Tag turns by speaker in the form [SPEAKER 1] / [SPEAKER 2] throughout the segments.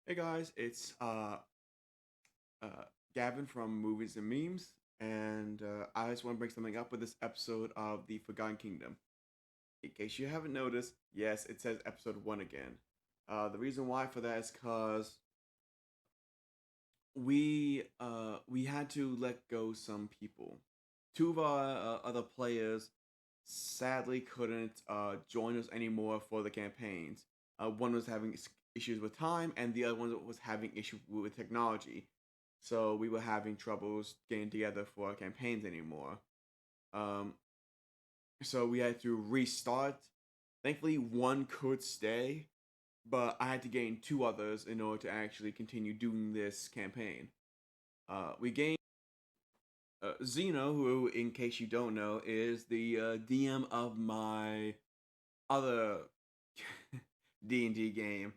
[SPEAKER 1] Hey guys, it's uh, Gavin from Movies and Memes, and I just want to bring something up with this episode of The Forgotten Kingdom. In case you haven't noticed, yes, it says episode 1 again. The reason why for that is because we had to let go some people. Two of our other players sadly couldn't join us anymore for the campaigns. One was having issues with time, and the other one was having issues with technology. So we were having troubles getting together for our campaigns anymore. Um, so we had to restart. Thankfully, one could stay, but I had to gain two others in order to actually continue doing this campaign. We gained Zeno, who, in case you don't know, is the DM of my other D&D game,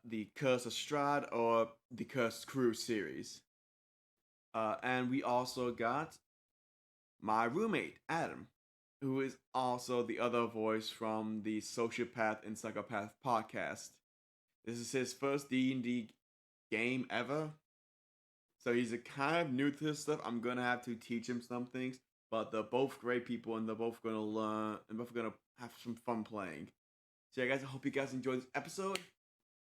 [SPEAKER 1] the Curse of Strahd or the Cursed Crew series. And we also got my roommate, Adam, who is also the other voice from the Sociopath and Psychopath podcast. This is his first D&D game ever, so he's a kind of new to this stuff. I'm gonna have to teach him some things, but they're both great people and they're both gonna learn and both gonna have some fun playing. So yeah, guys, I hope you guys enjoy this episode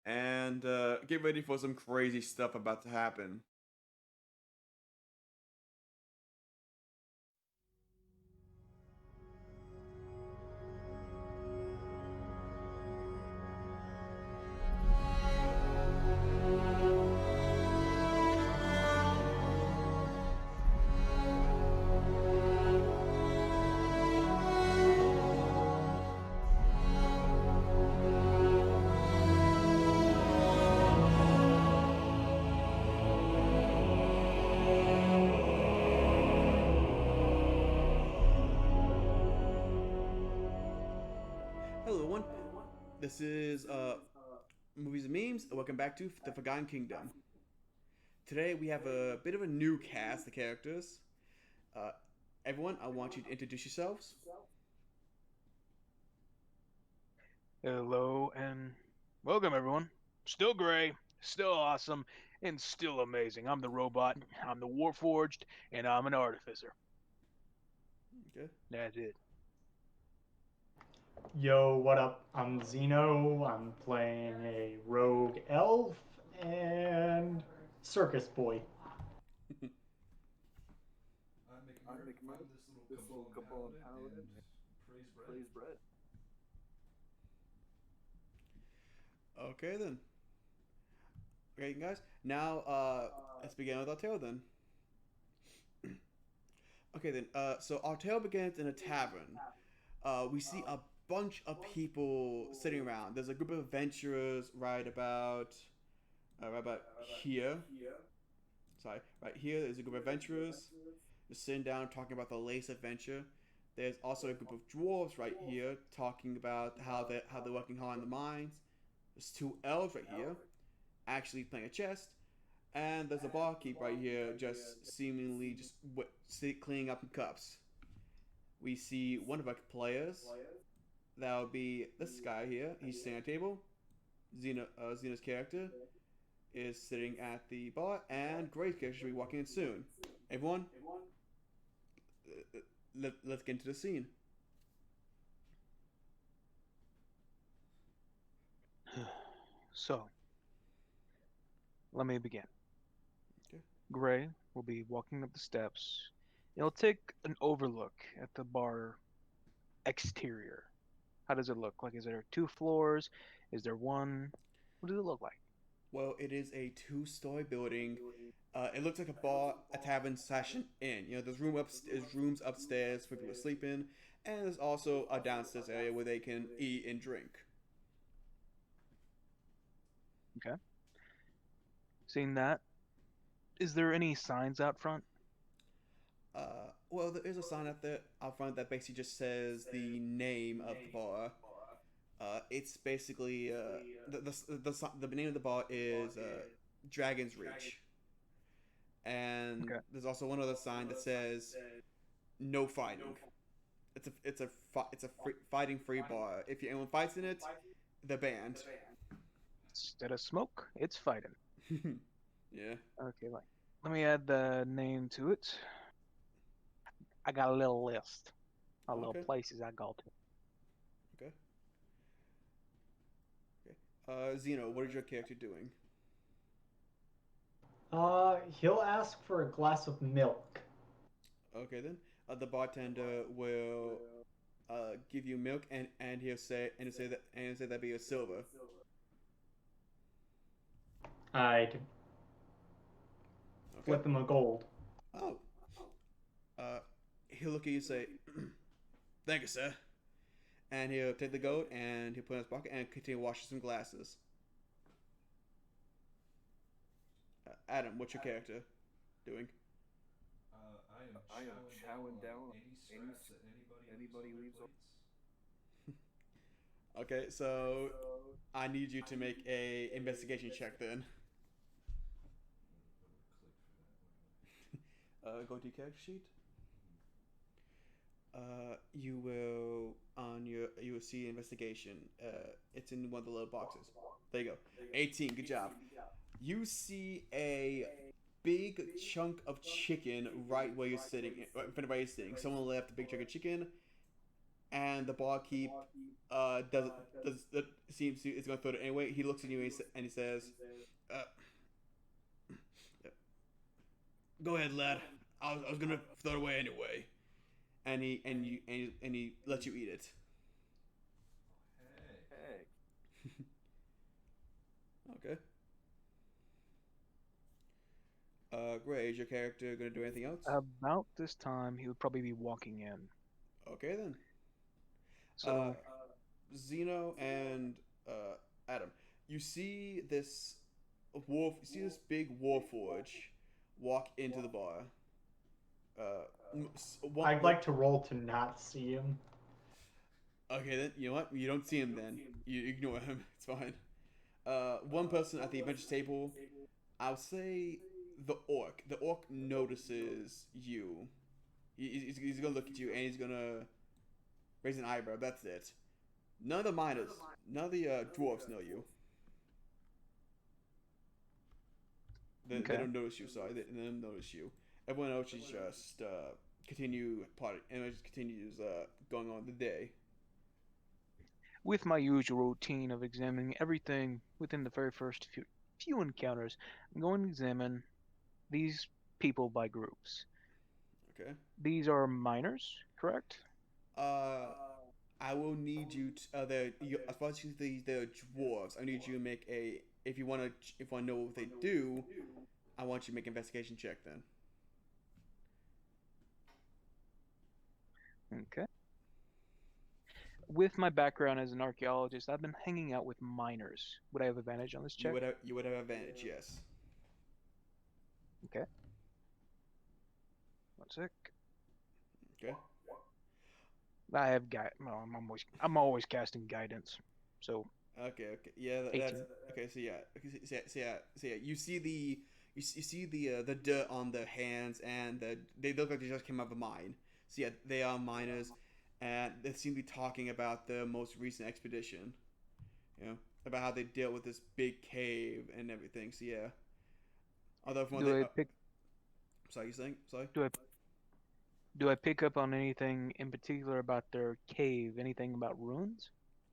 [SPEAKER 1] and get ready for some crazy stuff about to happen. Hello, everyone. This is Movies and Memes. Welcome back to The Forgotten Kingdom. Today we have a bit of a new cast of characters. Uh, Everyone, I want you to introduce yourselves.
[SPEAKER 2] Hello and welcome, everyone. Still Gray, still awesome, and still amazing. I'm the robot, I'm the Warforged, and I'm an artificer.
[SPEAKER 1] Okay.
[SPEAKER 2] That's it.
[SPEAKER 3] Yo, what up? I'm Zeno. I'm playing a rogue elf and circus boy.
[SPEAKER 4] I'm McMurray, this little Capone paladin, and praise bread.
[SPEAKER 1] Okay then. Okay, guys. Now let's begin with our tale then. Okay then. So our tale begins in a tavern. We see a bunch of people sitting around. There's a group of adventurers right about here. Sorry, right here. There's a group of adventurers just sitting down talking about the latest adventure. There's also a group of dwarves right here talking about how they're working hard in the mines. There's two elves right here actually playing a chest, and there's a barkeep right here just seemingly just cleaning up in cups. We see one of our players. That would be this guy here. He's sitting at a table. Xeno's character is sitting at the bar, and Gray's character should be walking in soon. Everyone, let's get into the scene.
[SPEAKER 2] So, let me begin.
[SPEAKER 1] Okay.
[SPEAKER 2] Gray will be walking up the steps. He'll take an overlook at the bar exterior. How does it look? Like, is there two floors? Is there one? What does it look like?
[SPEAKER 1] Well, it is a two-story building. It looks like a bar, a tavern slash an inn. You know, there's rooms upstairs for people to sleep in, and there's also a downstairs area where they can eat and drink.
[SPEAKER 2] Okay. Seeing that, is there any signs out front?
[SPEAKER 1] Well, there is a sign out there out front that basically just says the name of the bar. It's basically the name of the bar is Dragon's Reach, and
[SPEAKER 2] Okay.
[SPEAKER 1] there's also one other sign that says no fighting. It's a fighting free bar. If anyone fights in it, they're banned.
[SPEAKER 2] Instead of smoke, it's fighting.
[SPEAKER 1] Yeah.
[SPEAKER 2] Okay, let me add the name to it. I got a little list of little
[SPEAKER 1] Okay.
[SPEAKER 2] places I go to.
[SPEAKER 1] Okay. Okay. Zeno, what is your character doing?
[SPEAKER 3] He'll ask for a glass of milk.
[SPEAKER 1] Okay then. The bartender will give you milk and he'll say that be a silver.
[SPEAKER 3] I'd
[SPEAKER 1] Okay.
[SPEAKER 3] flip him a gold.
[SPEAKER 1] Oh. Uh, he'll look at you and say, "Thank you, sir." And he'll take the goat and he'll put it in his pocket and continue washing some glasses. Adam, what's your character doing?
[SPEAKER 4] I am chowing down on any scraps that anybody leaves on.
[SPEAKER 1] Okay, so I need you to make a investigation check then. Go to your character sheet. You will see investigation. It's in one of the little boxes. There you go. 18. Good job. You see a big chunk of chicken right where you're sitting, right in front of where you're sitting. Someone left a big chunk of chicken, and the barkeep does seems to is going to throw it anyway. He looks at you and he says, "Go ahead, lad. I was gonna throw it away anyway." And he lets you eat it.
[SPEAKER 4] Hey,
[SPEAKER 1] Okay. Gray, is your character gonna do anything else?
[SPEAKER 2] About this time, he would probably be walking in.
[SPEAKER 1] Okay then.
[SPEAKER 2] So
[SPEAKER 1] Zeno and Adam, you see this wolf. You see this big warforge walk into the bar.
[SPEAKER 3] I'd like to roll to not see him.
[SPEAKER 1] Okay, then you know what? You don't see him. Then you ignore him. It's fine. One person at the adventure table. I'll say the orc. The orc notices you. He's gonna look at you and he's gonna raise an eyebrow. That's it. None of the miners, none of the dwarves know you. They
[SPEAKER 2] Okay.
[SPEAKER 1] don't notice you. Sorry, they don't notice you. Everyone else is just continue party and it just continues going on the day.
[SPEAKER 2] with my usual routine of examining everything within the very first few encounters, I'm going to examine these people by groups.
[SPEAKER 1] Okay.
[SPEAKER 2] These are minors, correct?
[SPEAKER 1] I will need you to as far as they're dwarves. I need you to make a if you want to know what they do. I want you to make an investigation check then.
[SPEAKER 2] Okay. With my background as an archaeologist, I've been hanging out with miners. Would I have advantage on this check?
[SPEAKER 1] You would have advantage, yes.
[SPEAKER 2] Okay. One sec.
[SPEAKER 1] Okay.
[SPEAKER 2] I have well, I'm always casting guidance. So
[SPEAKER 1] Okay. Yeah. That's
[SPEAKER 2] 18.
[SPEAKER 1] okay. So yeah. You see the dirt on their hands, and they look like they just came out of a mine. So yeah, they are miners, and they seem to be talking about the most recent expedition. You know, about how they dealt with this big cave and everything. So yeah. Although from what
[SPEAKER 2] do
[SPEAKER 1] they,
[SPEAKER 2] I pick
[SPEAKER 1] sorry, you saying? Sorry.
[SPEAKER 2] do I pick up on anything in particular about their cave? Anything about ruins?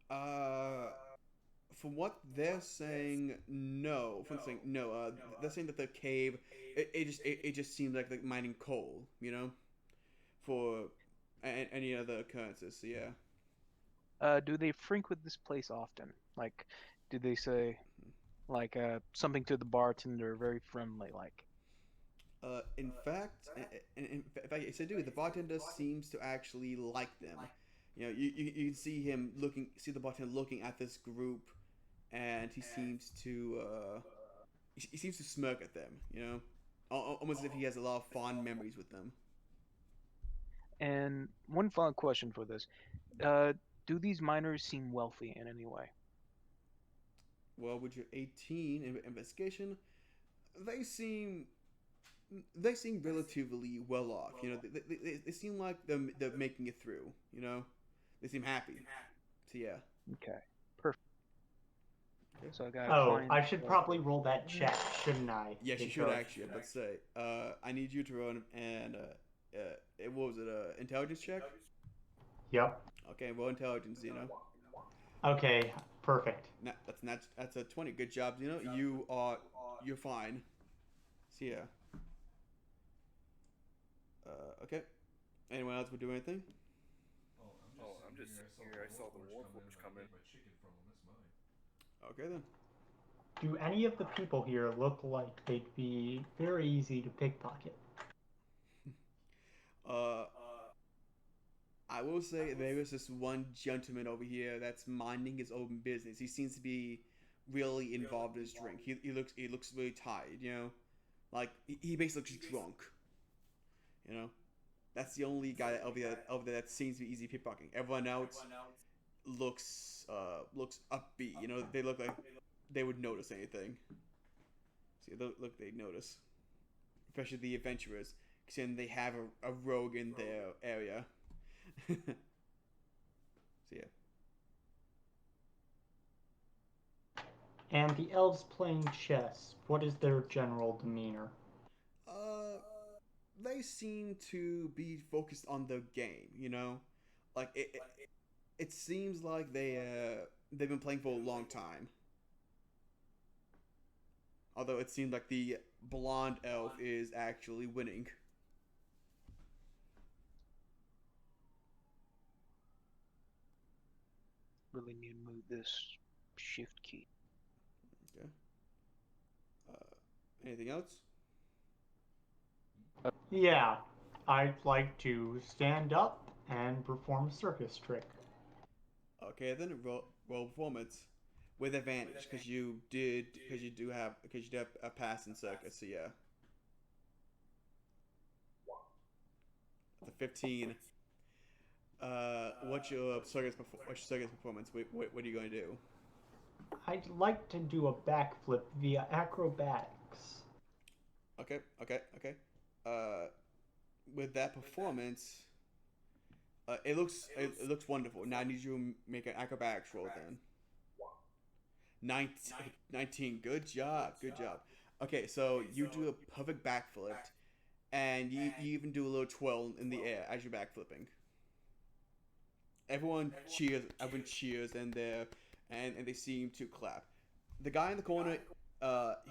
[SPEAKER 1] From what they're saying, no. From saying no, they're saying that the cave, it just seems like they're mining coal, you know, for any other occurrences. So yeah.
[SPEAKER 2] Do they frequent this place often? Like, do they say like something to the bartender very friendly like?
[SPEAKER 1] In fact, in fact, yes, I do. The bartender seems to actually like them. You know, you can see the bartender looking at this group, and he seems to smirk at them. You know, almost as if he has a lot of fond memories with them.
[SPEAKER 2] And one final question for this. Do these miners seem wealthy in any way?
[SPEAKER 1] Well, with your 18 investigation, they seem they seem relatively well off. You know, they seem like they're making it through. You know, they seem happy. So yeah.
[SPEAKER 2] Okay. Perfect.
[SPEAKER 1] Okay.
[SPEAKER 2] So I got
[SPEAKER 3] Oh,
[SPEAKER 2] client.
[SPEAKER 3] I should probably roll that check, shouldn't I?
[SPEAKER 1] Yes, you should
[SPEAKER 3] Because-
[SPEAKER 1] actually. But say, I need you to roll what was it? Intelligence check.
[SPEAKER 3] Yep.
[SPEAKER 1] Okay, roll intelligence.
[SPEAKER 3] Okay, perfect.
[SPEAKER 1] That's a 20. Good job. You're fine. So yeah. Okay. Anyone else would do anything?
[SPEAKER 4] Oh, I'm just sitting here. I saw the warforged come in.
[SPEAKER 1] Okay then.
[SPEAKER 3] Do any of the people here look like they'd be very easy to pickpocket?
[SPEAKER 1] I will say there is this one gentleman over here that's minding his own business. He seems to be really involved in his drink. He looks really tired. Like he basically looks drunk. That's the only guy over there that seems to be easy pickpocketing. Everyone else looks upbeat. They look like they would notice anything. See, look, they notice, especially the adventurers, because they have a rogue in their area. So yeah.
[SPEAKER 3] And the elves playing chess, what is their general demeanor?
[SPEAKER 1] They seem to be focused on the game. Like it seems like they've been playing for a long time. Although it seems like the blonde elf is actually winning.
[SPEAKER 2] Really need to move this shift key.
[SPEAKER 1] Okay. Anything else?
[SPEAKER 3] Yeah, I'd like to stand up and perform a circus trick.
[SPEAKER 1] Okay, then roll performance with advantage because you do have a pass in circus. So yeah. The 15. What's your circus performance? What are you going to do?
[SPEAKER 3] I'd like to do a backflip via acrobatics.
[SPEAKER 1] Okay. With that performance, it looks wonderful. Now I need you to make an acrobatics roll then. 19. Good job. Okay, so you do a perfect backflip, and you even do a little twirl in the air as you're backflipping. Everyone cheers, and they seem to clap. The guy in the corner,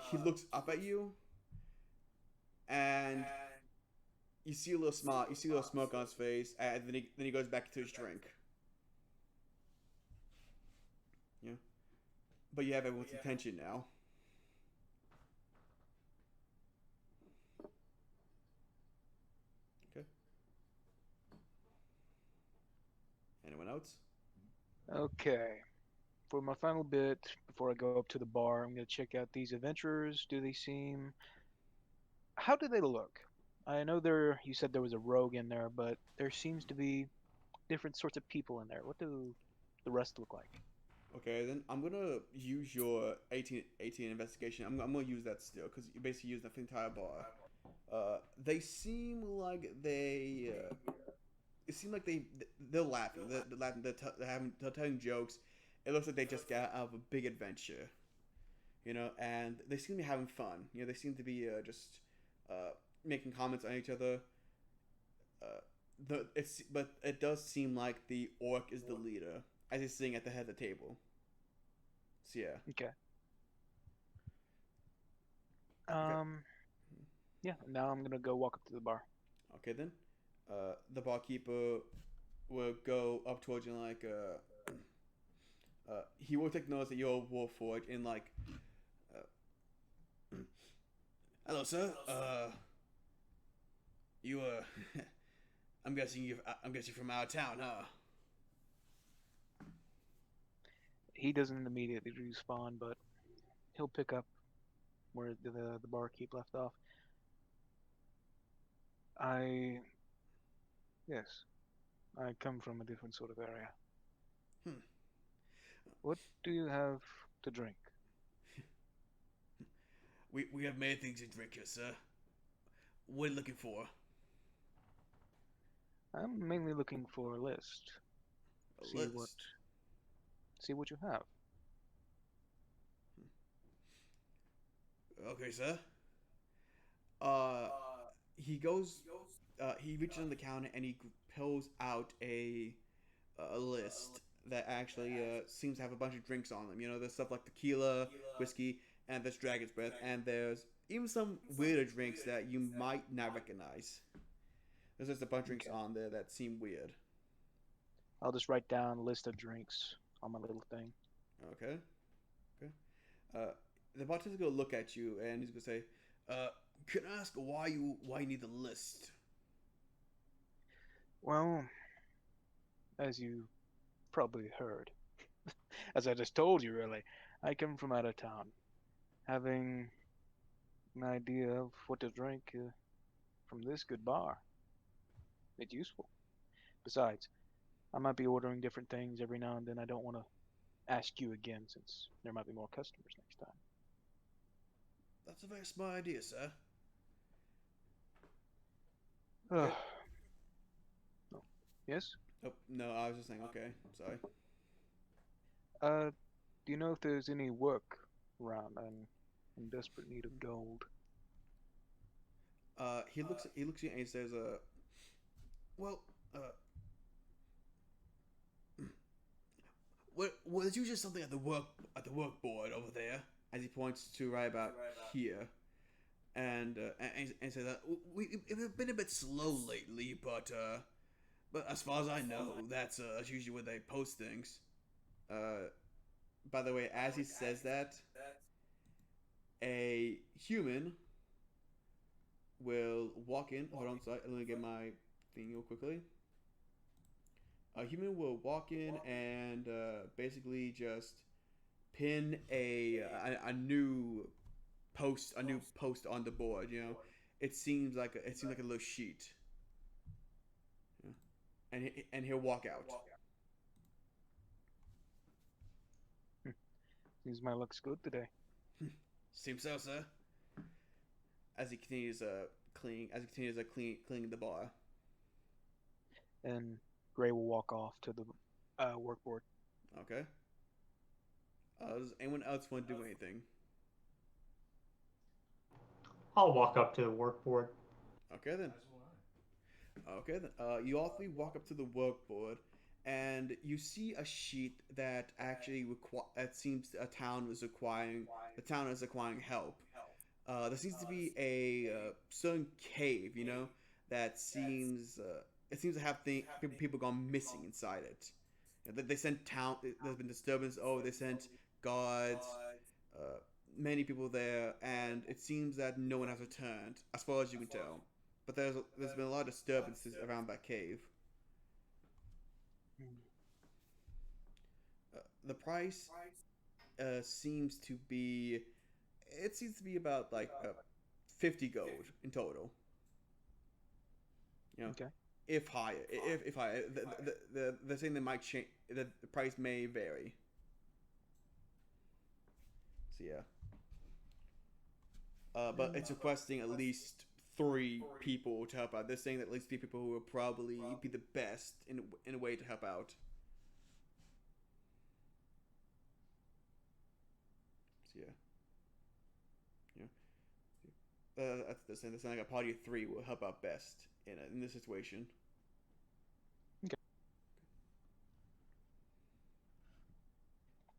[SPEAKER 1] he looks up at you, and you see a little smile. You see a little smoke on his face, and then he goes back to his drink. Yeah, but you have everyone's attention now. Okay. Anyone else?
[SPEAKER 2] Okay. For my final bit, before I go up to the bar, I'm going to check out these adventurers. How do they look? I know you said there was a rogue in there, but there seems to be different sorts of people in there. What do the rest look like?
[SPEAKER 1] Okay, then I'm gonna use your 18 investigation. I'm gonna use that still because you basically use the entire bar. They seem like it seems like they're laughing. They're laughing. They're telling jokes. It looks like they just got out of a big adventure, and they seem to be having fun. They seem to be just making comments on each other. But it does seem like the orc is the leader as he's sitting at the head of the table. So yeah.
[SPEAKER 2] Okay. Yeah, now I'm going to go walk up to the bar.
[SPEAKER 1] Okay then. The barkeeper will go up towards you and he will take notice that you're Warforged and hello sir. You I'm guessing from out of town, huh?
[SPEAKER 2] He doesn't immediately respond, but he'll pick up where the barkeep left off. Yes, I come from a different sort of area. What do you have to drink?
[SPEAKER 1] We have many things to drink here, sir. What are you looking for?
[SPEAKER 2] I'm mainly looking for a list.
[SPEAKER 1] A list?
[SPEAKER 2] See what you have.
[SPEAKER 1] Okay, sir. Uh, he goes. He reaches on the counter and he pulls out a list that actually seems to have a bunch of drinks on them. You know, there's stuff like tequila, whiskey, and there's Dragon's Breath, and there's even some weirder drinks that you might not recognize. There's just a bunch of drinks
[SPEAKER 2] Okay.
[SPEAKER 1] on there that seem weird.
[SPEAKER 2] I'll just write down a list of drinks on my little thing.
[SPEAKER 1] Okay. Okay. Uh, the bartender's gonna look at you and he's gonna say, "Can I ask why you need the list?"
[SPEAKER 2] Well, as you probably heard, as I just told you, really, I come from out of town. Having an idea of what to drink from this good bar, it's useful. Besides, I might be ordering different things every now and then. I don't want to ask you again since there might be more customers next time.
[SPEAKER 1] That's a very smart idea, sir.
[SPEAKER 2] Ugh.
[SPEAKER 1] Okay.
[SPEAKER 2] No. Yes?
[SPEAKER 1] Oh no, I was just saying. Okay, sorry.
[SPEAKER 2] Uh, do you know if there's any work around? I'm in desperate need of gold.
[SPEAKER 1] He looks at you and he says, well, uh, well, there's usually something at the work board over there." As he points to right about here, and says, "We've been a bit slow lately, but as far as I know, that's usually where they post things." Uh, by the way, as he says that, a human will walk in. Hold on, sorry, let me get my thing real quickly. A human will walk in and basically just pin a new post on the board. You know, it seems like a little sheet, yeah. And he'll walk out.
[SPEAKER 2] Seems my luck's good today.
[SPEAKER 1] Seems so, sir. As he continues cleaning the bar.
[SPEAKER 2] And Gray will walk off to the workboard.
[SPEAKER 1] Okay. Does anyone else want to do anything?
[SPEAKER 3] I'll walk up to the workboard.
[SPEAKER 1] Okay then.
[SPEAKER 4] As will I.
[SPEAKER 1] Okay then. You all three walk up to the workboard, and you see a sheet that actually that seems a town is requiring. The town is acquiring help. There seems to be a certain cave, you know, that seems it seems to have people gone missing inside it. You know, they sent town. There's been disturbance. Oh, they sent guards. Uh, Many people there, and it seems that no one has returned, as far as you can tell. But there's been a lot of disturbances around that cave. The price seems to be it seems to be about like 50 gold in total. You know,
[SPEAKER 2] Okay.
[SPEAKER 1] if higher, if higher, they're saying they might change. The price may vary. So yeah. But it's requesting at least 3 people to help out. They're saying that at least 3 people who will probably be the best in a way to help out. So yeah, that's the saying. They're saying like a party of 3 will help out best in this situation.
[SPEAKER 2] Okay.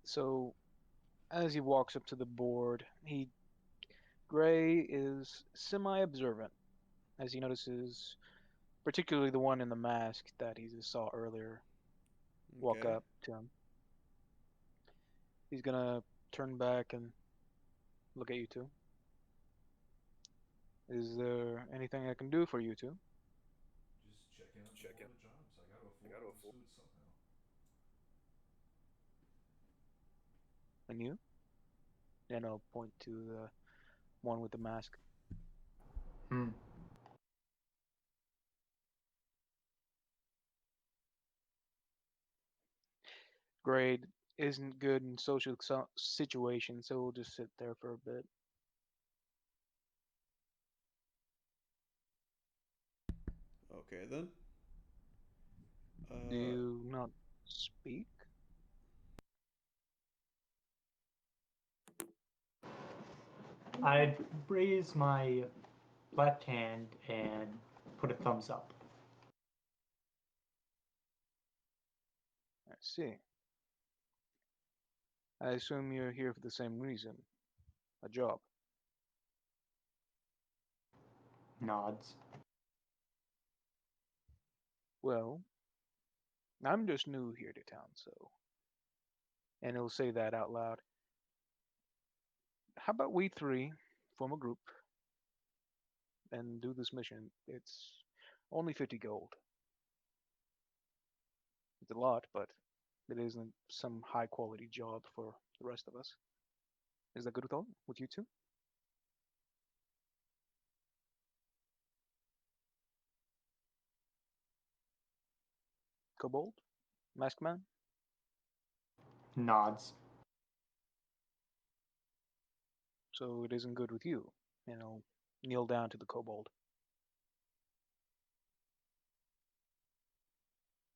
[SPEAKER 2] So, as he walks up to the board, Gray is semi-observant as he notices, particularly the one in the mask that he just saw earlier, walk
[SPEAKER 1] Okay.
[SPEAKER 2] up to him. He's gonna turn back and look at you two. Is there anything I can do for you two?
[SPEAKER 4] Just checking out the board of jobs. I gotta afford this food somehow.
[SPEAKER 2] And you? And I'll point to the one with the mask.
[SPEAKER 3] Hmm.
[SPEAKER 2] Grade isn't good in social situations, so we'll just sit there for a bit.
[SPEAKER 1] Okay then.
[SPEAKER 2] Do you not speak?
[SPEAKER 3] I'd raise my left hand and put a thumbs up.
[SPEAKER 2] I see. I assume you're here for the same reason. A job.
[SPEAKER 3] Nods.
[SPEAKER 2] Well, I'm just new here to town, so. And he'll say that out loud. How about we three form a group and do this mission? It's only 50 gold. It's a lot, but it isn't some high quality job for the rest of us. Is that good with all? With you too? Kobold? Masked Man?
[SPEAKER 3] Nods.
[SPEAKER 2] So it isn't good with you. And I'll kneel down to the kobold.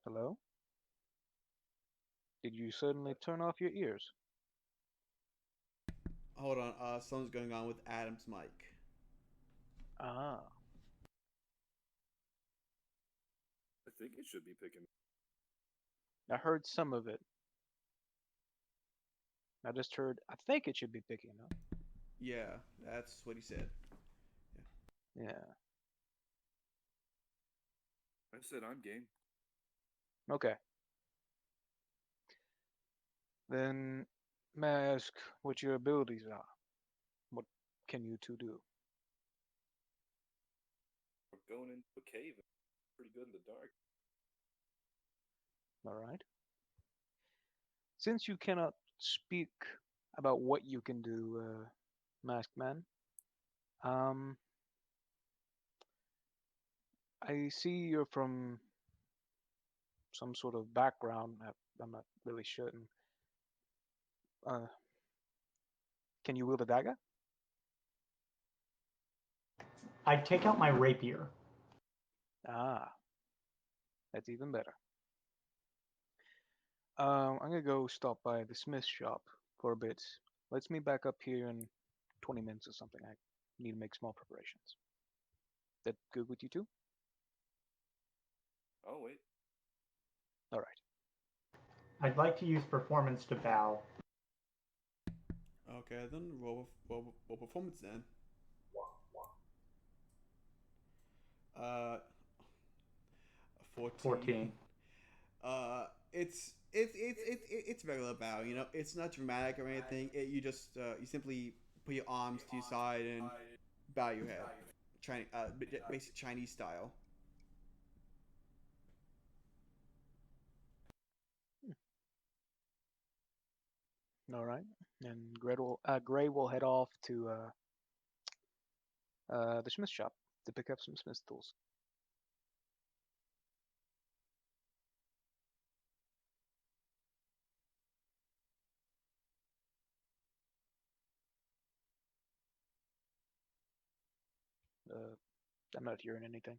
[SPEAKER 2] Hello? Did you suddenly turn off your ears?
[SPEAKER 1] Hold on. Something's going on with Adam's mic.
[SPEAKER 2] Ah.
[SPEAKER 4] I think it should be picking.
[SPEAKER 2] I heard some of it. I just heard, I think it should be picking up.
[SPEAKER 1] Yeah, that's what he said.
[SPEAKER 2] Yeah.
[SPEAKER 4] I said I'm game.
[SPEAKER 2] Okay. Then may I ask what your abilities are? What can you two do?
[SPEAKER 4] We're going into a cave. Pretty good in the dark.
[SPEAKER 2] All right. Since you cannot speak about what you can do, Masked Man, um, I see you're from some sort of background. I'm not really sure. Uh, can you wield a dagger?
[SPEAKER 3] I take out my rapier.
[SPEAKER 2] Ah, that's even better. I'm gonna go stop by the smith shop for a bit. Let's meet back up here in 20 minutes or something. I need to make small preparations. That good with you too?
[SPEAKER 4] Oh wait.
[SPEAKER 2] All right.
[SPEAKER 3] I'd like to use performance to bow.
[SPEAKER 1] Okay, then roll performance then. Uh, 14.
[SPEAKER 3] 14.
[SPEAKER 1] It's regular bow. You know, it's not dramatic or anything. You just you simply put your arms to your side and bow your head, Chinese basic Chinese style.
[SPEAKER 2] All right. And Gray will head off to the smith shop to pick up some smith tools. I'm not hearing anything.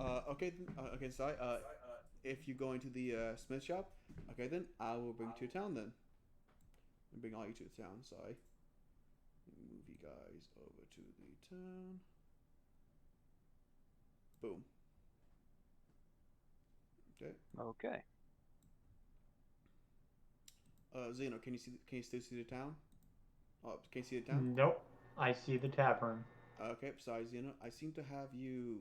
[SPEAKER 1] Okay, sorry. If you go into the smith shop, okay, then I will bring you to town then. I'll bring all you to the town. Sorry. Move you guys over to the town. Boom. Okay.
[SPEAKER 2] Okay.
[SPEAKER 1] Zeno, can you see? Can you still see the town? Oh, can you see the town?
[SPEAKER 3] Nope. I see the tavern.
[SPEAKER 1] Okay, sorry, Zeno. I seem to have you.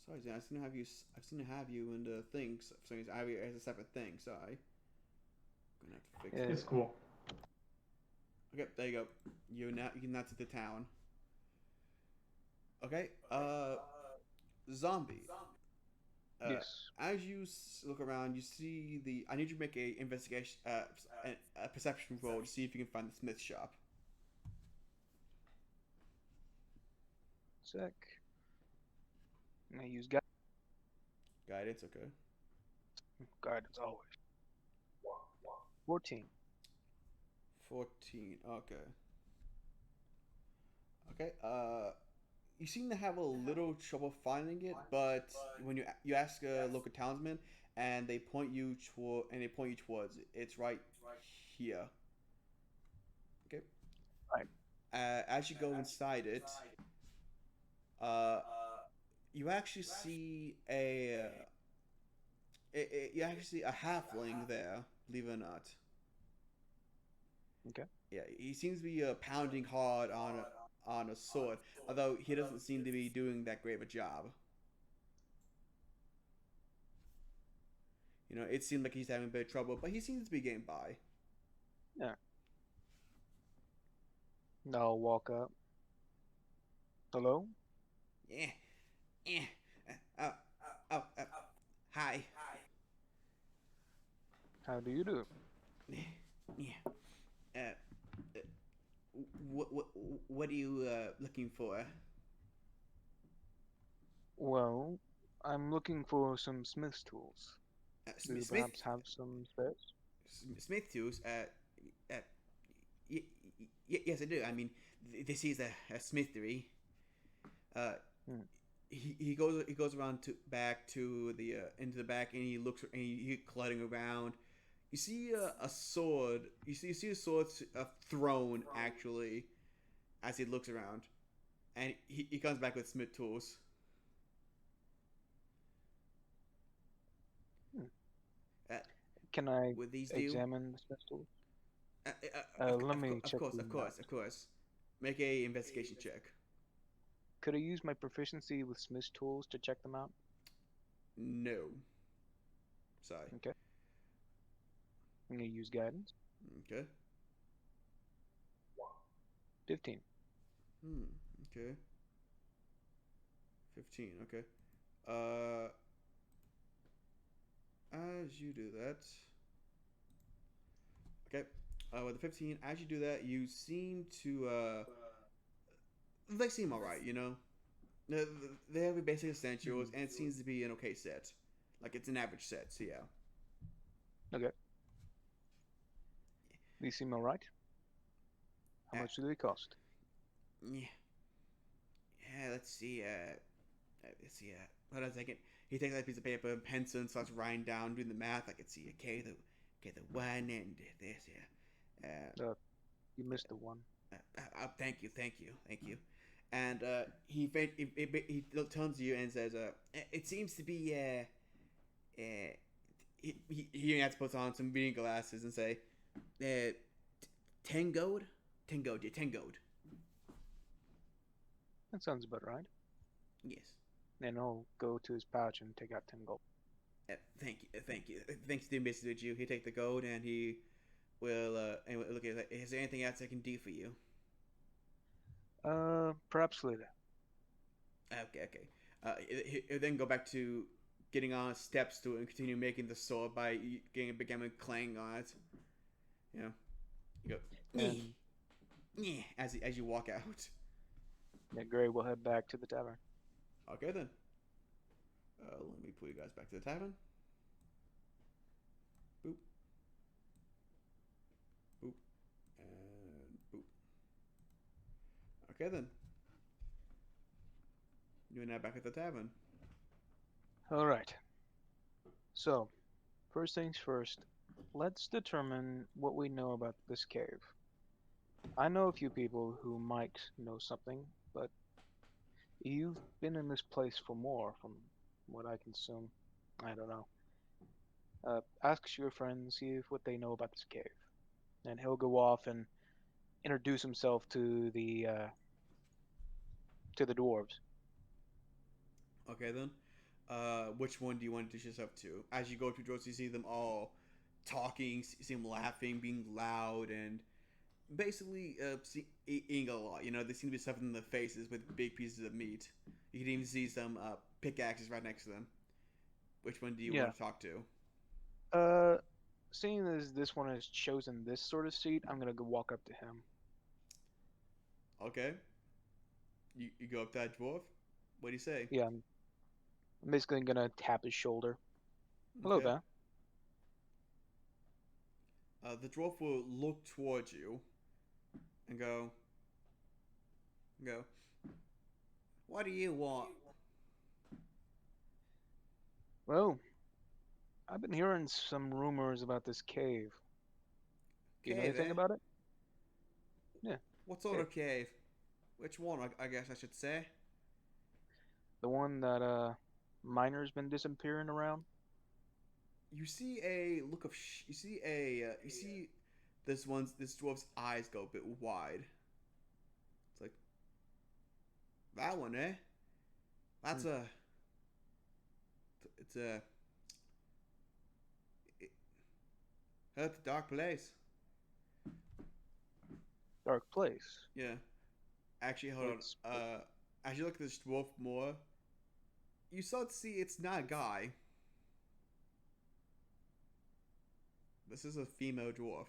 [SPEAKER 1] Sorry, Zeno. I seem to have you. I seem to have you in the things. For some reason, I have you as a separate thing. Sorry. I'm gonna have to fix
[SPEAKER 2] Yeah.
[SPEAKER 1] it.
[SPEAKER 3] It's cool.
[SPEAKER 1] Okay, there you go. You can now see the town. Okay. Zombie.
[SPEAKER 2] Yes.
[SPEAKER 1] As you look around, you see the. I need you to make a investigation, a perception roll to see if you can find the smith shop.
[SPEAKER 2] Sec. I use
[SPEAKER 1] Guidance, okay.
[SPEAKER 2] guidance always. 14.
[SPEAKER 1] 14. Okay. Okay. You seem to have a little trouble finding it, but when you ask a local townsman, and they point you towards it. It's right here. Okay.
[SPEAKER 2] Right.
[SPEAKER 1] as you go inside it, uh, you actually see a halfling there, believe it or not.
[SPEAKER 2] Okay.
[SPEAKER 1] Yeah, he seems to be pounding hard on a sword, although he doesn't seem to be doing that great of a job. You know, it seemed like he's having a bit of trouble, but he seems to be getting by.
[SPEAKER 2] I'll walk up. Hello?
[SPEAKER 1] Yeah, yeah. Uh, oh, hi.
[SPEAKER 2] How do you do?
[SPEAKER 1] Yeah. Uh, what are you looking for?
[SPEAKER 2] Well, I'm looking for some smith's tools. Do you
[SPEAKER 1] Smith
[SPEAKER 2] perhaps have some spares?
[SPEAKER 1] Smith tools. Uh, yes, I do. I mean, this is a smithery. Uh,
[SPEAKER 2] Hmm.
[SPEAKER 1] he goes around to back to the into the back, and he looks and he cluttering around. You see a sword. You see a sword thrown actually, as he looks around, and he comes back with smith tools.
[SPEAKER 2] Hmm.
[SPEAKER 1] Uh,
[SPEAKER 2] Can I
[SPEAKER 1] would these do?
[SPEAKER 2] examine the smith's tools?
[SPEAKER 1] Uh,
[SPEAKER 2] Let me
[SPEAKER 1] of
[SPEAKER 2] check
[SPEAKER 1] course,
[SPEAKER 2] the
[SPEAKER 1] of course,
[SPEAKER 2] map.
[SPEAKER 1] of course. Make a investigation check.
[SPEAKER 2] Could I use my proficiency with smith's tools to check them out?
[SPEAKER 1] No. Sorry.
[SPEAKER 2] Okay. I'm gonna use guidance.
[SPEAKER 1] Okay.
[SPEAKER 2] 15.
[SPEAKER 1] Okay. 15. Okay. Uh, as you do that. Okay. With the 15, as you do that, you seem to they seem all right. You know, they have the basic essentials, and it seems to be an okay set. Like it's an average set. So yeah.
[SPEAKER 2] Okay. These seem alright. How
[SPEAKER 1] Uh,
[SPEAKER 2] much do they cost?
[SPEAKER 1] Yeah. Yeah. Let's see. Let's see. Hold on a second. He takes out a piece of paper and pencil and starts writing down, doing the math. I can see. Okay, the one and this. Yeah.
[SPEAKER 2] You missed the one.
[SPEAKER 1] Thank you, thank you, thank you. And he turns to you and says, "It seems to be he has to put on some reading glasses and say, 10 gold, 10 gold, yeah, 10 gold.
[SPEAKER 2] That sounds about right.
[SPEAKER 1] Yes.
[SPEAKER 2] Then I'll go to his pouch and take out 10 gold.
[SPEAKER 1] Thank you, thank you. Thanks to Mr. Jew. He take the gold and he will look at it. Is there anything else I can do for you?
[SPEAKER 2] Perhaps later.
[SPEAKER 1] Okay. He'll then go back to getting on steps to it and continue making the sword by getting a big clang on it. You know, you go
[SPEAKER 2] And
[SPEAKER 1] as you walk out.
[SPEAKER 2] yeah, Gray will head back to the tavern.
[SPEAKER 1] Okay then. Let me pull you guys back to the tavern. Boop. Boop. And boop. Okay then. You're now back at the tavern.
[SPEAKER 2] Alright. So, first things first, let's determine what we know about this cave. I know a few people who might know something, but you've been in this place for more, from what I can assume. I don't know. Ask your friends, see if what they know about this cave. And he'll go off and introduce himself to the dwarves.
[SPEAKER 1] Okay then. Which one do you want to introduce yourself to? As you go through doors, you see them all talking, see them laughing, being loud, and basically eating a lot. You know, they seem to be stuffing their faces with big pieces of meat. You can even see some pickaxes right next to them. Which one do you
[SPEAKER 2] Yeah.
[SPEAKER 1] want to talk to?
[SPEAKER 2] Seeing as this one has chosen this sort of seat, I'm gonna go walk up to him.
[SPEAKER 1] Okay. You go up to that dwarf. What do you say?
[SPEAKER 2] Yeah, I'm basically gonna tap his shoulder. Hello
[SPEAKER 1] Okay.
[SPEAKER 2] there.
[SPEAKER 1] The dwarf will look towards you and go. What do you want?
[SPEAKER 2] Well, I've been hearing some rumors about this cave. Do you know
[SPEAKER 1] Okay,
[SPEAKER 2] anything
[SPEAKER 1] then.
[SPEAKER 2] about it? Yeah.
[SPEAKER 1] What sort of cave? Which one? I guess I should say.
[SPEAKER 2] The one that miner's been disappearing around.
[SPEAKER 1] You see a look of you see a you see this dwarf's eyes go a bit wide. It's like that one, eh? That's a it's a that's a dark place.
[SPEAKER 2] Dark place.
[SPEAKER 1] Yeah. Actually, hold
[SPEAKER 2] It's-
[SPEAKER 1] on. As you look at this dwarf more, you start to see it's not a guy. This is a female dwarf.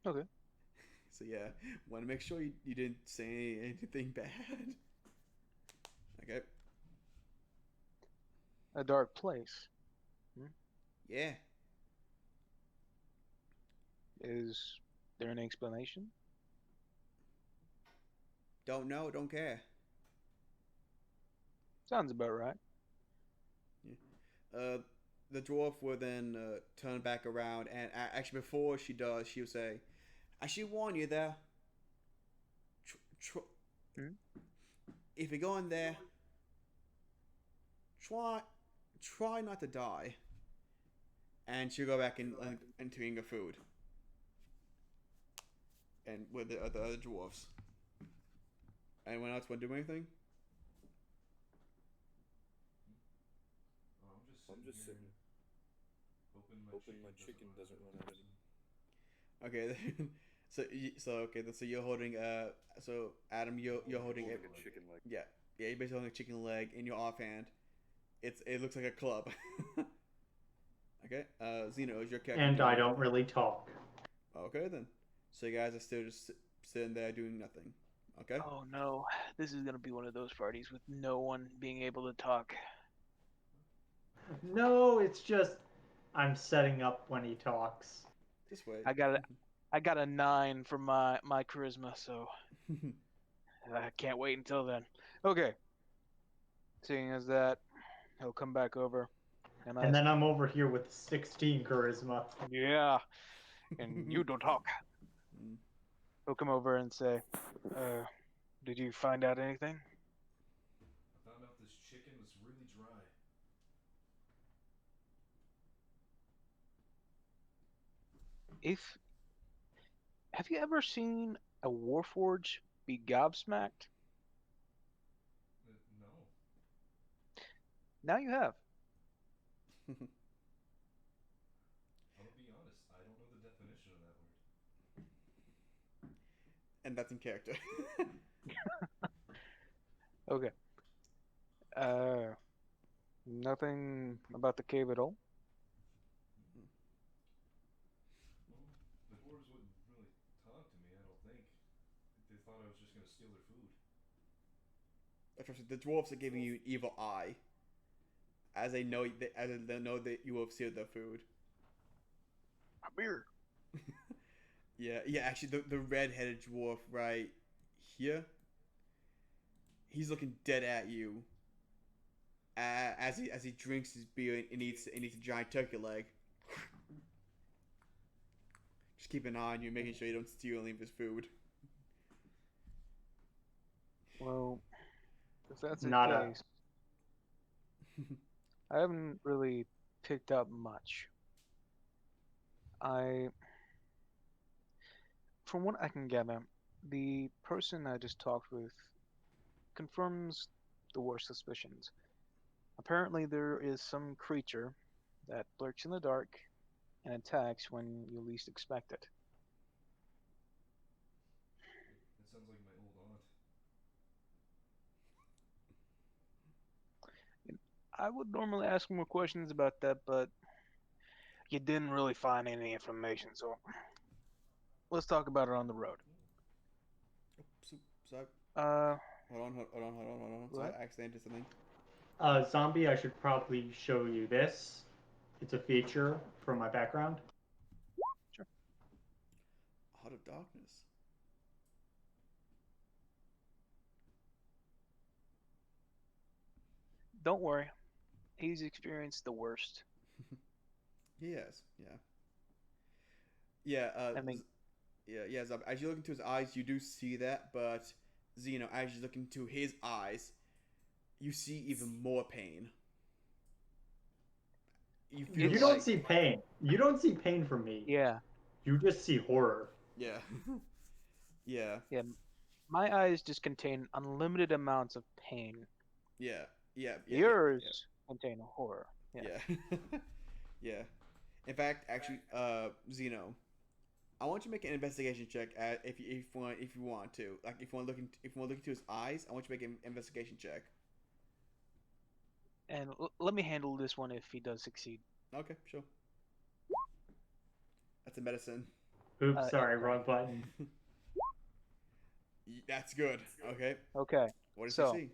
[SPEAKER 2] Okay.
[SPEAKER 1] So yeah, want to make sure you didn't say anything bad. Okay.
[SPEAKER 2] A dark place.
[SPEAKER 1] Yeah.
[SPEAKER 2] Is there an explanation?
[SPEAKER 1] Don't know. Don't care.
[SPEAKER 2] Sounds about right.
[SPEAKER 1] The dwarf will then turn back around, and actually, before she does, she'll say, "I should warn you there. If you go in there, try not to die." And she'll go back into eating her food, and with the other dwarves. Anyone else want to do anything?
[SPEAKER 4] Oh, I'm just sitting hoping my chicken doesn't run out.
[SPEAKER 1] Okay, so you're holding so Adam, you're holding a
[SPEAKER 4] chicken leg.
[SPEAKER 1] yeah, you're basically holding a chicken leg in your offhand. It looks like a club. Okay, Zeno is your character.
[SPEAKER 3] And I don't really talk.
[SPEAKER 1] Okay then, so you guys are still just sitting there doing nothing. Okay.
[SPEAKER 2] Oh no, this is gonna be one of those parties with no one being able to talk.
[SPEAKER 3] No, it's just I'm setting up when he talks.
[SPEAKER 1] Just wait.
[SPEAKER 2] I got a 9 for my charisma, so I can't wait until then. Okay. Seeing as that, he'll come back over, and
[SPEAKER 3] And then I'm over here with 16 charisma.
[SPEAKER 2] yeah, and you don't talk. He'll come over and say, "Did you find out anything?"
[SPEAKER 4] I found out this chicken was really dry.
[SPEAKER 2] Have you ever seen a Warforged be gobsmacked?
[SPEAKER 4] No.
[SPEAKER 2] Now you have.
[SPEAKER 4] I'm gonna be honest, I don't know the definition of that word.
[SPEAKER 1] And that's in character.
[SPEAKER 2] Okay. Nothing about the cave at all?
[SPEAKER 4] Well, the dwarves wouldn't really talk to me, I don't think. They thought I was just gonna steal their food.
[SPEAKER 1] The dwarves are giving you an evil eye, as they know that you have sealed their food.
[SPEAKER 2] A beer.
[SPEAKER 1] Yeah. Actually, the red-headed dwarf right here, he's looking dead at you. As he drinks his beer and eats a giant turkey leg. Just keep an eye on you, making sure you don't steal any of his food.
[SPEAKER 2] Well, if that's the
[SPEAKER 3] Nada.
[SPEAKER 2] case, I haven't really picked up much. From what I can gather, the person I just talked with confirms the worst suspicions. Apparently, there is some creature that lurks in the dark and attacks when you least expect it.
[SPEAKER 4] That sounds like my old aunt.
[SPEAKER 2] I would normally ask more questions about that, but you didn't really find any information, so let's talk about it on the road.
[SPEAKER 1] So,
[SPEAKER 2] Uh,
[SPEAKER 1] hold on. So
[SPEAKER 2] What?
[SPEAKER 1] I accidentally did something.
[SPEAKER 3] Zombie, I should probably show you this. It's a feature from my background.
[SPEAKER 1] Heart of Darkness.
[SPEAKER 2] don't worry, he's experienced the worst.
[SPEAKER 1] Yes, yeah. Yeah,
[SPEAKER 2] I mean-
[SPEAKER 1] yeah. Zab, as you look into his eyes, you do see that, but Zeno, as you look into his eyes, you see even more pain. You feel
[SPEAKER 3] You
[SPEAKER 2] It's-
[SPEAKER 3] don't see pain. You don't see pain from me.
[SPEAKER 2] Yeah,
[SPEAKER 3] You just see horror.
[SPEAKER 1] yeah, yeah,
[SPEAKER 2] yeah. My eyes just contain unlimited amounts of pain.
[SPEAKER 1] yeah, yeah, yeah,
[SPEAKER 2] Yours contain horror. Yeah.
[SPEAKER 1] yeah, yeah. In fact, actually, Zeno, I want you to make an investigation check if you want to. Like if you want to look into his eyes, I want you to make an investigation check.
[SPEAKER 2] And let me handle this one if he does succeed.
[SPEAKER 1] Okay, sure. That's a medicine.
[SPEAKER 3] Oops, sorry,
[SPEAKER 2] insight.
[SPEAKER 3] wrong button.
[SPEAKER 1] That's good. Okay.
[SPEAKER 2] Okay.
[SPEAKER 1] What does
[SPEAKER 2] So-
[SPEAKER 1] he see?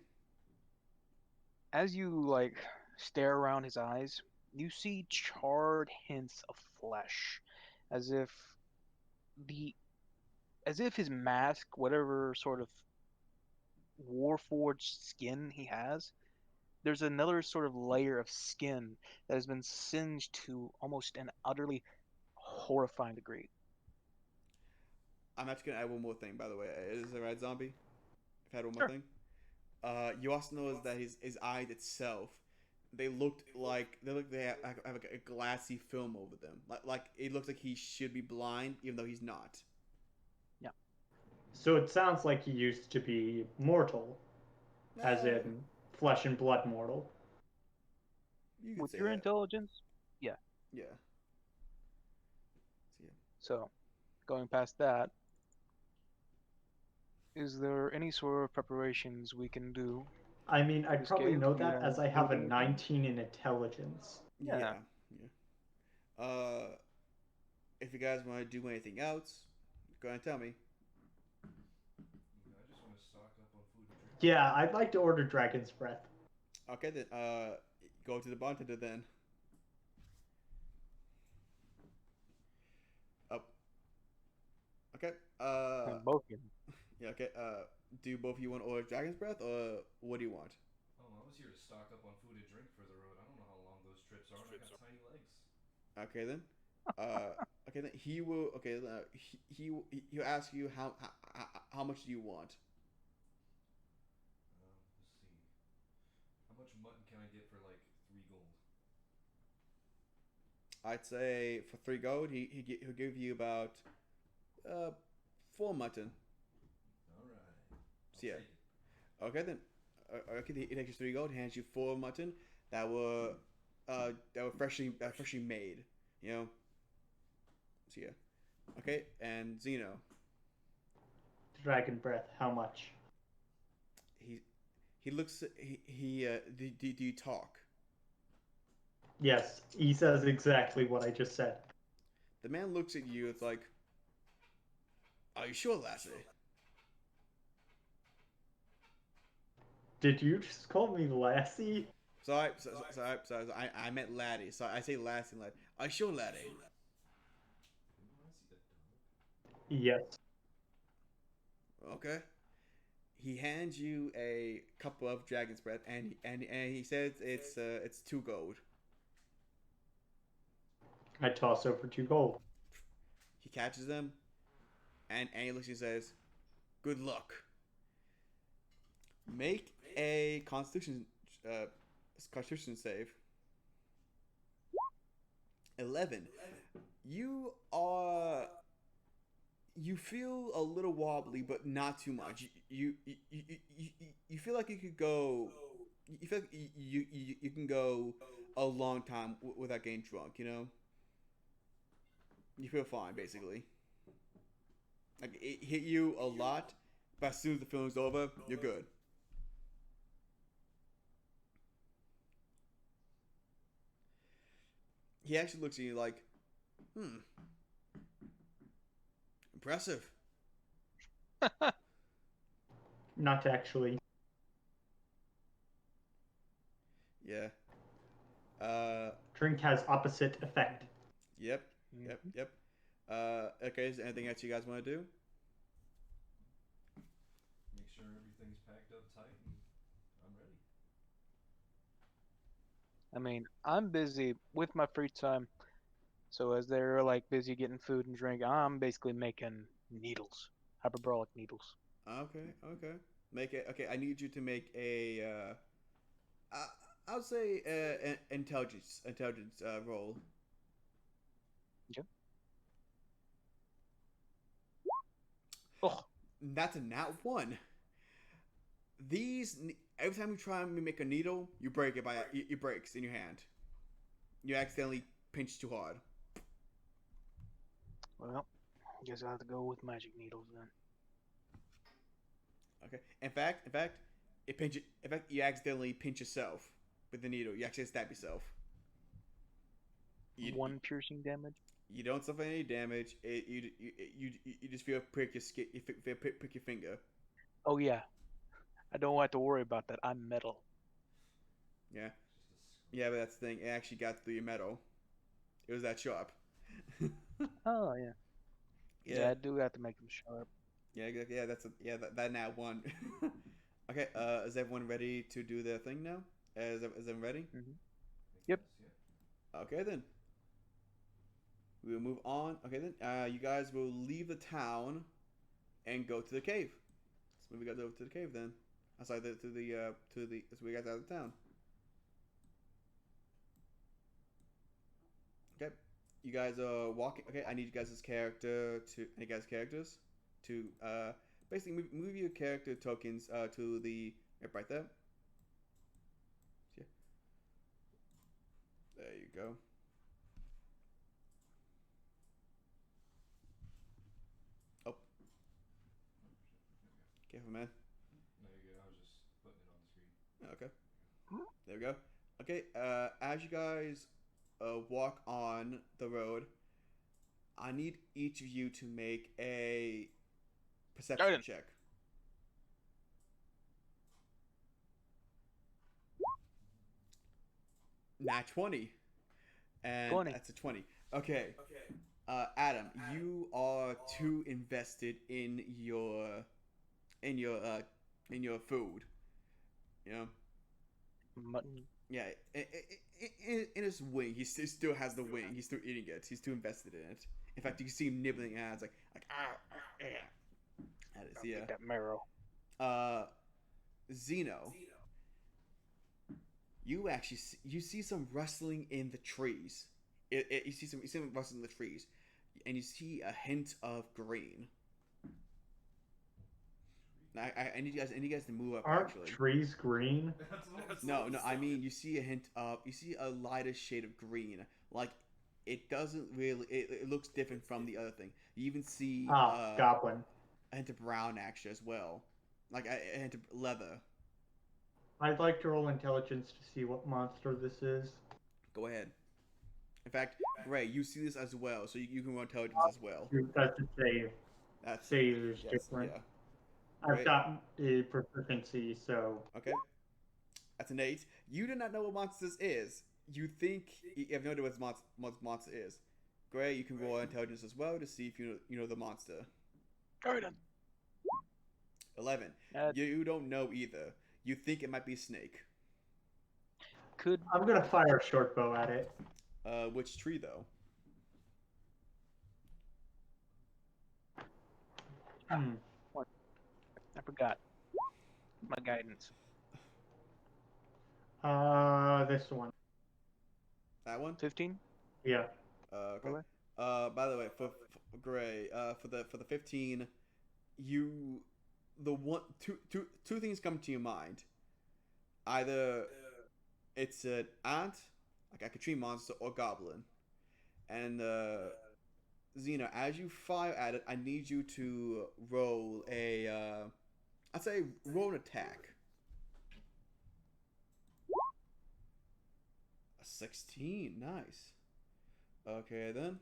[SPEAKER 2] As you like stare around his eyes, you see charred hints of flesh, as if the as if his mask, whatever sort of warforged skin he has, there's another sort of layer of skin that has been singed to almost an utterly horrifying degree.
[SPEAKER 1] I'm actually gonna add one more thing. By the way, is it right, zombie? If I had one more
[SPEAKER 2] Sure.
[SPEAKER 1] thing. You also notice that his eyes itself, they have like a glassy film over them. Like it looks like he should be blind, even though he's not.
[SPEAKER 3] So it sounds like he used to be mortal, as in flesh and blood mortal.
[SPEAKER 1] You could
[SPEAKER 2] With
[SPEAKER 1] say
[SPEAKER 2] your
[SPEAKER 1] that.
[SPEAKER 2] intelligence,
[SPEAKER 1] Yeah.
[SPEAKER 2] so going past that, is there any sort of preparations we can do?
[SPEAKER 3] I mean, I'd
[SPEAKER 2] This
[SPEAKER 3] probably
[SPEAKER 2] cave,
[SPEAKER 3] know
[SPEAKER 2] do you
[SPEAKER 3] that as I have a
[SPEAKER 2] anything?
[SPEAKER 3] 19 in intelligence.
[SPEAKER 2] Yeah.
[SPEAKER 1] Yeah. If you guys want to do anything else, go ahead and tell me.
[SPEAKER 4] I just want to stock up on food and drink.
[SPEAKER 3] Yeah, I'd like to order Dragon's Breath.
[SPEAKER 1] Okay, then. Go to the bartender then. Up. Okay.
[SPEAKER 2] Both of you.
[SPEAKER 1] Yeah. Okay. Do both of you want to order Dragon's Breath, or what do you want?
[SPEAKER 4] Oh, I was here to stock up on food and drink for the road. I don't know how long those trips are. And I got tiny legs.
[SPEAKER 1] Okay then. Okay then. He will. Okay. He'll ask you how much do you want?
[SPEAKER 4] Let's see. How much mutton can I get for like 3 gold?
[SPEAKER 1] I'd say for 3 gold, he'll give you about 4 mutton.
[SPEAKER 4] All right.
[SPEAKER 1] So, yeah.
[SPEAKER 4] Take it.
[SPEAKER 1] Okay then. Okay, he takes you 3 gold, hands you 4 mutton that were freshly made. You know. So yeah. Okay, and Zeno,
[SPEAKER 3] Dragon Breath, how much?
[SPEAKER 1] he looks do you talk?
[SPEAKER 3] Yes, he says exactly what I just said.
[SPEAKER 1] The man looks at you. It's like, are you sure, lassie?
[SPEAKER 3] Did you just call me Lassie?
[SPEAKER 1] Sorry. I meant laddie. So I say lassie, lad. Are you sure, laddie?
[SPEAKER 4] Ooh, I see the dog.
[SPEAKER 3] Yes.
[SPEAKER 1] Okay. He hands you a cup of dragon's breath, and he says it's 2 gold.
[SPEAKER 3] I toss over 2 gold.
[SPEAKER 1] He catches them, and he looks and says, "Good luck. Make a Constitution save." 11. You feel a little wobbly, but not too much. You feel like you could go. You feel like you can go a long time without getting drunk. You know. You feel fine, basically. Like it hit you a lot, but as soon as the feeling's over, you're good. He actually looks at you like, impressive.
[SPEAKER 3] Not actually.
[SPEAKER 1] Yeah.
[SPEAKER 3] Drink has opposite effect.
[SPEAKER 1] Yep. Okay, is there anything else you guys want to do?
[SPEAKER 4] Make sure everything's packed up tight and I'm ready.
[SPEAKER 2] I mean, I'm busy with my free time So as they're like busy getting food and drink, I'm basically making needles, hyperbolic needles.
[SPEAKER 1] Okay, okay. Make it okay. I need you to make a. I, I would say an intelligence roll.
[SPEAKER 2] Okay. Oh,
[SPEAKER 1] That's a nat one. Every time you try and make a needle, you break it by it breaks in your hand. You accidentally pinch too hard.
[SPEAKER 2] well, I guess I'll have to go with magic needles then.
[SPEAKER 1] Okay. In fact, it pinch. In fact, you accidentally pinch yourself with the needle. You actually stab yourself. You,
[SPEAKER 2] One piercing damage.
[SPEAKER 1] you don't suffer any damage. You just feel prick your skin. You feel prick your finger.
[SPEAKER 2] Oh yeah, I don't have to worry about that. I'm metal.
[SPEAKER 1] Yeah.
[SPEAKER 4] Just
[SPEAKER 1] Yeah, but that's the thing. It actually got through your metal. It was that sharp.
[SPEAKER 2] Oh yeah. Yeah,
[SPEAKER 1] Yeah.
[SPEAKER 2] I do have to make them sharp.
[SPEAKER 1] Yeah. That now one. Okay. Is everyone ready to do their thing now? Is everyone ready?
[SPEAKER 2] Hmm.
[SPEAKER 4] I
[SPEAKER 2] Yep.
[SPEAKER 4] guess, yeah.
[SPEAKER 1] Okay then. We will move on. Okay then. You guys will leave the town and go to the cave. So we got over to the cave then. I'm sorry, to the so we guys out of town. Okay. You guys are walking. Okay, I need you guys' characters to basically move your character tokens to the right there. Yeah. There you go. Oh, careful, man.
[SPEAKER 4] No, you're good. I was just putting it on the screen.
[SPEAKER 1] Okay. There we go. Okay. As you guys walk on the road, I need each of you to make a perception
[SPEAKER 2] Garden.
[SPEAKER 1] check. Nat 20. And
[SPEAKER 2] 20.
[SPEAKER 1] that's a 20. Okay. Adam, you are too invested in your food. You know?
[SPEAKER 2] Mutton.
[SPEAKER 1] Yeah, in his wing, he still has the wing. He's still eating it. He's too invested in it. In fact, you can see him nibbling at it. It's like yeah. That is,
[SPEAKER 2] I'll
[SPEAKER 1] yeah.
[SPEAKER 2] get that marrow.
[SPEAKER 1] Zeno, you actually you see some rustling in the trees. You see some rustling in the trees, and you see a hint of green. I need you guys to move up.
[SPEAKER 3] Aren't
[SPEAKER 1] Actually,
[SPEAKER 3] trees green?
[SPEAKER 1] no. I mean, you see a hint of you see a lighter shade of green. Like it doesn't really. It looks different from the other thing. You even see
[SPEAKER 3] Goblin.
[SPEAKER 1] a hint of brown actually as well, like a hint of leather.
[SPEAKER 3] I'd like to roll intelligence to see what monster this is.
[SPEAKER 1] Go ahead. In fact, Ray, you see this as well, so you can roll intelligence as well.
[SPEAKER 3] That's a save.
[SPEAKER 1] That's
[SPEAKER 3] Save is
[SPEAKER 1] yes,
[SPEAKER 3] different.
[SPEAKER 1] yeah.
[SPEAKER 3] I've
[SPEAKER 1] Right.
[SPEAKER 3] got a proficiency, so
[SPEAKER 1] Okay. That's an 8. You do not know what monster this is. You think you have no idea what monster is. Gray, you can roll intelligence as well to see if you know the monster.
[SPEAKER 2] Garden.
[SPEAKER 1] 11. You don't know either. You think it might be a snake.
[SPEAKER 2] Could
[SPEAKER 3] I'm gonna fire a short bow at it.
[SPEAKER 1] Which tree though?
[SPEAKER 2] I forgot my guidance.
[SPEAKER 3] This one.
[SPEAKER 1] That one?
[SPEAKER 2] 15.
[SPEAKER 3] Yeah.
[SPEAKER 1] Okay.
[SPEAKER 2] Okay.
[SPEAKER 1] By the way, for Gray, for the 15, two things come to your mind. Either it's an ant, like a tree monster, or goblin. And Xena, as you fire at it, I need you to roll I'd say roll an attack. A 16, nice. Okay then.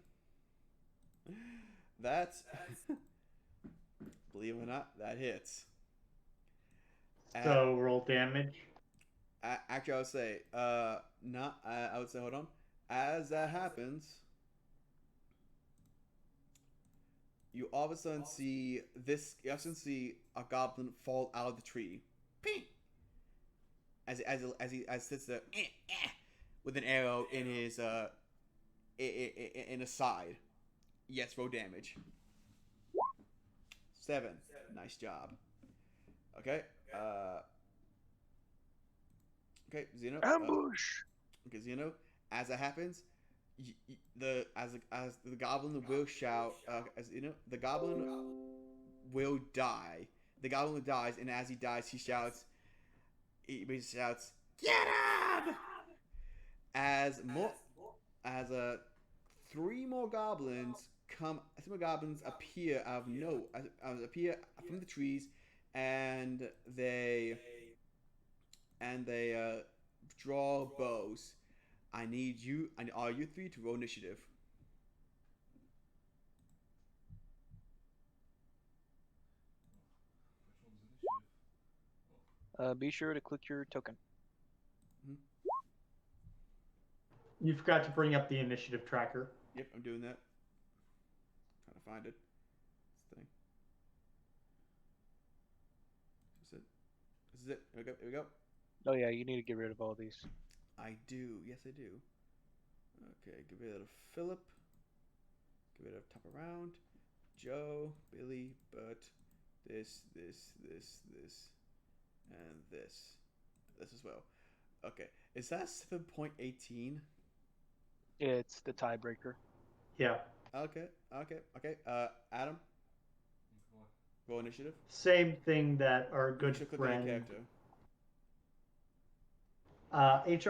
[SPEAKER 1] That's believe it or not, that hits.
[SPEAKER 3] So roll damage.
[SPEAKER 1] Actually, I would say, not. I would say, hold on. As that happens, you all of a sudden see this. You all of a sudden see a goblin fall out of the tree. Ping! As he sits there with an arrow in his in a side. Yes, roll damage. 7. Nice job. Okay. Okay, Xeno.
[SPEAKER 2] Ambush.
[SPEAKER 1] Okay, Xeno. As that happens, as the goblin will shout. As you know, the goblin will die. The goblin dies, and as he dies, he shouts. He shouts, "Get him!" As 3 more goblins appear out of appear from the trees, and they draw bows. I need all you 3 to roll initiative.
[SPEAKER 4] Which one's initiative?
[SPEAKER 2] Be sure to click your token.
[SPEAKER 3] You forgot to bring up the initiative tracker.
[SPEAKER 1] Yep, I'm doing that. Trying to find it. This thing. This is it. Here we go.
[SPEAKER 2] Oh yeah, you need to get rid of all these.
[SPEAKER 1] I do. Yes, I do. Okay, get rid of Philip. Get rid of Top Around. Joe, Billy, Bert, this, and this. This as well. Okay, is that 7.18?
[SPEAKER 2] It's the tiebreaker.
[SPEAKER 3] Yeah.
[SPEAKER 1] Okay. Adam,
[SPEAKER 4] What?
[SPEAKER 1] roll initiative.
[SPEAKER 3] Same thing that our
[SPEAKER 1] You
[SPEAKER 3] good
[SPEAKER 1] should click on your
[SPEAKER 3] friend
[SPEAKER 1] character.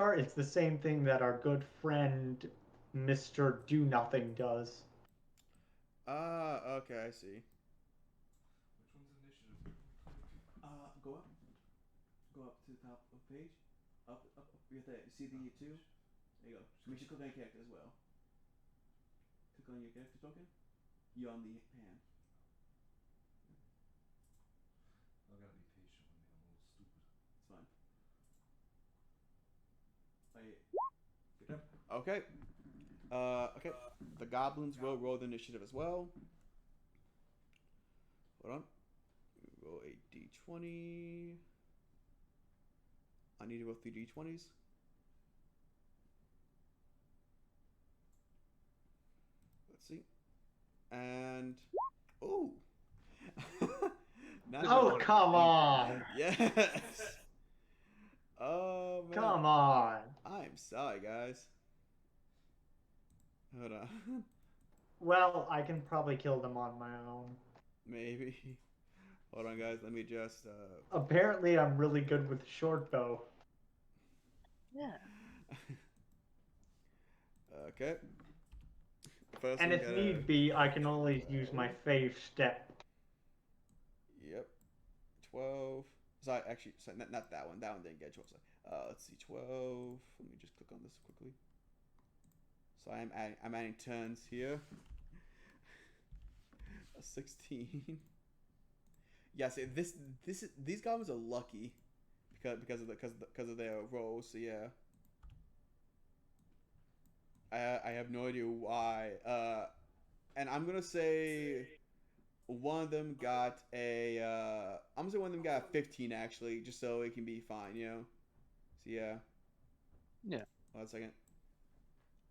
[SPEAKER 3] HR. It's the same thing that our good friend Mr. Do Nothing does.
[SPEAKER 1] Okay, I see.
[SPEAKER 4] Which one's initiative?
[SPEAKER 1] Go up. Go up to the top of the page. Up. You got that. You see the 2? There you go. Make sure you click on your character as well. Click on your character token. You're on the pan.
[SPEAKER 4] I gotta be patient with me. I'm a little stupid.
[SPEAKER 1] It's fine. Good up. Okay. Okay. The goblins will roll the initiative as well. Hold on. Roll a d20. I need to roll 3 d20s. Let's see. And oh. Nice.
[SPEAKER 3] Oh, come on!
[SPEAKER 1] Yes. Oh man.
[SPEAKER 3] Come on!
[SPEAKER 1] I'm sorry, guys. Hold on.
[SPEAKER 3] Well, I can probably kill them on my own.
[SPEAKER 1] Maybe. Hold on, guys. Let me just.
[SPEAKER 3] Apparently, I'm really good with short bow.
[SPEAKER 2] Yeah.
[SPEAKER 1] Okay. First
[SPEAKER 3] And
[SPEAKER 1] we
[SPEAKER 3] if
[SPEAKER 1] gotta-
[SPEAKER 3] need be, I can always use my fave step.
[SPEAKER 1] Yep. 12. Sorry, actually, sorry, not that one. That one didn't get 12. Let's see, 12. Let me just click on this quickly. So I'm adding turns here. A 16. Yeah, see, these goblins are lucky because of their rolls. So yeah. I have no idea why. And I'm gonna say one of them got a. I'm gonna say one of them got a 15 actually, just so it can be fine, you know. So yeah.
[SPEAKER 2] Yeah.
[SPEAKER 1] Hold on a second.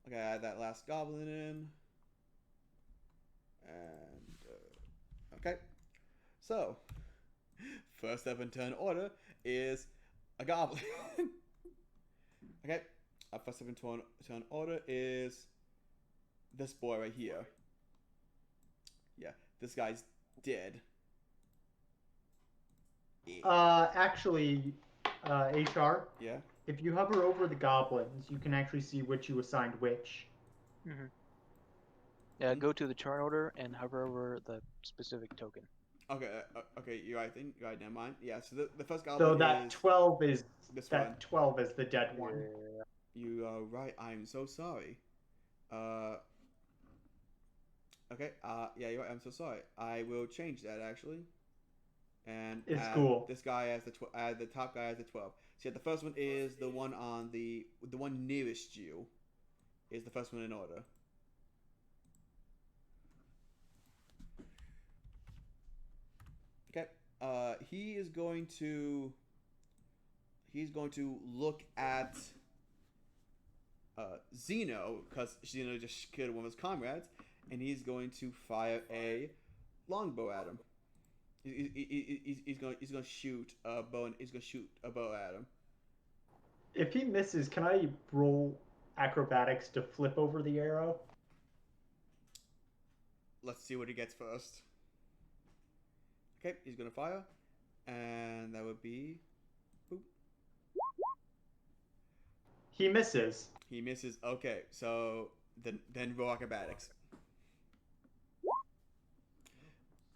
[SPEAKER 1] Okay, I add that last goblin in. And okay. So first up in turn order is a goblin. Okay. First up in turn order is this boy right here. Yeah, this guy's dead.
[SPEAKER 3] Actually, HR,
[SPEAKER 1] Yeah.
[SPEAKER 3] if you hover over the goblins, you can actually see which you assigned which.
[SPEAKER 2] Mm-hmm. Yeah,
[SPEAKER 1] Hmm?
[SPEAKER 2] go to the turn order and hover over the specific token.
[SPEAKER 1] Okay. Okay. You're right. Then you're right. Never mind. Yeah. So the first goblin
[SPEAKER 3] So that
[SPEAKER 1] is
[SPEAKER 3] 12 is
[SPEAKER 1] this
[SPEAKER 3] that
[SPEAKER 1] one.
[SPEAKER 3] 12 is the dead one.
[SPEAKER 2] Yeah.
[SPEAKER 1] You are right. I'm so sorry. Okay. Yeah, you're right. I'm so sorry. I will change that actually. And
[SPEAKER 3] It's
[SPEAKER 1] add
[SPEAKER 3] cool.
[SPEAKER 1] this guy as the top guy as the 12. So yeah, the first one is the one on the one nearest you. Is the first one in order. Okay. He's going to look at Zeno, because Zeno just killed one of his comrades, and he's going to fire a longbow at him. He's going to shoot a bow. He's going to shoot a bow at him.
[SPEAKER 3] If he misses, can I roll acrobatics to flip over the arrow?
[SPEAKER 1] Let's see what he gets first. Okay, he's going to fire, and that would be. Boop.
[SPEAKER 3] He misses.
[SPEAKER 1] He misses. Okay, so then roll acrobatics.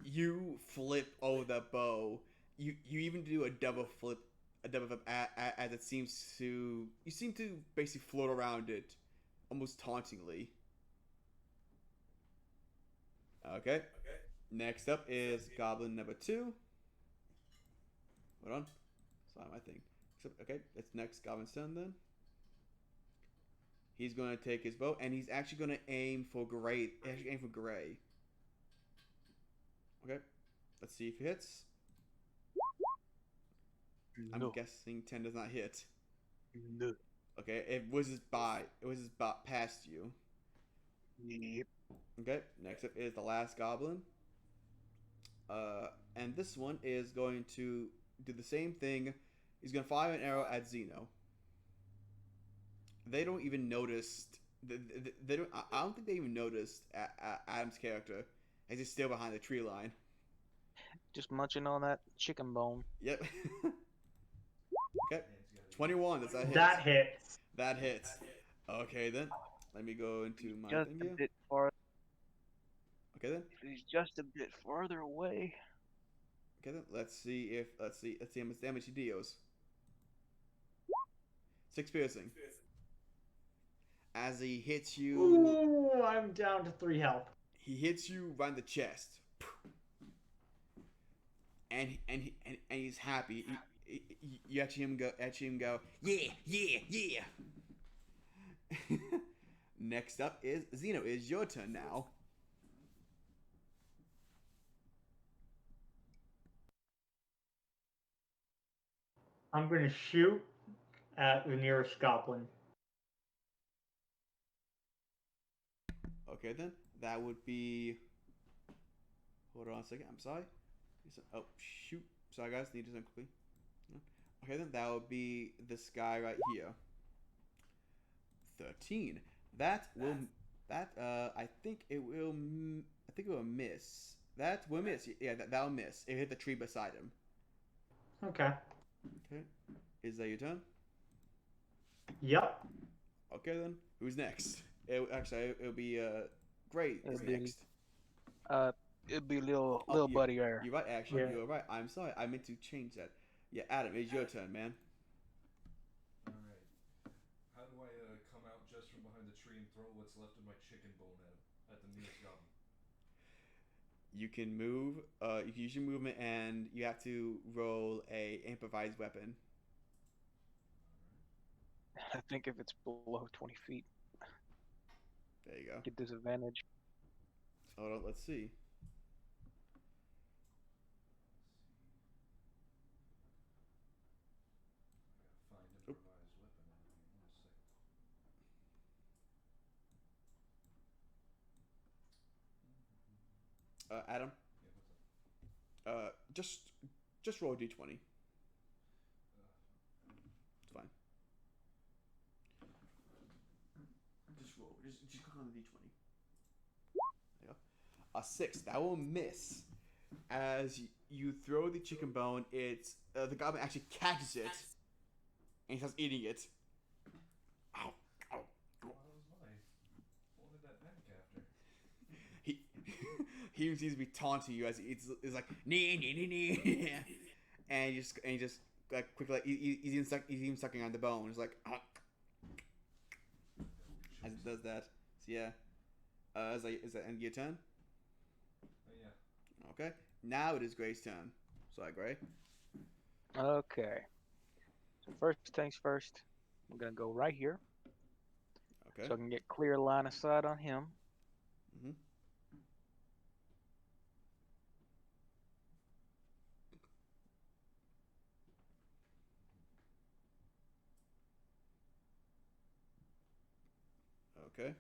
[SPEAKER 1] You flip over the bow. You even do a double flip, as it seems to. You seem to basically float around it, almost tauntingly. Okay. Next up is Goblin number 2. Hold on. Sorry, my thing. Okay, that's next Goblin's turn then. He's going to take his bow, and he's actually going to aim for Gray. Actually, aim for Gray. Okay, let's see if he hits. I'm
[SPEAKER 2] No.
[SPEAKER 1] guessing 10 does not hit.
[SPEAKER 2] No.
[SPEAKER 1] Okay, it was his bot past you.
[SPEAKER 2] Yep.
[SPEAKER 1] Okay, next up is the last goblin. And this one is going to do the same thing. He's going to fire an arrow at Zeno. They don't even notice. They don't. I don't think they even noticed Adam's character as he's still behind the tree line.
[SPEAKER 2] Just munching on that chicken bone.
[SPEAKER 1] Yep. Okay, 21. Does that hit?
[SPEAKER 3] That hits.
[SPEAKER 1] That hits. Okay then. Let me go into my
[SPEAKER 2] Just
[SPEAKER 1] thing
[SPEAKER 2] a
[SPEAKER 1] here.
[SPEAKER 2] bit far.
[SPEAKER 1] Okay then.
[SPEAKER 2] If he's just a bit farther away.
[SPEAKER 1] Okay then. Let's see how much damage he deals. 6 piercing. As he hits you,
[SPEAKER 3] Ooh, I'm down to 3 health.
[SPEAKER 1] he hits you right in the chest. And he's happy. You actually him go, yeah, yeah, yeah. Next up is Zeno. It's your turn now.
[SPEAKER 3] I'm going to shoot at the nearest goblin.
[SPEAKER 1] Okay then. That would be. Hold on a second. I'm sorry. Oh shoot. Sorry guys. Need to do something quickly. Okay then. That would be this guy right here. 13. That will. That I think it will. I think it will miss. That will miss. Yeah, that'll miss. It hit the tree beside him.
[SPEAKER 3] Okay.
[SPEAKER 1] Okay. Is that your turn?
[SPEAKER 3] Yep.
[SPEAKER 1] Okay then. Who's next? It'll be Gray is
[SPEAKER 2] It'll be-
[SPEAKER 1] next.
[SPEAKER 2] It'd be little
[SPEAKER 1] yeah.
[SPEAKER 2] buddy there.
[SPEAKER 1] You're right. Actually,
[SPEAKER 3] Yeah.
[SPEAKER 1] you're right. I'm sorry. I meant to change that. Yeah, Adam, it's your turn, man.
[SPEAKER 4] Alright. How do I come out just from behind the tree and throw what's left of my chicken bone at the nearest goblin?
[SPEAKER 1] You can move. You can use your movement, and you have to roll a improvised weapon.
[SPEAKER 2] I think if it's below 20 feet,
[SPEAKER 1] There you go.
[SPEAKER 2] get disadvantage.
[SPEAKER 1] Hold on. Let's see.
[SPEAKER 4] I gotta find improvised weapon in here. 1 second.
[SPEAKER 1] Adam.
[SPEAKER 4] Yeah, what's up?
[SPEAKER 1] Just roll a d20. It's fine. Just roll. Just click on the d20. There you go. A 6. That will miss. As you throw the chicken bone, it's the goblin actually catches it and he starts eating it. Ow! Ow!
[SPEAKER 4] Well, that was mine. What did that back after?
[SPEAKER 1] He he seems to be taunting you as he eats. It's like nee nee nee nee, and he just like quickly he's even sucking on the bone. It's like as it does that. So yeah, is that end of your turn?
[SPEAKER 4] Yeah.
[SPEAKER 1] Okay. Now it is Gray's turn. Sorry, Gray.
[SPEAKER 2] Okay. So first things first, I'm gonna go right here
[SPEAKER 1] Okay.
[SPEAKER 2] so I can get clear line of sight on him.
[SPEAKER 1] Mhm. Okay.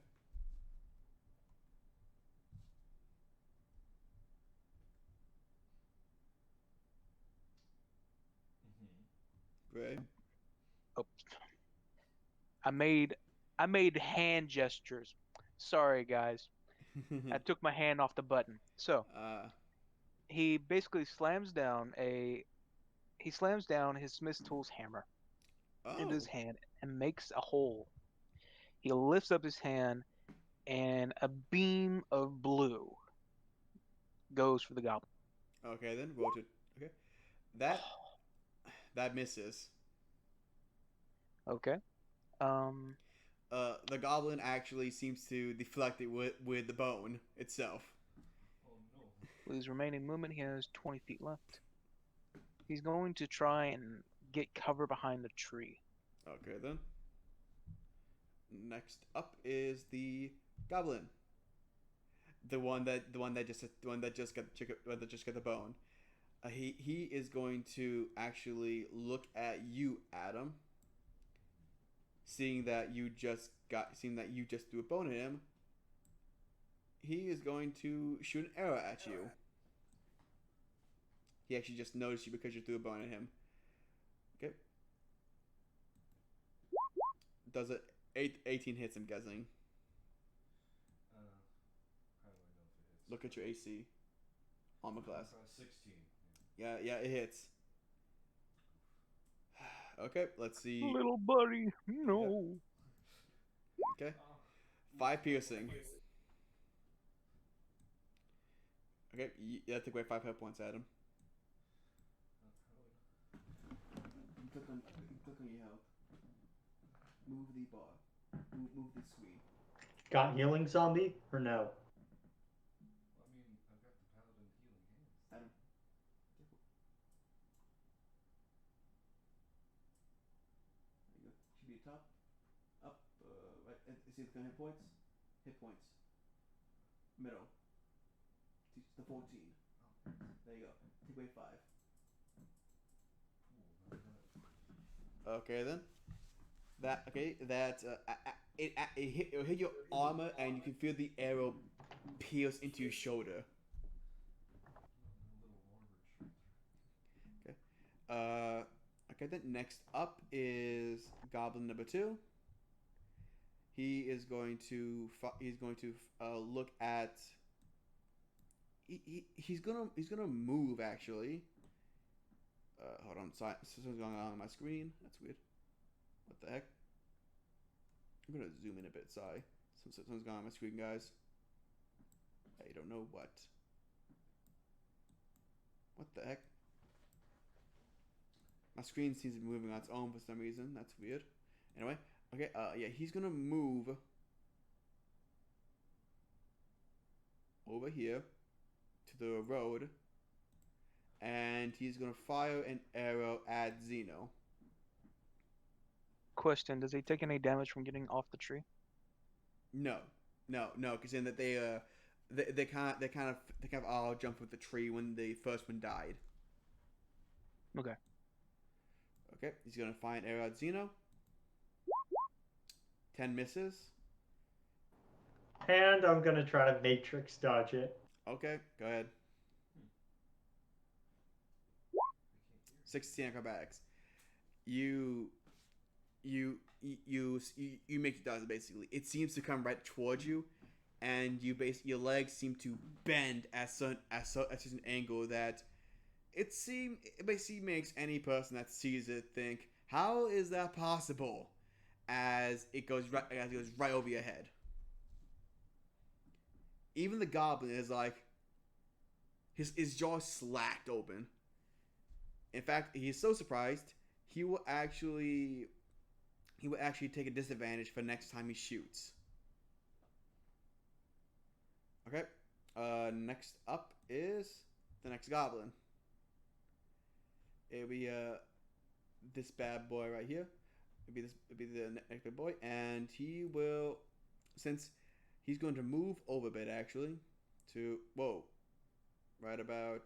[SPEAKER 1] Great.
[SPEAKER 2] Oh, I made hand gestures. Sorry, guys. I took my hand off the button. So
[SPEAKER 1] uh,
[SPEAKER 2] he basically slams down his smith's tool's hammer into his
[SPEAKER 1] oh.
[SPEAKER 2] hand and makes a hole. He lifts up his hand and a beam of blue goes for the goblin.
[SPEAKER 1] Okay, then roll it. Okay. That that misses.
[SPEAKER 2] Okay. Um,
[SPEAKER 1] The goblin actually seems to deflect it with the bone itself.
[SPEAKER 4] Oh no.
[SPEAKER 2] with his remaining movement, he has 20 feet left. He's going to try and get cover behind the tree.
[SPEAKER 1] Okay then. Next up is the goblin. The one that just got the bone. He is going to actually look at you, Adam. Seeing that you just threw a bone at him, he is going to shoot an arrow at you. He actually just noticed you because you threw a bone at him. Okay. Does it 18 hits? I'm guessing.
[SPEAKER 4] How do I know if it hits?
[SPEAKER 1] Look at your AC. Armor class.
[SPEAKER 4] 16.
[SPEAKER 1] Yeah, it hits. Okay, let's see.
[SPEAKER 2] Little buddy, no.
[SPEAKER 1] Okay, 5 piercing. Okay, you have to take away 5 hit points, Adam. Click on your health. Move the bar. Move the screen.
[SPEAKER 3] Got healing zombie or no?
[SPEAKER 4] I mean, I've got the paladin healing hands.
[SPEAKER 1] Adam. There you go. Should be top. Up. Right. See the hit points? Hit points. Middle. The 14.
[SPEAKER 4] Oh,
[SPEAKER 1] There you go. Take away 5.
[SPEAKER 4] cool. Not bad.
[SPEAKER 1] Okay then. It hit your armor and you can feel the arrow pierce into your shoulder.
[SPEAKER 4] A little armored shoulder.
[SPEAKER 1] Okay then next up is goblin number 2. He is going to look at he's gonna move actually. Hold on, something's going on my screen. That's weird. What the heck? I'm gonna zoom in a bit. Sorry, something's going on my screen, guys. I don't know what. What the heck? My screen seems to be moving on its own for some reason. That's weird. Anyway, okay. Yeah, he's gonna move over here to the road, and he's gonna fire an arrow at Zeno.
[SPEAKER 2] Question: does he take any damage from getting off the tree?
[SPEAKER 1] No, because in that they kind of all jumped with the tree when the first one died.
[SPEAKER 2] Okay.
[SPEAKER 1] Okay, he's gonna fire an arrow at Zeno. 10 misses.
[SPEAKER 3] And I'm gonna try to matrix dodge it.
[SPEAKER 1] Okay, go ahead.
[SPEAKER 4] I can't hear.
[SPEAKER 1] 16 acrobatics. You make it dodge basically. It seems to come right towards you, and your legs seem to bend at such an angle that it basically makes any person that sees it think, how is that possible? As it goes right over your head. Even the goblin is like, his jaw slacked open. In fact, he's so surprised he will actually take a disadvantage for next time he shoots. Okay. Next up is the next goblin. It'll be this bad boy right here. It'll be the next bad boy, and he will, since he's going to move over a bit actually, to right about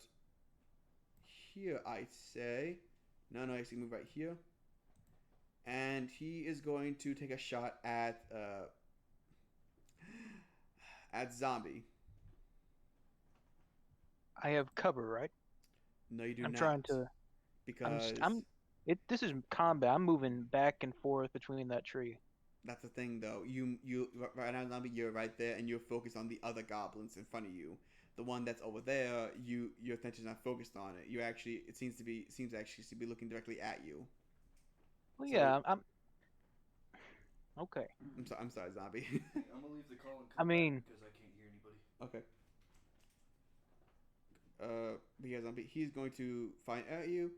[SPEAKER 1] here, I'd say. No, he's gonna move right here, and he is going to take a shot at at zombie.
[SPEAKER 2] I have cover, right?
[SPEAKER 1] No, you do
[SPEAKER 2] I'm
[SPEAKER 1] not.
[SPEAKER 2] trying to.
[SPEAKER 1] Because
[SPEAKER 2] I'm. This is combat. I'm moving back and forth between that tree.
[SPEAKER 1] that's the thing, though. You right now, zombie. You're right there, and you're focused on the other goblins in front of you. The one that's over there, your attention's not focused on it. You actually, it seems actually to be looking directly at you.
[SPEAKER 2] Well,
[SPEAKER 1] So-
[SPEAKER 2] yeah. I'm. Okay.
[SPEAKER 1] I'm sorry, zombie.
[SPEAKER 4] I'm gonna leave the call and
[SPEAKER 2] I
[SPEAKER 4] come
[SPEAKER 2] mean-
[SPEAKER 4] back because I can't hear anybody.
[SPEAKER 1] Okay. But yeah, zombie. He's going to find at you,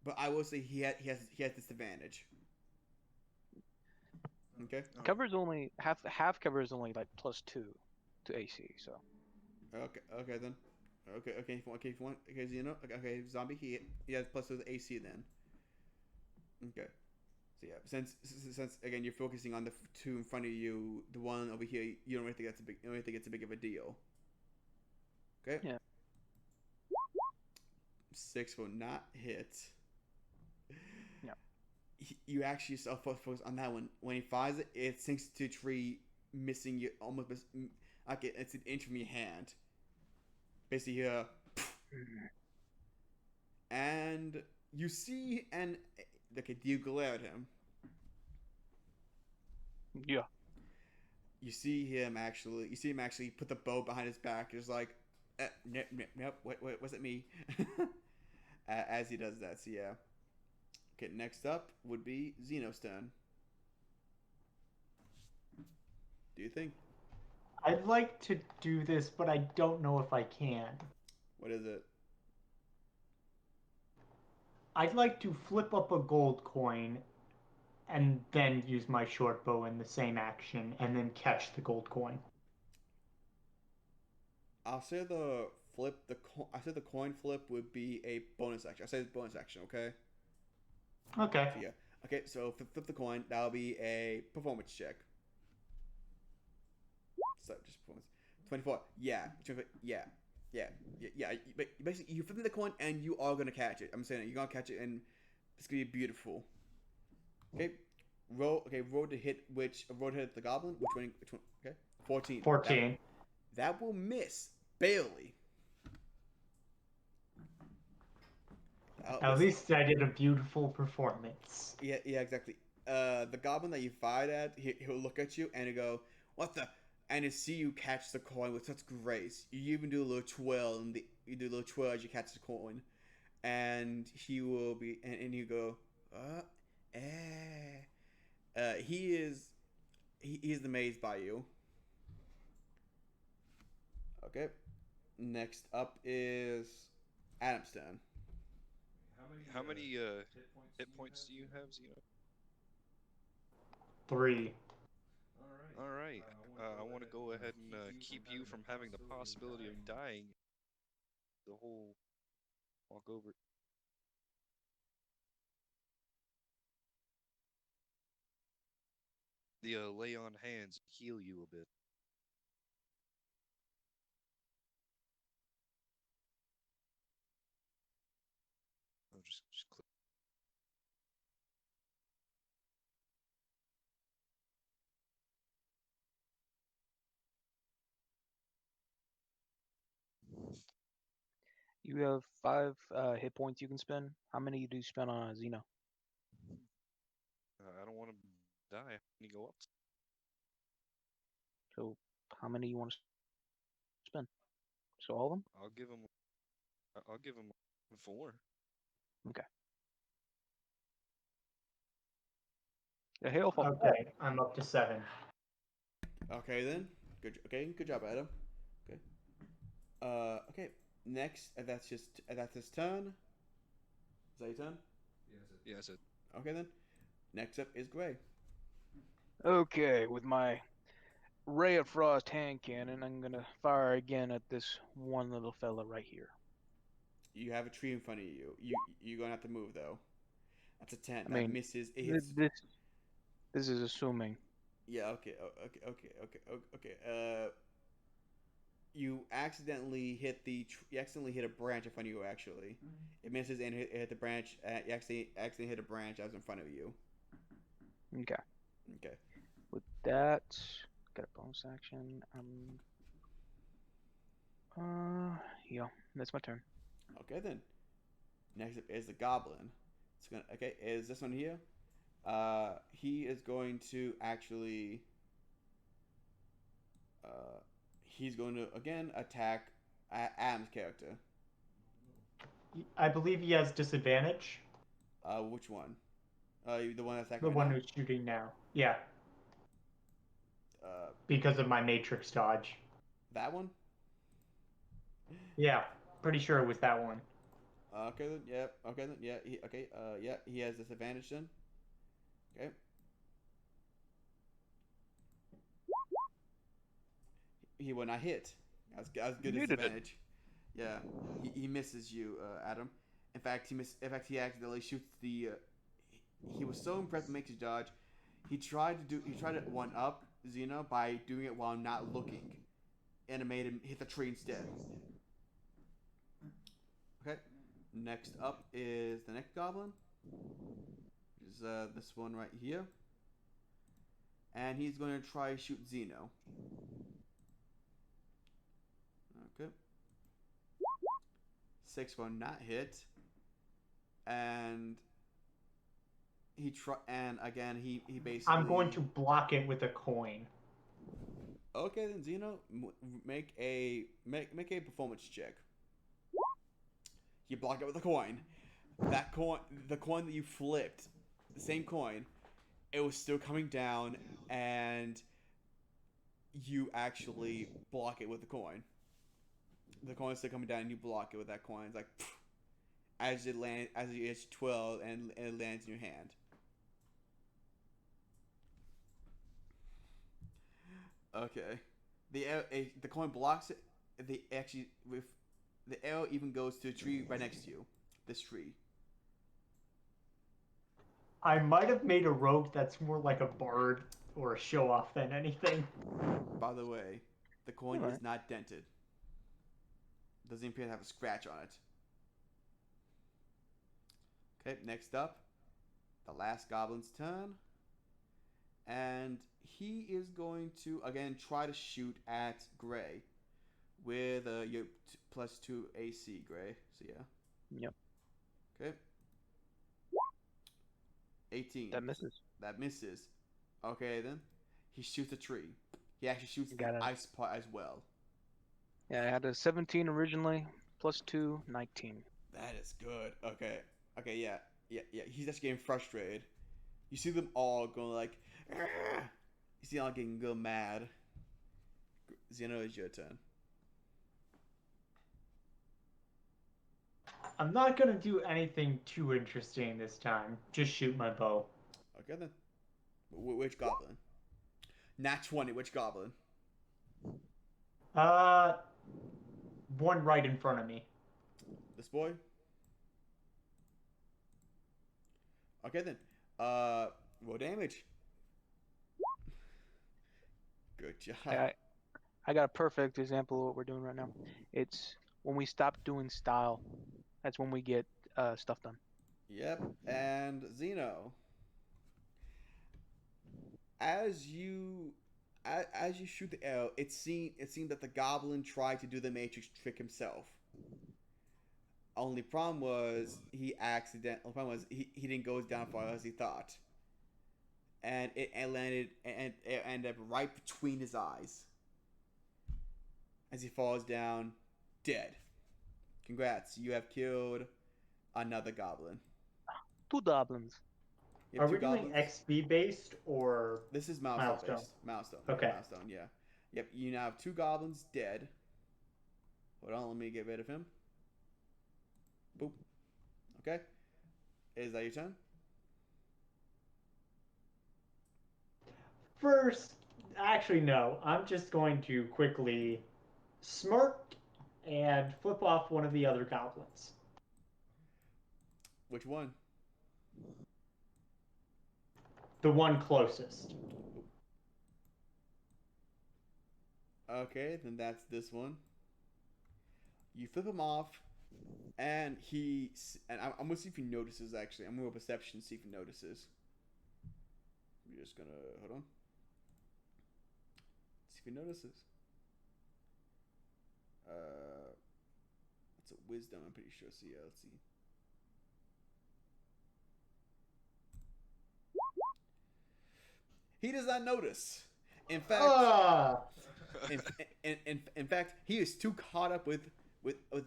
[SPEAKER 1] but I will say he has disadvantage. Okay.
[SPEAKER 2] Cover's only half cover is only like +2 to AC. So
[SPEAKER 1] Okay then. Okay. If you want. Okay, Xeno. Okay, zombie. He has plus with AC then. Okay. So yeah, since again you're focusing on the two in front of you, the one over here, you don't really think it's a big of a deal. Okay.
[SPEAKER 2] Yeah.
[SPEAKER 1] 6 will not hit.
[SPEAKER 2] Yeah.
[SPEAKER 1] You actually focus on that one. When he fires it, it sinks to a tree, missing you almost. Okay, it's an inch from your hand. Basically, here, and you see, and okay, do you glare at him?
[SPEAKER 2] yeah.
[SPEAKER 1] You see him actually. You see him actually put the bow behind his back. He's like, nope. What was it me? As he does that. So yeah. Okay, next up would be Xeno's turn. Do you think?
[SPEAKER 3] I'd like to do this, but I don't know if I can.
[SPEAKER 1] What is it?
[SPEAKER 3] I'd like to flip up a gold coin and then use my short bow in the same action and then catch the gold coin.
[SPEAKER 1] I'll say I said the coin flip would be a bonus action. I say it's bonus action, okay?
[SPEAKER 3] Okay.
[SPEAKER 1] So yeah. Okay, so flip the coin. That'll be a performance check. So just performance. 24. Yeah. 24. Yeah. But basically, you're flipping the coin and you are gonna catch it. I'm saying it. You're gonna catch it and it's gonna be beautiful. Okay. Roll. Okay. Roll to hit the goblin. Which one? Okay. 14.
[SPEAKER 3] 14.
[SPEAKER 1] That will miss barely.
[SPEAKER 3] At least I did a beautiful performance.
[SPEAKER 1] Yeah, exactly. The goblin that you fired at, he'll look at you and he'll go, "What the?" And he'll see you catch the coin with such grace. You even do a little twirl, you do a little twirl as you catch the coin, and he will be, and you go, he is amazed by you. Okay. Next up is Adam's turn.
[SPEAKER 4] How many hit points do you have, Xeno?
[SPEAKER 3] 3.
[SPEAKER 4] All right. I want to go ahead and keep you from having the possibility of dying. The whole walk over. The lay on hands heal you a bit. I'll just click.
[SPEAKER 2] You have 5 hit points you can spend. How many do you spend on Xeno?
[SPEAKER 4] I don't want to die. How many go up?
[SPEAKER 2] So how many you want to spend? So all of them?
[SPEAKER 4] I'll give him. I'll give him 4.
[SPEAKER 2] Okay. The hail fall.
[SPEAKER 3] Okay, I'm up to 7.
[SPEAKER 1] Okay then. Good job, Adam. Okay. Okay. Next, that's his turn. Is that your turn?
[SPEAKER 4] Yeah, I said.
[SPEAKER 1] Okay then. Next up is Gray.
[SPEAKER 2] Okay, with my Ray of Frost hand cannon, I'm gonna fire again at this one little fella right here.
[SPEAKER 1] You have a tree in front of you. You're gonna have to move though. That's a 10.
[SPEAKER 2] I
[SPEAKER 1] That
[SPEAKER 2] mean,
[SPEAKER 1] misses. It hits.
[SPEAKER 2] This is assuming.
[SPEAKER 1] Yeah. Okay. You accidentally hit a branch in front of you. Actually, it misses and it hit the branch. You accidentally hit a branch that was in front of you.
[SPEAKER 2] Okay.
[SPEAKER 1] Okay.
[SPEAKER 2] With that, got a bonus action. Yeah, that's my turn.
[SPEAKER 1] Okay then. Next up is the goblin. It's gonna. Okay, is this one here? He is going to actually. Uh, he's going to again attack Adam's character.
[SPEAKER 3] I believe he has disadvantage.
[SPEAKER 1] Which one? The one that's attacking
[SPEAKER 3] The
[SPEAKER 1] right
[SPEAKER 3] one
[SPEAKER 1] now?
[SPEAKER 3] who's shooting now. Yeah,
[SPEAKER 1] Uh,
[SPEAKER 3] because of my matrix dodge.
[SPEAKER 1] that one?
[SPEAKER 3] Yeah, pretty sure it was that one.
[SPEAKER 1] Okay then. Yep. Okay then. Yeah. Okay. Yeah. He has disadvantage then. Okay. He will not hit. As good
[SPEAKER 2] Needed it.
[SPEAKER 1] disadvantage. Yeah. He misses you, Adam. In fact, he accidentally shoots the. He was so impressed with Matrix dodge. He tried to one up Xena by doing it while not looking, and it made him hit the tree instead. Okay. Next up is the next goblin. Which is this one right here. And he's going to try shoot Zeno. Okay. 6 will not hit. And again he basically.
[SPEAKER 3] I'm going to block it with a coin.
[SPEAKER 1] Okay then, Zeno, make a performance check. You block it with a coin. The coin that you flipped, the same coin, it was still coming down, and you actually block it with the coin. The coin is still coming down, and you block it with that coin. It's like as it twirls and it lands in your hand. Okay, the coin blocks it. The arrow even goes to a tree right next to you. This tree.
[SPEAKER 3] I might have made a rogue that's more like a bard or a show off than anything.
[SPEAKER 1] By the way, the coin
[SPEAKER 2] Alright.
[SPEAKER 1] is not dented. Doesn't appear to have a scratch on it. Okay, next up, the last goblin's turn. And he is going to, again, try to shoot at Gray with your +2 AC, Gray. So, yeah.
[SPEAKER 2] Yep.
[SPEAKER 1] Okay. 18.
[SPEAKER 2] That misses.
[SPEAKER 1] That misses. Okay, then. He shoots a tree. He actually shoots
[SPEAKER 2] You
[SPEAKER 1] the
[SPEAKER 2] got it.
[SPEAKER 1] ice part as well.
[SPEAKER 2] Yeah, I had a 17 originally, +2, 19.
[SPEAKER 1] That is good. Okay. Okay, yeah. Yeah. He's just getting frustrated. You see them all going like, "Argh!" You see them all getting real mad. Zeno, it's your turn.
[SPEAKER 3] I'm not gonna do anything too interesting this time. Just shoot my bow.
[SPEAKER 1] Okay, then. Which goblin? Nat 20, which goblin?
[SPEAKER 3] One right in front of me.
[SPEAKER 1] This boy? Okay, then. Roll damage. Good job.
[SPEAKER 2] I got a perfect example of what we're doing right now. It's when we stop doing style. That's when we get stuff done.
[SPEAKER 1] Yep, and Zeno. As you shoot the arrow, it seemed that the goblin tried to do the matrix trick himself. Only problem was he didn't go as down far as he thought, and it landed and it ended up right between his eyes as he falls down, dead. Congrats, you have killed another goblin.
[SPEAKER 2] 2 goblins.
[SPEAKER 1] You have
[SPEAKER 3] Are we
[SPEAKER 1] 2
[SPEAKER 3] doing
[SPEAKER 1] goblins?
[SPEAKER 3] XP based or
[SPEAKER 1] This is milestone based. Milestone.
[SPEAKER 3] Okay.
[SPEAKER 1] Milestone, yeah. Yep, you now have 2 goblins dead. Hold on, let me get rid of him. Boop. Okay. Is that your turn?
[SPEAKER 3] first? Actually, no. I'm just going to quickly smirk and flip off one of the other goblins.
[SPEAKER 1] Which one?
[SPEAKER 3] The one closest.
[SPEAKER 1] Okay, then that's this one. You flip him off, and I'm gonna see if he notices. Actually, I'm gonna roll perception, see if he notices. I'm just gonna hold on. See if he notices. It's a wisdom, I'm pretty sure. So yeah, let's see. He does not notice. In fact,
[SPEAKER 3] Ah!
[SPEAKER 1] in fact, he is too caught up with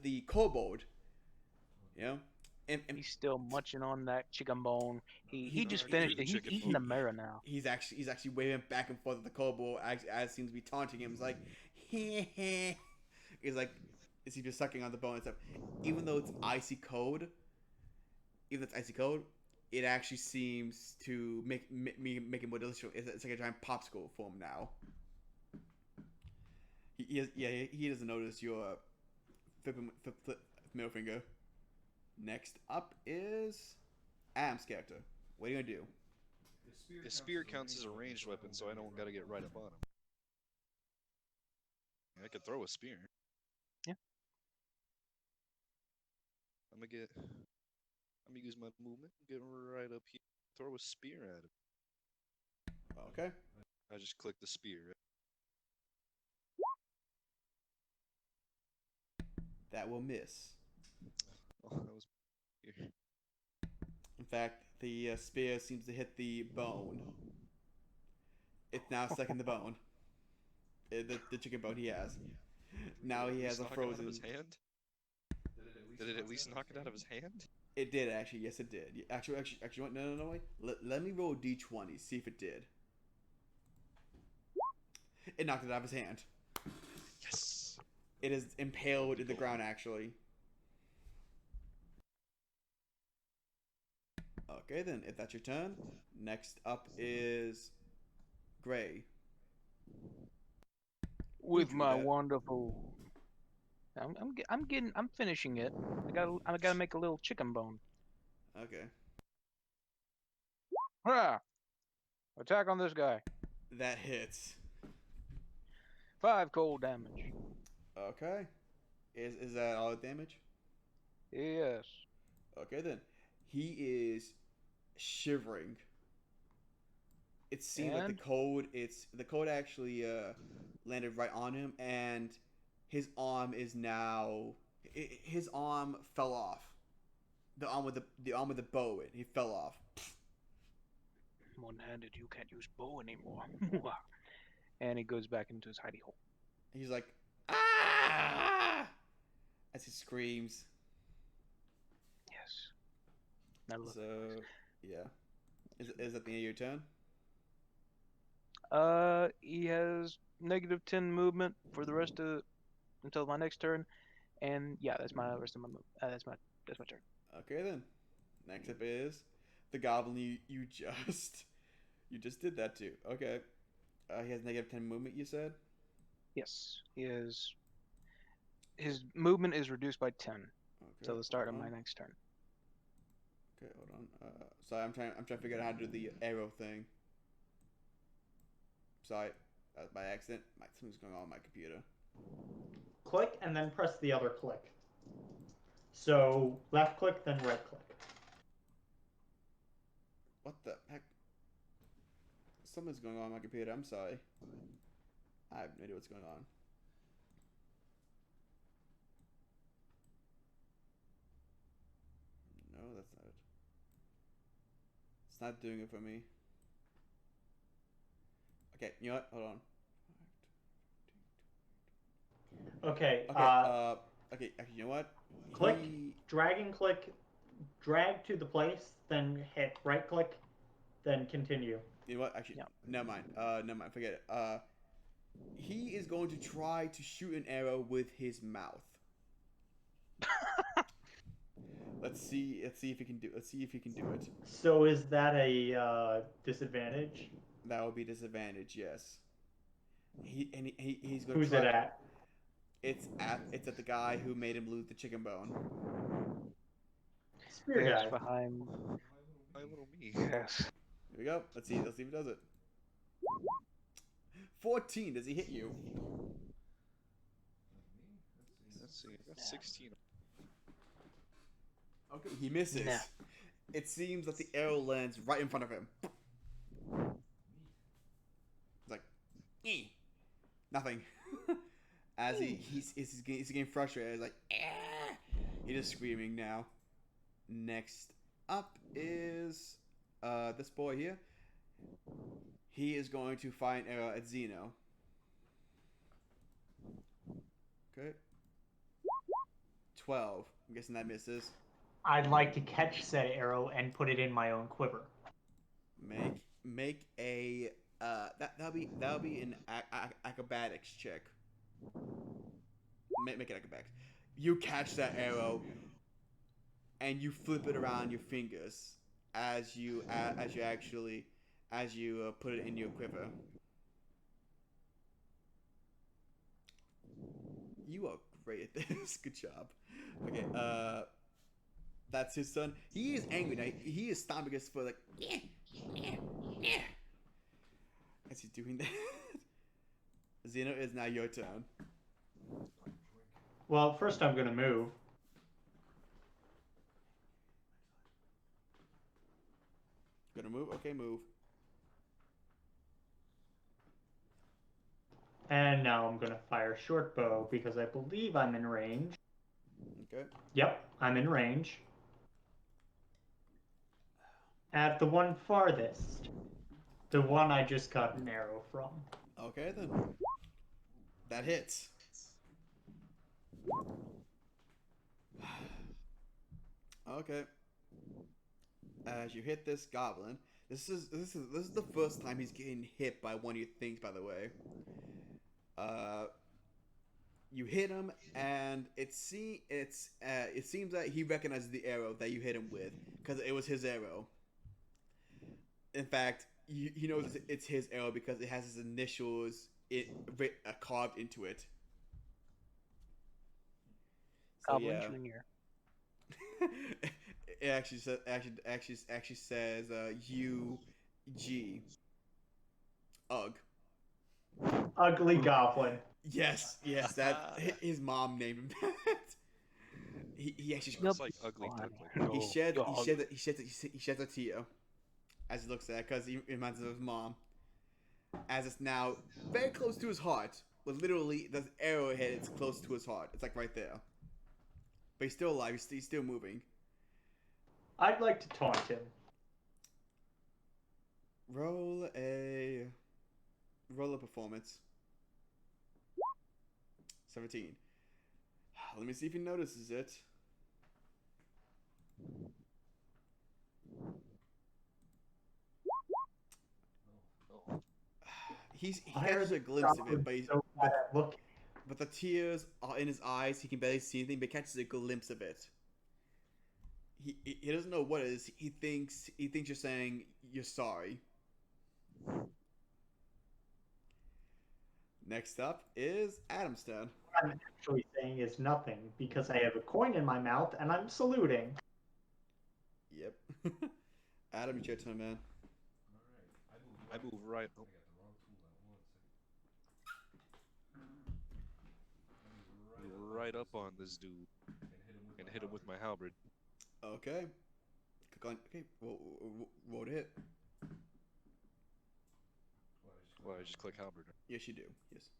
[SPEAKER 1] the kobold. You know, and
[SPEAKER 2] He's still munching on that chicken bone. He just
[SPEAKER 4] Alright,
[SPEAKER 2] finished
[SPEAKER 4] the
[SPEAKER 2] it. He's
[SPEAKER 4] chicken
[SPEAKER 2] eating the
[SPEAKER 4] bone.
[SPEAKER 2] mirror now.
[SPEAKER 1] he's actually waving back and forth at the kobold as seems to be taunting him. He's like, he's like, is he just sucking on the bone and stuff? Even though it's icy cold, it actually seems to make it more delicious. It's like a giant popsicle for him now. He doesn't notice your flip middle finger. Next up is Adam's character. What are you gonna do?
[SPEAKER 4] The spear counts as a ranged weapon, so I don't gotta get right up on him. I could throw a spear.
[SPEAKER 2] Yeah.
[SPEAKER 4] I'm gonna use my movement, get right up here, throw a spear at him.
[SPEAKER 1] Okay.
[SPEAKER 4] I just click the spear.
[SPEAKER 1] That will miss.
[SPEAKER 4] Oh, that was here.
[SPEAKER 1] In fact, the spear seems to hit the bone. It's now stuck in the bone. The chicken bone he has. Now he has a
[SPEAKER 4] Knock it out of
[SPEAKER 1] frozen.
[SPEAKER 4] his hand? Did it at least knock it out of his hand?
[SPEAKER 1] It did actually. Yes, it did. Actually, what? No, wait. Let me roll d20. See if it did. It knocked it out of his hand.
[SPEAKER 4] Yes.
[SPEAKER 1] It is impaled in the ground, actually. Okay, then, if that's your turn, next up is Gray.
[SPEAKER 2] With
[SPEAKER 1] drew
[SPEAKER 2] my
[SPEAKER 1] that?
[SPEAKER 2] wonderful. I'm finishing it. I gotta make a little chicken bone.
[SPEAKER 1] Okay.
[SPEAKER 2] Ah! Attack on this guy.
[SPEAKER 1] That hits.
[SPEAKER 2] 5 cold damage.
[SPEAKER 1] Okay. Is that all the damage?
[SPEAKER 2] Yes.
[SPEAKER 1] Okay, then. He is shivering. It seems like the cold actually landed right on him, and his arm is now his arm fell off. The arm with the bow he fell off.
[SPEAKER 2] One-handed, you can't use bow anymore. And he goes back into his hidey hole.
[SPEAKER 1] He's like, ah! As he screams.
[SPEAKER 2] Yes. Now look.
[SPEAKER 1] So yeah, is that the end of your turn?
[SPEAKER 2] He has -10 movement for the rest of until my next turn, and yeah, that's my rest of my move. That's my turn.
[SPEAKER 1] Okay then. Next up is the goblin you just did that to. Okay. He has -10 movement. You said.
[SPEAKER 2] Yes, his movement is reduced by 10
[SPEAKER 1] Okay.
[SPEAKER 2] till the start of
[SPEAKER 1] hold
[SPEAKER 2] my
[SPEAKER 1] on.
[SPEAKER 2] next turn.
[SPEAKER 1] Okay, hold on. Sorry, I'm trying to figure out how to do the arrow thing. Sorry, that was by accident. Something's going on with my computer.
[SPEAKER 3] Click and then press the other click. So left click, then right click.
[SPEAKER 1] What the heck? Something's going on with my computer. I'm sorry. I have no idea what's going on. No, that's not it. It's not doing it for me. Okay, you know what? Hold on.
[SPEAKER 3] Okay.
[SPEAKER 1] Okay. Actually, you know what?
[SPEAKER 3] Click, drag and click, drag to the place, then hit right click, then continue.
[SPEAKER 1] You know what? Actually,
[SPEAKER 2] Yeah.
[SPEAKER 1] never mind. Never mind. Forget it. He is going to try to shoot an arrow with his mouth. Let's see if he can do. Let's see if he can do it.
[SPEAKER 3] So is that a disadvantage?
[SPEAKER 1] That would be disadvantage. Yes. He's going to.
[SPEAKER 3] Who's it at?
[SPEAKER 1] It's at the guy who made him lose the chicken bone.
[SPEAKER 3] Spear
[SPEAKER 2] Yes,
[SPEAKER 3] guy.
[SPEAKER 2] behind.
[SPEAKER 4] My little me.
[SPEAKER 2] Yes.
[SPEAKER 1] Here we go. Let's see if he does it. 14. Does he hit you?
[SPEAKER 4] Let's see. I got 16.
[SPEAKER 1] Okay, he misses.
[SPEAKER 2] Nah.
[SPEAKER 1] It seems that the arrow lands right in front of him. It's like, nothing. as he's getting frustrated. He's like, "Ah!" He's just screaming now. Next up is this boy here. He is going to fire an arrow at Zeno. Okay. 12. I'm guessing that misses.
[SPEAKER 3] I'd like to catch said arrow and put it in my own quiver.
[SPEAKER 1] Make a that'll be an acrobatics check. Make it acrobatics. You catch that arrow and you flip it around your fingers as you put it in your quiver. You are great at this. Good job. Okay, that's his son. He is angry now. He is stomping his foot like, yeah. As he's doing that. Zeno, is now your turn.
[SPEAKER 3] Well, first I'm gonna move.
[SPEAKER 1] Gonna move? Okay, move.
[SPEAKER 3] And now I'm gonna fire a short bow because I believe I'm in range.
[SPEAKER 1] Okay.
[SPEAKER 3] Yep, I'm in range. At the one farthest. The one I just got an arrow from.
[SPEAKER 1] Okay, then. That hits. Okay. As you hit this goblin, this is the first time he's getting hit by one of your things, by the way. You hit him, and it seems that he recognizes the arrow that you hit him with, because it was his arrow. In fact, he knows it's his arrow because it has his initials carved into it. So,
[SPEAKER 2] Goblin
[SPEAKER 1] yeah.
[SPEAKER 2] Junior.
[SPEAKER 1] It actually says UG. Ugh.
[SPEAKER 3] Ugly goblin.
[SPEAKER 1] Yes, that his mom named him that. He actually
[SPEAKER 4] It's like ugly duckling.
[SPEAKER 1] he sheds a tear as he looks at it because he reminds him of his mom. As it's now very close to his heart, but literally the arrowhead is close to his heart. It's like right there. But he's still alive. He's still moving.
[SPEAKER 3] I'd like to taunt him.
[SPEAKER 1] Roll a performance. 17. Let me see if he notices it. He catches a glimpse of it, but the tears are in his eyes. He can barely see anything, but catches a glimpse of it. He doesn't know what it is. He thinks you're saying you're sorry. Next up is Adam's turn.
[SPEAKER 3] What I'm actually saying is nothing because I have a coin in my mouth and I'm saluting.
[SPEAKER 1] Yep. Adam, it's your turn, man.
[SPEAKER 4] I move right. Right up on this dude and hit him with my halberd.
[SPEAKER 1] Okay. Click on. Okay. Roll to hit.
[SPEAKER 4] Well, I just click halberd.
[SPEAKER 1] Yes, you do. Yes.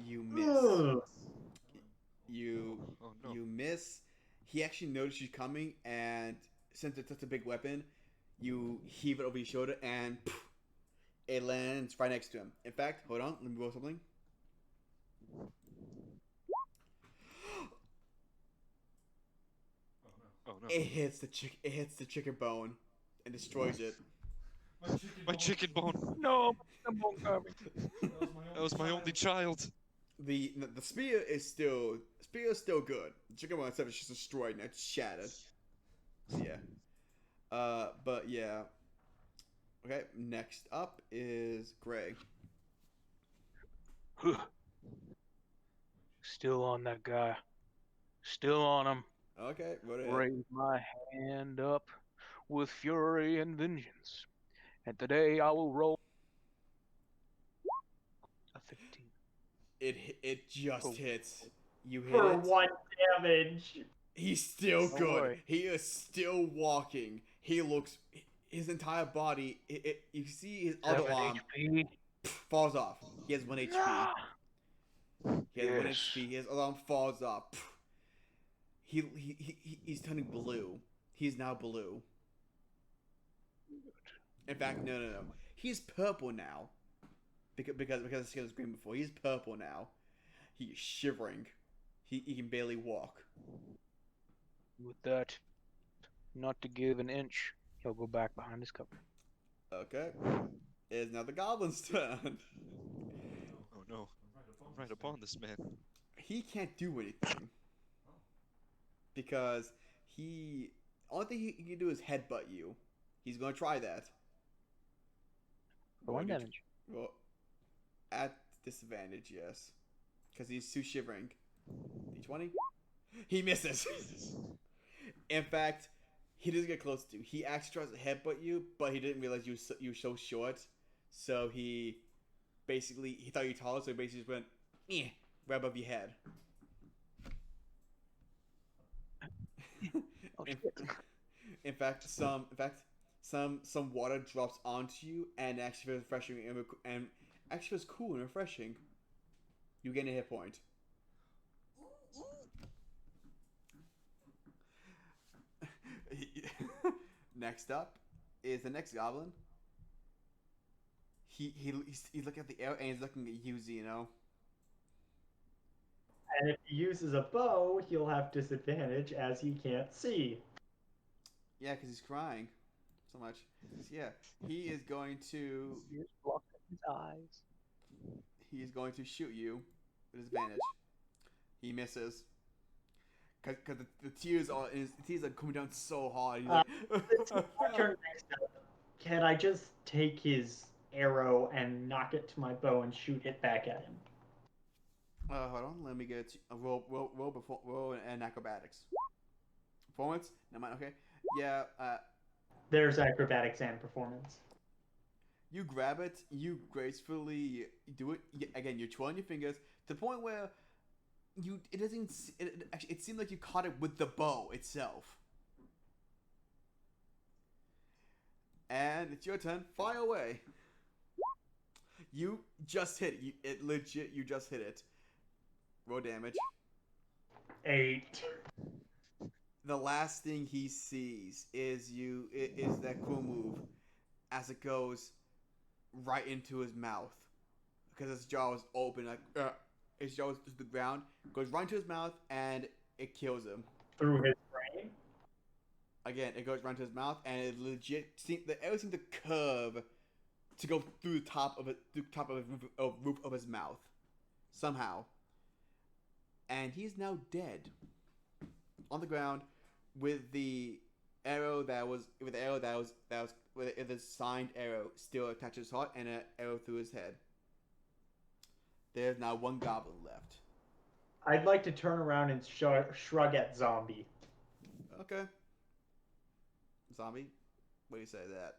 [SPEAKER 1] You miss.
[SPEAKER 3] Ugh.
[SPEAKER 4] Oh no.
[SPEAKER 1] You miss. He actually noticed you coming, and since it's such a big weapon, you heave it over your shoulder, and poof, it lands right next to him. In fact, hold on. Let me roll something.
[SPEAKER 4] Oh no.
[SPEAKER 1] It hits the chicken bone and destroys it.
[SPEAKER 4] My chicken bone.
[SPEAKER 2] No, I'm bone carving.
[SPEAKER 4] That was my only child.
[SPEAKER 1] The spear is still good. The chicken bone itself is just destroyed and it's shattered. So yeah. But yeah. Okay, next up is Greg.
[SPEAKER 2] Still on that guy. Still on him.
[SPEAKER 1] Okay, what is it?
[SPEAKER 2] Raise my hand up with fury and vengeance. And today I will roll a 15.
[SPEAKER 1] It just hits. You hit
[SPEAKER 3] For
[SPEAKER 1] it.
[SPEAKER 3] 1 damage.
[SPEAKER 1] He's still
[SPEAKER 2] Oh,
[SPEAKER 1] good.
[SPEAKER 2] boy.
[SPEAKER 1] He is still walking. He looks. His entire body. You see his other
[SPEAKER 2] 7
[SPEAKER 1] arm
[SPEAKER 2] HP.
[SPEAKER 1] falls off. He has 1 HP. He has one
[SPEAKER 2] Yes.
[SPEAKER 1] HP. His alarm falls off. He's turning blue. He's now blue. In fact, no. He's purple now. Because the skin was green before. He's purple now. He's shivering. He can barely walk.
[SPEAKER 2] With that, not to give an inch, he'll go back behind his cover.
[SPEAKER 1] Okay. It is now the goblin's turn.
[SPEAKER 4] Oh no. I'm right upon this man.
[SPEAKER 1] He can't do anything. Because only thing he can do is headbutt you. He's gonna try that.
[SPEAKER 2] For 1 damage.
[SPEAKER 1] Well, at disadvantage, yes. Because he's too shivering. D20? He misses. In fact, he doesn't get close to you. He actually tries to headbutt you, but he didn't realize you were so short. So he thought you were taller, so he basically just went, right above your head.
[SPEAKER 2] Oh,
[SPEAKER 1] in,
[SPEAKER 2] shit.
[SPEAKER 1] in fact, some water drops onto you and actually feels refreshing and actually feels cool and refreshing. You gain a hit point. Next up is the next goblin. He's looking at the air and he's looking at you, Zeno.
[SPEAKER 3] And if he uses a bow, he'll have disadvantage as he can't see.
[SPEAKER 1] Yeah, because he's crying so much. So yeah, he is going to
[SPEAKER 2] Tears blocked his eyes.
[SPEAKER 1] shoot you with advantage. He misses. Cause the tears are coming down so hard. He's like,
[SPEAKER 3] It's my turn next up. Can I just take his arrow and knock it to my bow and shoot it back at him?
[SPEAKER 1] hold on, let me get a roll and acrobatics. Performance? No mind. Okay. Yeah.
[SPEAKER 3] There's acrobatics and performance.
[SPEAKER 1] You grab it. You gracefully do it. Again, you're twirling your fingers to the point where it doesn't. It seemed like you caught it with the bow itself. And it's your turn. Fire away. You just hit it. You just hit it. Roll damage.
[SPEAKER 3] 8.
[SPEAKER 1] The last thing he sees is that cool move as it goes right into his mouth because his jaw was open, like his jaw was to the ground, goes right into his mouth and it kills him.
[SPEAKER 3] Through his brain?
[SPEAKER 1] Again, it goes right into his mouth and it legit the arrow seemed to curve to go through the top of the roof of his mouth somehow, and he's now dead on the ground with the signed arrow still attached to his heart and an arrow through his head. There's now one goblin left.
[SPEAKER 3] I'd like to turn around and shrug at Zombie.
[SPEAKER 1] Okay. Zombie, what do you say to that?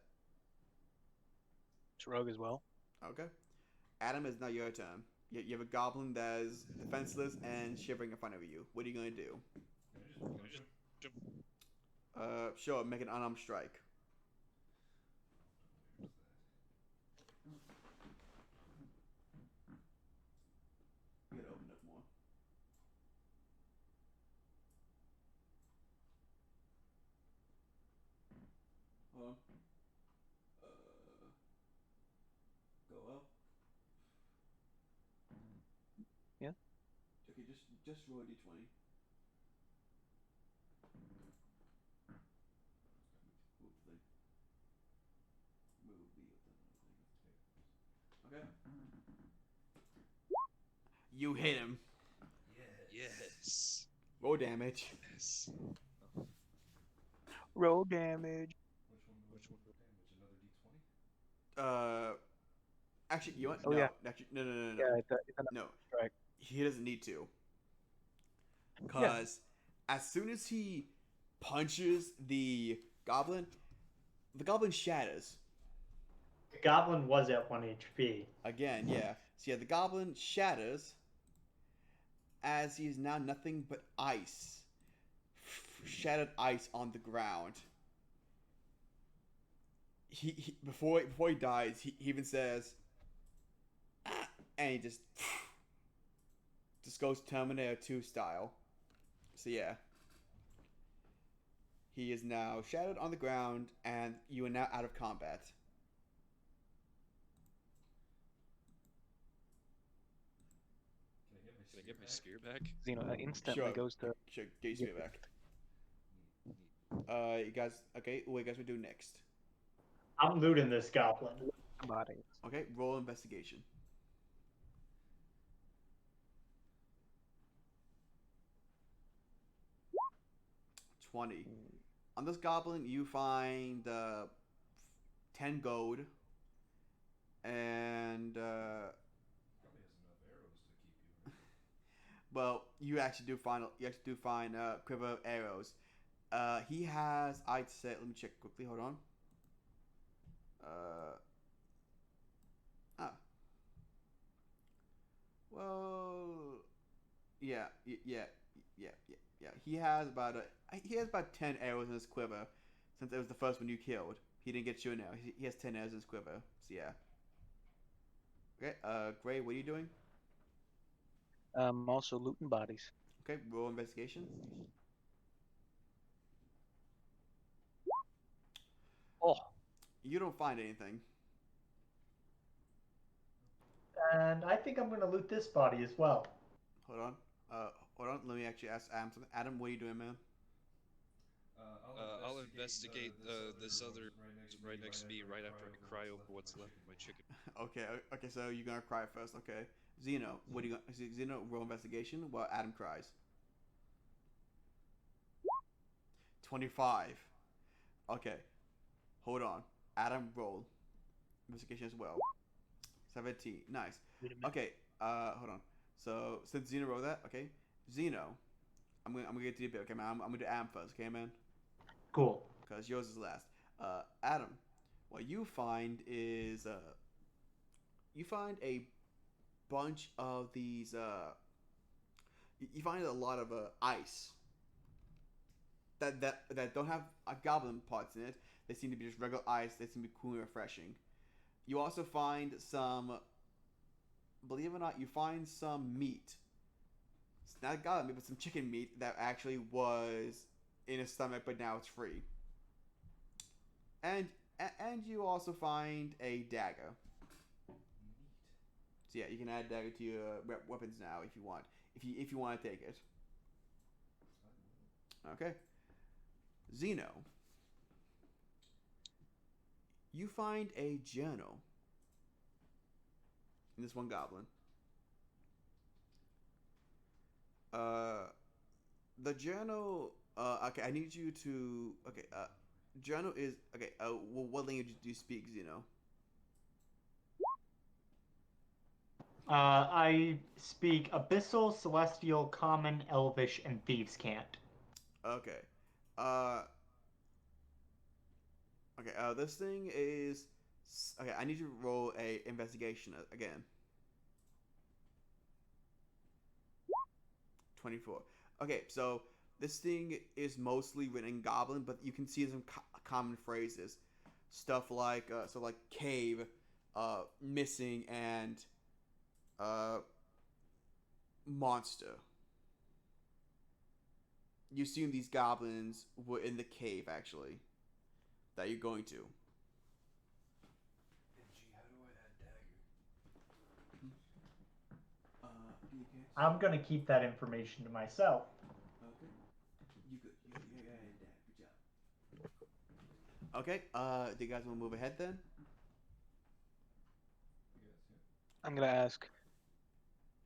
[SPEAKER 2] Shrug as well.
[SPEAKER 1] Okay. Adam, is now your turn. You have a goblin that is defenseless and shivering in front of you. What are you going to do? Sure, make an unarmed strike. You gotta open up more. Hold on. Go up.
[SPEAKER 2] Yeah.
[SPEAKER 1] Okay, just roll a d20. Okay. You hit him.
[SPEAKER 4] Yes.
[SPEAKER 1] Roll damage.
[SPEAKER 4] Yes.
[SPEAKER 2] Roll damage.
[SPEAKER 4] Which one?
[SPEAKER 1] Actually, you want?
[SPEAKER 2] Oh,
[SPEAKER 1] no,
[SPEAKER 2] yeah.
[SPEAKER 1] actually, no.
[SPEAKER 2] Yeah, it's a
[SPEAKER 1] No,
[SPEAKER 2] strike.
[SPEAKER 1] he doesn't need to. Cause as soon as he punches the goblin shatters.
[SPEAKER 3] The goblin was at 1 HP.
[SPEAKER 1] Again, yeah. So yeah, the goblin shatters as he is now nothing but ice. Shattered ice on the ground. He before he dies, he even says, ah, and he just Just goes Terminator 2 style. So yeah. He is now shattered on the ground, and you are now out of combat.
[SPEAKER 4] Can I get my spear back?
[SPEAKER 2] Xeno instantly
[SPEAKER 1] Sure.
[SPEAKER 2] goes to.
[SPEAKER 1] Sure, get your spear back. You guys, okay, what you guys will do next?
[SPEAKER 3] I'm looting this goblin.
[SPEAKER 2] Body.
[SPEAKER 1] Okay, roll investigation. $20. On this goblin, you find 10 gold, and well, you actually do find quiver arrows. He has, I'd say, let me check quickly. Hold on. Well, yeah. He has about 10 arrows in his quiver, since it was the first one you killed. He didn't get you an arrow. He has 10 arrows in his quiver. So yeah. Okay. Gray, what are you doing?
[SPEAKER 2] Also looting bodies.
[SPEAKER 1] Okay, roll investigation.
[SPEAKER 2] Oh,
[SPEAKER 1] You don't find anything.
[SPEAKER 3] And I think I'm gonna loot this body as well.
[SPEAKER 1] Hold on. Let me actually ask Adam something. Adam, what are you doing, man?
[SPEAKER 4] I'll investigate this other right next to me right after I cry over what's left of my chicken.
[SPEAKER 1] Okay, so you're gonna cry first, okay. Zeno, what do you got? Zeno, roll investigation while Adam cries. 25. Okay. Hold on. Adam, roll. Investigation as well. 17. Nice. Okay, hold on. So, since Zeno rolled that, okay. Zeno, I'm gonna get to you a bit, okay, man? I'm gonna do Adam first, okay, man?
[SPEAKER 3] Cool.
[SPEAKER 1] Because yours is last. Adam, what you find is you find a bunch of these you find a lot of ice that don't have goblin parts in it. They seem to be just regular ice. They seem to be cool and refreshing. You also find some, believe it or not, you find some meat. It's not goblin meat, but some chicken meat that actually was in his stomach, but now it's free. And you also find a dagger. So yeah, you can add dagger to your weapons now if you want. If you want to take it. Okay. Zeno. You find a journal in this one goblin. The journal. Okay, I need you to. Okay. Journal is okay. Well, what language do you speak, Zeno?
[SPEAKER 3] I speak Abyssal, Celestial, Common, Elvish, and Thieves' Cant.
[SPEAKER 1] Okay. Okay. This thing is. Okay, I need you to roll a investigation again. 24. Okay, so this thing is mostly written in Goblin, but you can see some common phrases, stuff like cave, missing, and monster. You assume these goblins were in the cave actually that you're going to.
[SPEAKER 3] I'm gonna keep that information to myself.
[SPEAKER 1] Okay. You good. You added that. Good job. Okay. Do you guys want to move ahead then?
[SPEAKER 2] I'm gonna ask.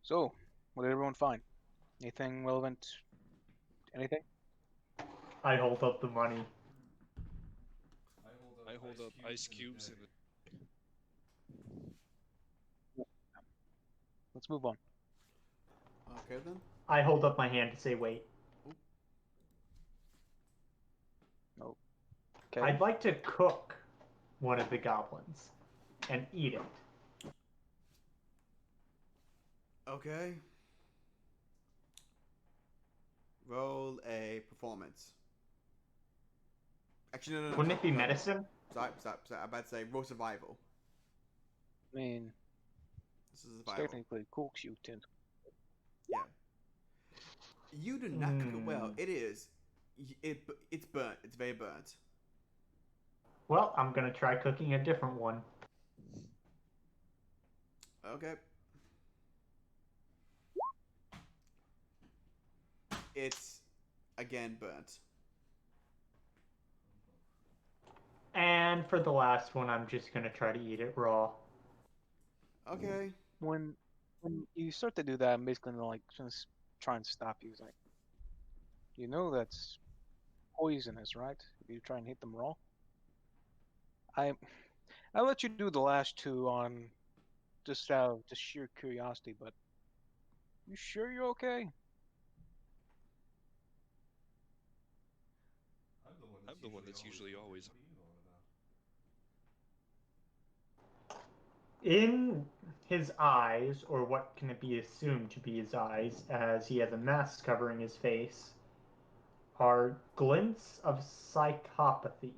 [SPEAKER 2] So, what did everyone find? Anything relevant? Anything?
[SPEAKER 3] I hold up the money.
[SPEAKER 4] I hold up ice cubes and
[SPEAKER 2] Let's move on.
[SPEAKER 1] Okay then.
[SPEAKER 3] I hold up my hand to say wait.
[SPEAKER 2] Okay.
[SPEAKER 3] I'd like to cook one of the goblins and eat it.
[SPEAKER 1] Okay. Roll a performance. Actually, no.
[SPEAKER 3] Wouldn't it be medicine?
[SPEAKER 1] Sorry. I'm about to say roll survival.
[SPEAKER 2] I mean,
[SPEAKER 1] This is
[SPEAKER 2] it's
[SPEAKER 1] survival.
[SPEAKER 2] technically cook shooting.
[SPEAKER 1] Yeah. You do not cook it well.
[SPEAKER 3] Hmm.
[SPEAKER 1] It is. It's burnt. It's very burnt.
[SPEAKER 3] Well, I'm gonna try cooking a different one.
[SPEAKER 1] Okay. It's again burnt.
[SPEAKER 3] And for the last one, I'm just gonna try to eat it raw.
[SPEAKER 1] Okay.
[SPEAKER 2] When you start to do that, I'm basically gonna like just try and stop you. It's like, you know that's poisonous, right? If you try and hit them raw. I I let you do the last two on just out of just sheer curiosity, but you sure you're okay?
[SPEAKER 4] I'm the one that's usually always.
[SPEAKER 3] In his eyes, or what can it be assumed to be his eyes, as he has a mask covering his face, are glints of psychopathy.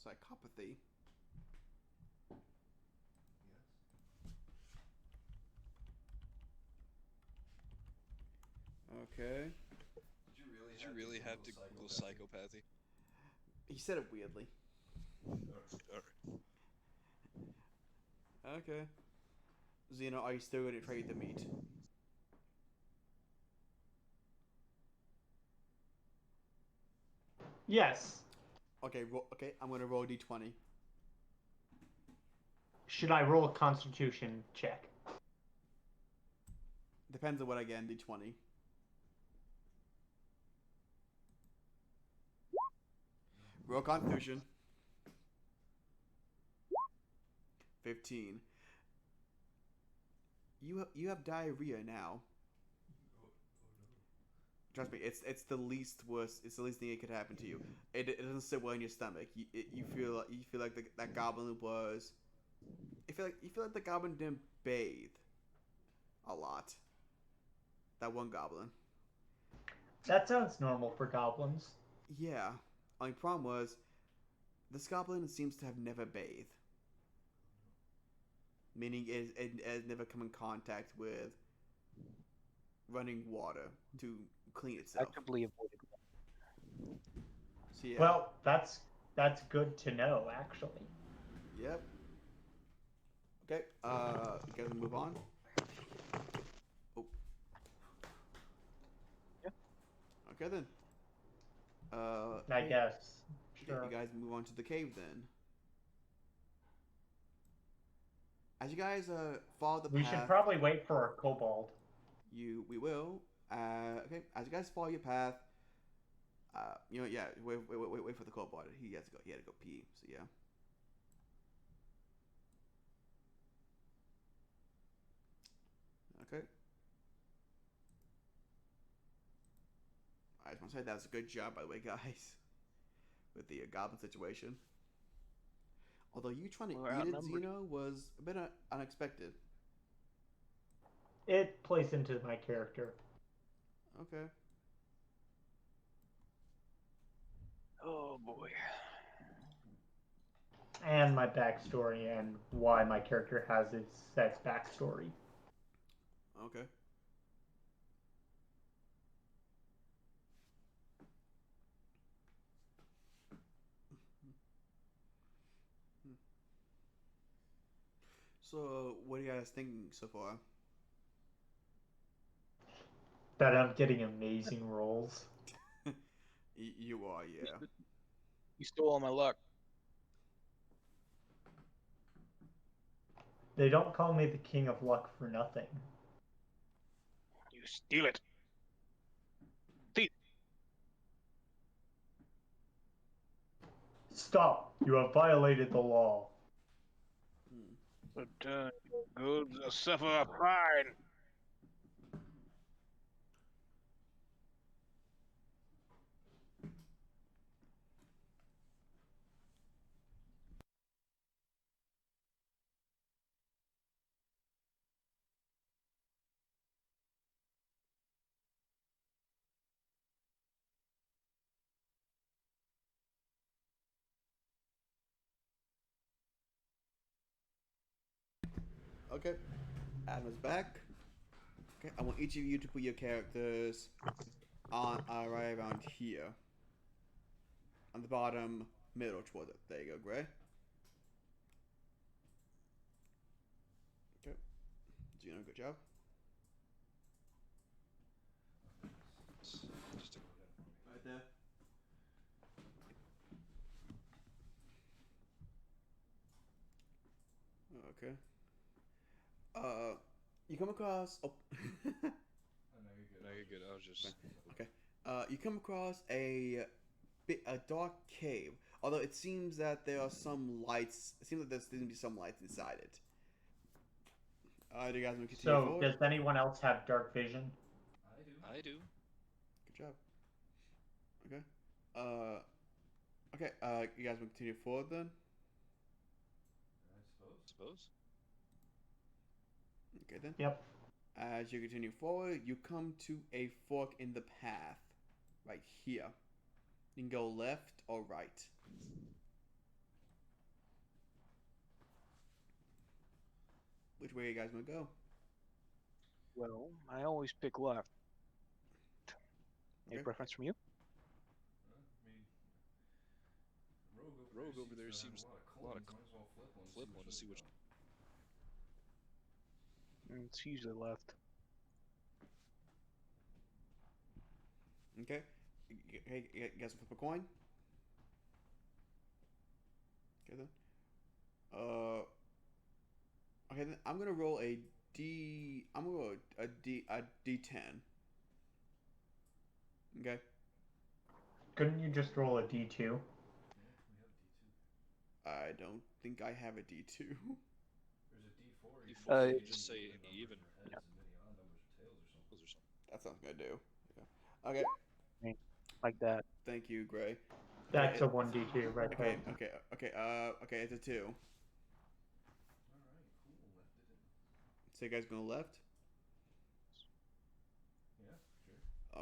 [SPEAKER 1] Psychopathy. Okay.
[SPEAKER 4] Did you really have to Google psychopathy?
[SPEAKER 1] He said it weirdly.
[SPEAKER 4] Alright.
[SPEAKER 1] Okay. Xeno, are you still going to trade the meat?
[SPEAKER 3] Yes.
[SPEAKER 1] Okay. Okay. I'm going to roll d20.
[SPEAKER 3] Should I roll a constitution check?
[SPEAKER 1] Depends on what I get in d20. Roll Constitution. 15. You have diarrhea now. Trust me, it's the least worst. It's the least thing that could happen to you. It doesn't sit well in your stomach. You feel like that goblin was. You feel like the goblin didn't bathe a lot. That one goblin.
[SPEAKER 3] That sounds normal for goblins.
[SPEAKER 1] Yeah. Only problem was, this goblin seems to have never bathed. Meaning it has never come in contact with running water to clean itself.
[SPEAKER 2] Actively avoided.
[SPEAKER 1] So yeah.
[SPEAKER 3] Well, that's good to know, actually.
[SPEAKER 1] Yep. Okay. You guys move on. Oh.
[SPEAKER 2] Yeah.
[SPEAKER 1] Okay then.
[SPEAKER 3] I guess.
[SPEAKER 1] Okay,
[SPEAKER 3] Sure.
[SPEAKER 1] you guys move on to the cave then. As you guys follow the
[SPEAKER 3] We
[SPEAKER 1] path,
[SPEAKER 3] should probably wait for a kobold.
[SPEAKER 1] we will. Okay. As you guys follow your path, yeah. Wait for the kobold. He has to go. He had to go pee. So yeah. Okay. I just want to say that's a good job, by the way, guys, with the goblin situation. Although you trying to
[SPEAKER 2] We're
[SPEAKER 1] eat it,
[SPEAKER 2] outnumbered.
[SPEAKER 1] Xeno, was a bit unexpected.
[SPEAKER 3] It plays into my character.
[SPEAKER 1] Okay.
[SPEAKER 2] Oh boy.
[SPEAKER 3] And my backstory and why my character has its backstory.
[SPEAKER 1] Okay. So, what are you guys thinking so far?
[SPEAKER 3] That I'm getting amazing rolls.
[SPEAKER 1] You are, yeah.
[SPEAKER 2] You stole all my luck.
[SPEAKER 3] They don't call me the king of luck for nothing.
[SPEAKER 2] You steal it.
[SPEAKER 3] Stop! You have violated the law.
[SPEAKER 2] Return your goods or suffer a fine.
[SPEAKER 1] Okay. Adam is back. Okay, I want each of you to put your characters on right around here. On the bottom, middle towards it. There you go, Gray. Okay. Gino, good job.
[SPEAKER 4] Just
[SPEAKER 1] Right there. Okay. You come across. Oh.
[SPEAKER 4] no, you're good. I was just.
[SPEAKER 1] Okay. You come across a dark cave. Although it seems that there are some lights. It seems that there's going to be some lights inside it. Do you guys want to continue
[SPEAKER 3] So,
[SPEAKER 1] forward?
[SPEAKER 3] does anyone else have dark vision?
[SPEAKER 4] I do.
[SPEAKER 1] Good job. Okay. Okay. You guys want to continue forward then?
[SPEAKER 4] Suppose.
[SPEAKER 1] Okay then.
[SPEAKER 3] Yep.
[SPEAKER 1] As you continue forward, you come to a fork in the path, right here. You can go left or right. Which way you guys want to go?
[SPEAKER 2] Well, I always pick left. Any
[SPEAKER 1] Okay.
[SPEAKER 2] preference from you?
[SPEAKER 4] Rogue over there seems a lot of flip one to see which.
[SPEAKER 2] It's usually left.
[SPEAKER 1] Okay. Hey, you guys flip a coin. Okay then. Okay then. I'm gonna roll a D. I'm gonna roll a D10. Okay.
[SPEAKER 3] Couldn't you just roll a d2?
[SPEAKER 1] I don't think I have a D2.
[SPEAKER 4] D4, you just say even.
[SPEAKER 2] Yeah.
[SPEAKER 4] Or something.
[SPEAKER 1] That's not gonna do. Yeah. Okay.
[SPEAKER 2] Like that.
[SPEAKER 1] Thank you, Gray.
[SPEAKER 3] That's
[SPEAKER 1] Okay,
[SPEAKER 3] a 1d2 right
[SPEAKER 1] Okay.
[SPEAKER 3] there.
[SPEAKER 1] Okay. It's a 2. So you guys going left?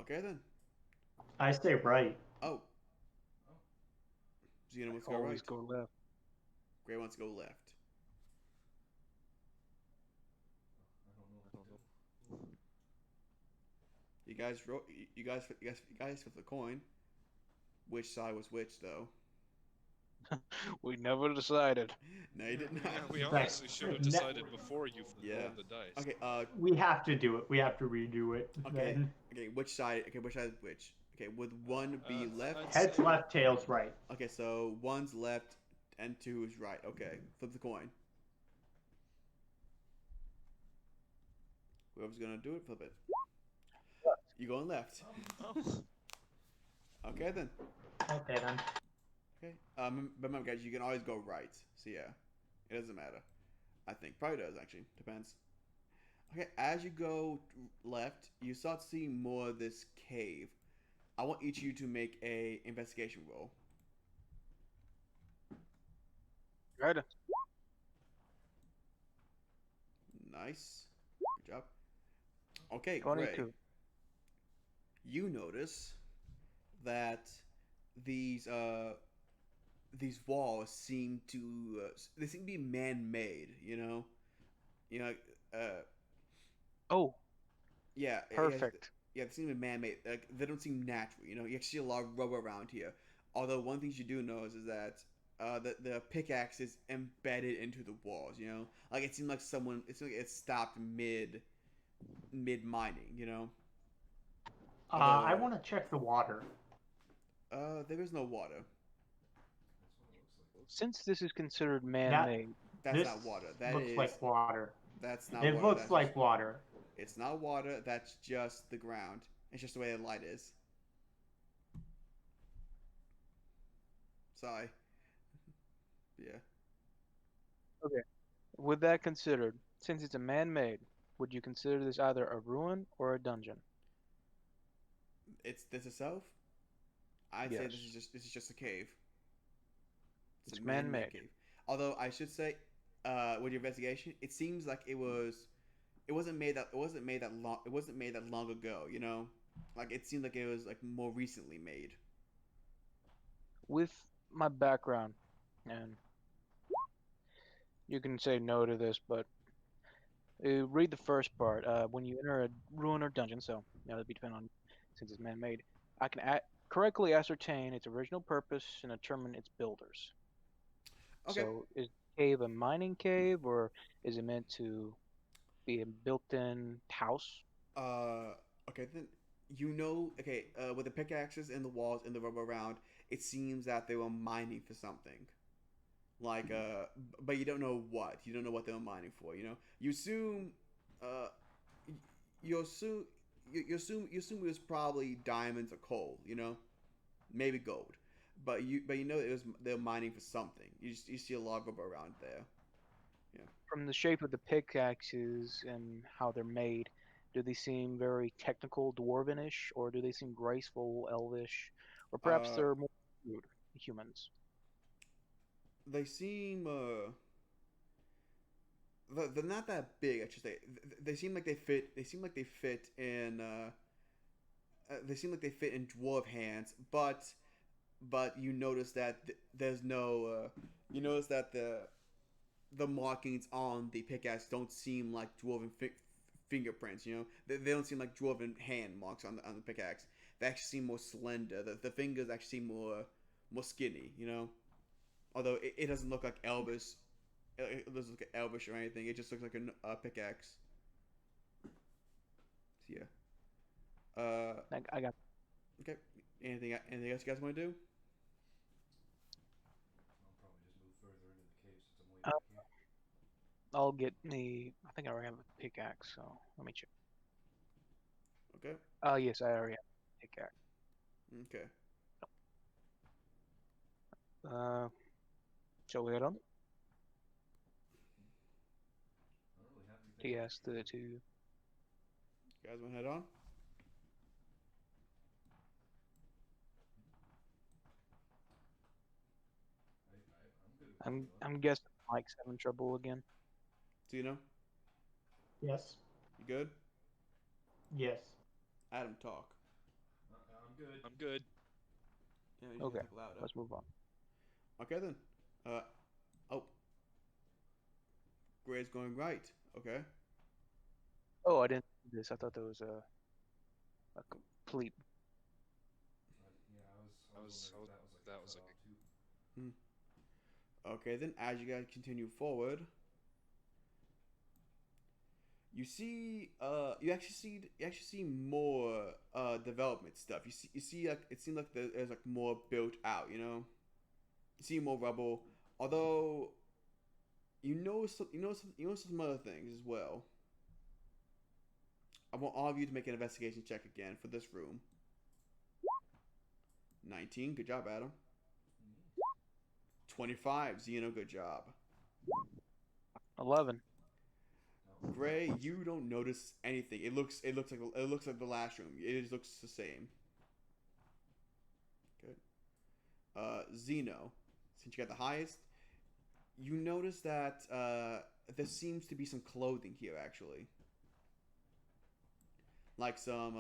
[SPEAKER 1] Okay then.
[SPEAKER 3] I say right.
[SPEAKER 1] Oh. Xena wants to go
[SPEAKER 2] Always
[SPEAKER 1] right.
[SPEAKER 2] go left.
[SPEAKER 1] Gray wants to go left.
[SPEAKER 4] I don't know.
[SPEAKER 1] You guys flip the coin. Which side was which though?
[SPEAKER 2] We never decided.
[SPEAKER 1] No, you did not.
[SPEAKER 4] Yeah, we
[SPEAKER 3] Right.
[SPEAKER 4] honestly should have
[SPEAKER 3] Ne-
[SPEAKER 4] decided before you
[SPEAKER 1] Yeah.
[SPEAKER 4] rolled the dice.
[SPEAKER 1] Okay.
[SPEAKER 3] We have to do it. We have to redo it.
[SPEAKER 1] Okay.
[SPEAKER 3] Then.
[SPEAKER 1] Okay. Which side? Okay. Which side is which? Okay. Would one be left?
[SPEAKER 4] I'd
[SPEAKER 3] Heads
[SPEAKER 4] say-
[SPEAKER 3] left, tails right.
[SPEAKER 1] Okay. So one's left and 2 is right. Okay. Flip the coin. Whoever's gonna do it, flip it. You going left?
[SPEAKER 4] Oh.
[SPEAKER 1] Okay then.
[SPEAKER 3] Okay then.
[SPEAKER 1] Okay. Remember, guys, you can always go right. So yeah, it doesn't matter. I think probably does actually. Depends. Okay. As you go left, you start seeing more of this cave. I want each of you to make a investigation roll.
[SPEAKER 2] Right.
[SPEAKER 1] Nice. Good job. Okay,
[SPEAKER 2] 22.
[SPEAKER 1] Gray. You notice that these walls seem to they seem to be man-made.
[SPEAKER 2] Oh,
[SPEAKER 1] Yeah.
[SPEAKER 2] perfect.
[SPEAKER 1] Yeah, they seem to be man-made. Like they don't seem natural. You actually see a lot of rubber around here. Although one thing you do know is that the pickaxe is embedded into the walls. Like it seemed like it stopped mid mining.
[SPEAKER 3] I want to check the water.
[SPEAKER 1] There is no water.
[SPEAKER 2] Since this is considered man-made,
[SPEAKER 1] That's
[SPEAKER 3] This
[SPEAKER 1] not water. That
[SPEAKER 3] looks
[SPEAKER 1] is.
[SPEAKER 3] like water.
[SPEAKER 1] That's not
[SPEAKER 3] It
[SPEAKER 1] water.
[SPEAKER 3] looks
[SPEAKER 1] That's
[SPEAKER 3] like water.
[SPEAKER 1] It's not water. That's just the ground. It's just the way the light is. Sorry. Yeah.
[SPEAKER 2] with that considered, since it's a man-made, would you consider this either a ruin or a dungeon?
[SPEAKER 1] It's this itself. I'd say
[SPEAKER 2] Yes.
[SPEAKER 1] this is just a cave.
[SPEAKER 2] It's
[SPEAKER 1] a man-made
[SPEAKER 2] man-made.
[SPEAKER 1] cave. Although I should say, with your investigation, it seems like it wasn't made that long ago. Like it seemed like it was like more recently made.
[SPEAKER 2] With my background, and you can say no to this, but Read the first part. When you enter a ruin or dungeon, so that'd be depending on since it's man-made. I can correctly ascertain its original purpose and determine its builders.
[SPEAKER 1] Okay.
[SPEAKER 2] So is cave a mining cave or is it meant to be a built-in house?
[SPEAKER 1] Uh, okay, then you know, okay, with the pickaxes and the walls and the rubber around, it seems that they were mining for something. Like, but you don't know what. You don't know what they were mining for. You know, you assume, uh, you assume, you assume it was probably diamonds or coal. You know, maybe gold. But you know it was they're mining for something. You see a lot of rubber around there. Yeah.
[SPEAKER 2] From the shape of the pickaxes and how they're made, do they seem very technical, dwarvenish, or do they seem graceful, elvish, or perhaps
[SPEAKER 1] Uh,
[SPEAKER 2] they're more rude, humans?
[SPEAKER 1] they seem they're not that big. I should say. They seem like they fit. They seem like they fit in. They seem like they fit in dwarf hands, but you notice that there's no. You notice that the markings on the pickaxe don't seem like dwarven fingerprints. You know, they don't seem like dwarven hand marks on the pickaxe. They actually seem more slender. The fingers actually seem more skinny. You know, although it doesn't look like Elvis. It doesn't look like Elvish or anything. It just looks like a pickaxe. So yeah.
[SPEAKER 2] I got.
[SPEAKER 1] Okay. Anything else you guys want to do?
[SPEAKER 2] Uh, I'll get the. I think I already have a pickaxe, so let me check.
[SPEAKER 1] Okay.
[SPEAKER 2] Yes, I already have a pickaxe.
[SPEAKER 1] Okay.
[SPEAKER 2] Uh, shall we head on? Yes, the two.
[SPEAKER 1] You guys want to head on?
[SPEAKER 2] I'm guessing Mike's having trouble again.
[SPEAKER 1] Tino,
[SPEAKER 3] Yes.
[SPEAKER 1] you good?
[SPEAKER 3] Yes.
[SPEAKER 1] Adam, talk.
[SPEAKER 4] I'm good.
[SPEAKER 1] Yeah, you
[SPEAKER 2] Okay,
[SPEAKER 1] talk louder.
[SPEAKER 2] let's move on.
[SPEAKER 1] Okay then. Uh, oh, Gray's going right. Okay.
[SPEAKER 2] Oh, I didn't do this. I thought there was a complete.
[SPEAKER 4] I was that was like
[SPEAKER 1] Hmm. Okay then. As you guys continue forward, you actually see more development stuff. You see like it seems like there's like more built out. You know, you see more rubble. Although you know some other things as well. I want all of you to make an investigation check again for this room. 19. Good job, Adam. 25. Zeno, good job.
[SPEAKER 2] 11.
[SPEAKER 1] Gray, you don't notice anything. It looks like the last room. It just looks the same. Good. Zeno, since you got the highest, you notice that there seems to be some clothing here actually. Like some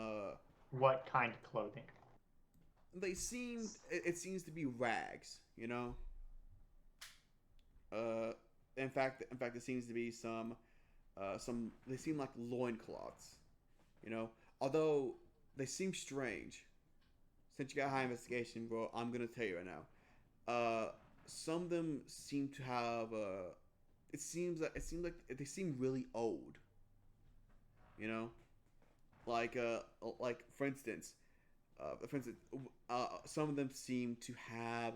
[SPEAKER 3] What kind of clothing?
[SPEAKER 1] it seems to be rags, you know? Uh in fact it seems to be some they seem like loincloths, you know? Although they seem strange. Since you got high investigation, bro, I'm gonna tell you right now. Some of them seem to have it seems like they seem really old. You know, like for instance, some of them seem to have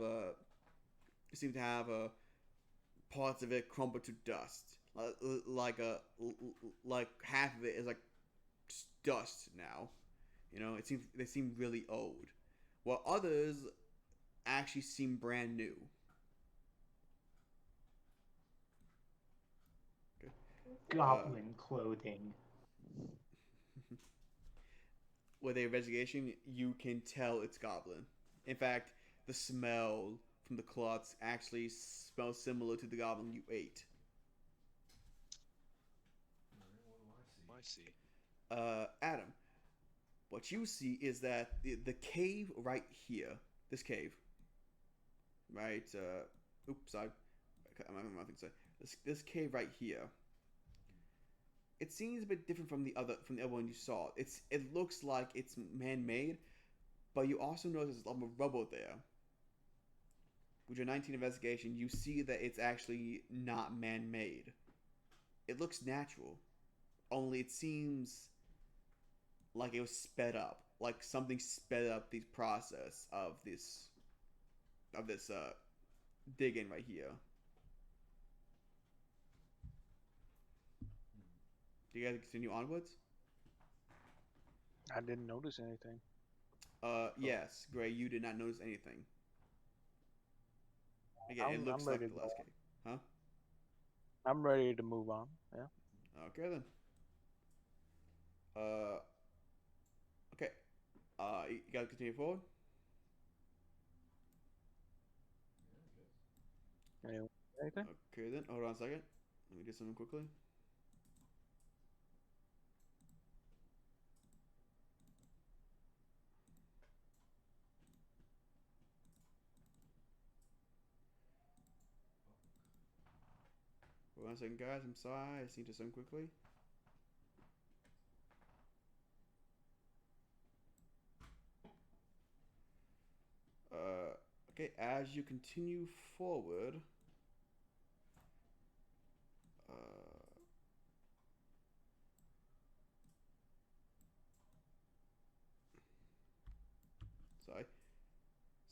[SPEAKER 1] parts of it crumbled to dust. Like half of it is like just dust now. You know, it seems they seem really old, while others actually seem brand new. Okay.
[SPEAKER 3] Goblin clothing.
[SPEAKER 1] With a investigation, you can tell it's goblin. In fact, the smell from the cloths actually smells similar to the goblin you ate.
[SPEAKER 4] I see.
[SPEAKER 1] Adam, what you see is that the cave right here, this cave, right? Oops, I'm not think so. This cave right here. it seems a bit different from the other one you saw. It looks like it's man-made, but you also notice there's a lot of rubble there. With your 19 investigation, you see that it's actually not man-made. It looks natural, only it seems like it was sped up, like something sped up the process of this digging right here. Do you guys continue onwards?
[SPEAKER 2] I didn't notice anything.
[SPEAKER 1] Yes, Gray, you did not notice anything. Again, it looks
[SPEAKER 2] I'm
[SPEAKER 1] like
[SPEAKER 2] ready
[SPEAKER 1] the
[SPEAKER 2] to
[SPEAKER 1] last
[SPEAKER 2] go.
[SPEAKER 1] cave. Huh?
[SPEAKER 2] I'm ready to move on. Yeah.
[SPEAKER 1] Okay then. Okay. You gotta continue forward.
[SPEAKER 2] Anything?
[SPEAKER 1] Okay then. Hold on a second. Let me do something quickly. Hold on a second, guys. I'm sorry. I just need to do something quickly. Okay. As you continue forward, sorry.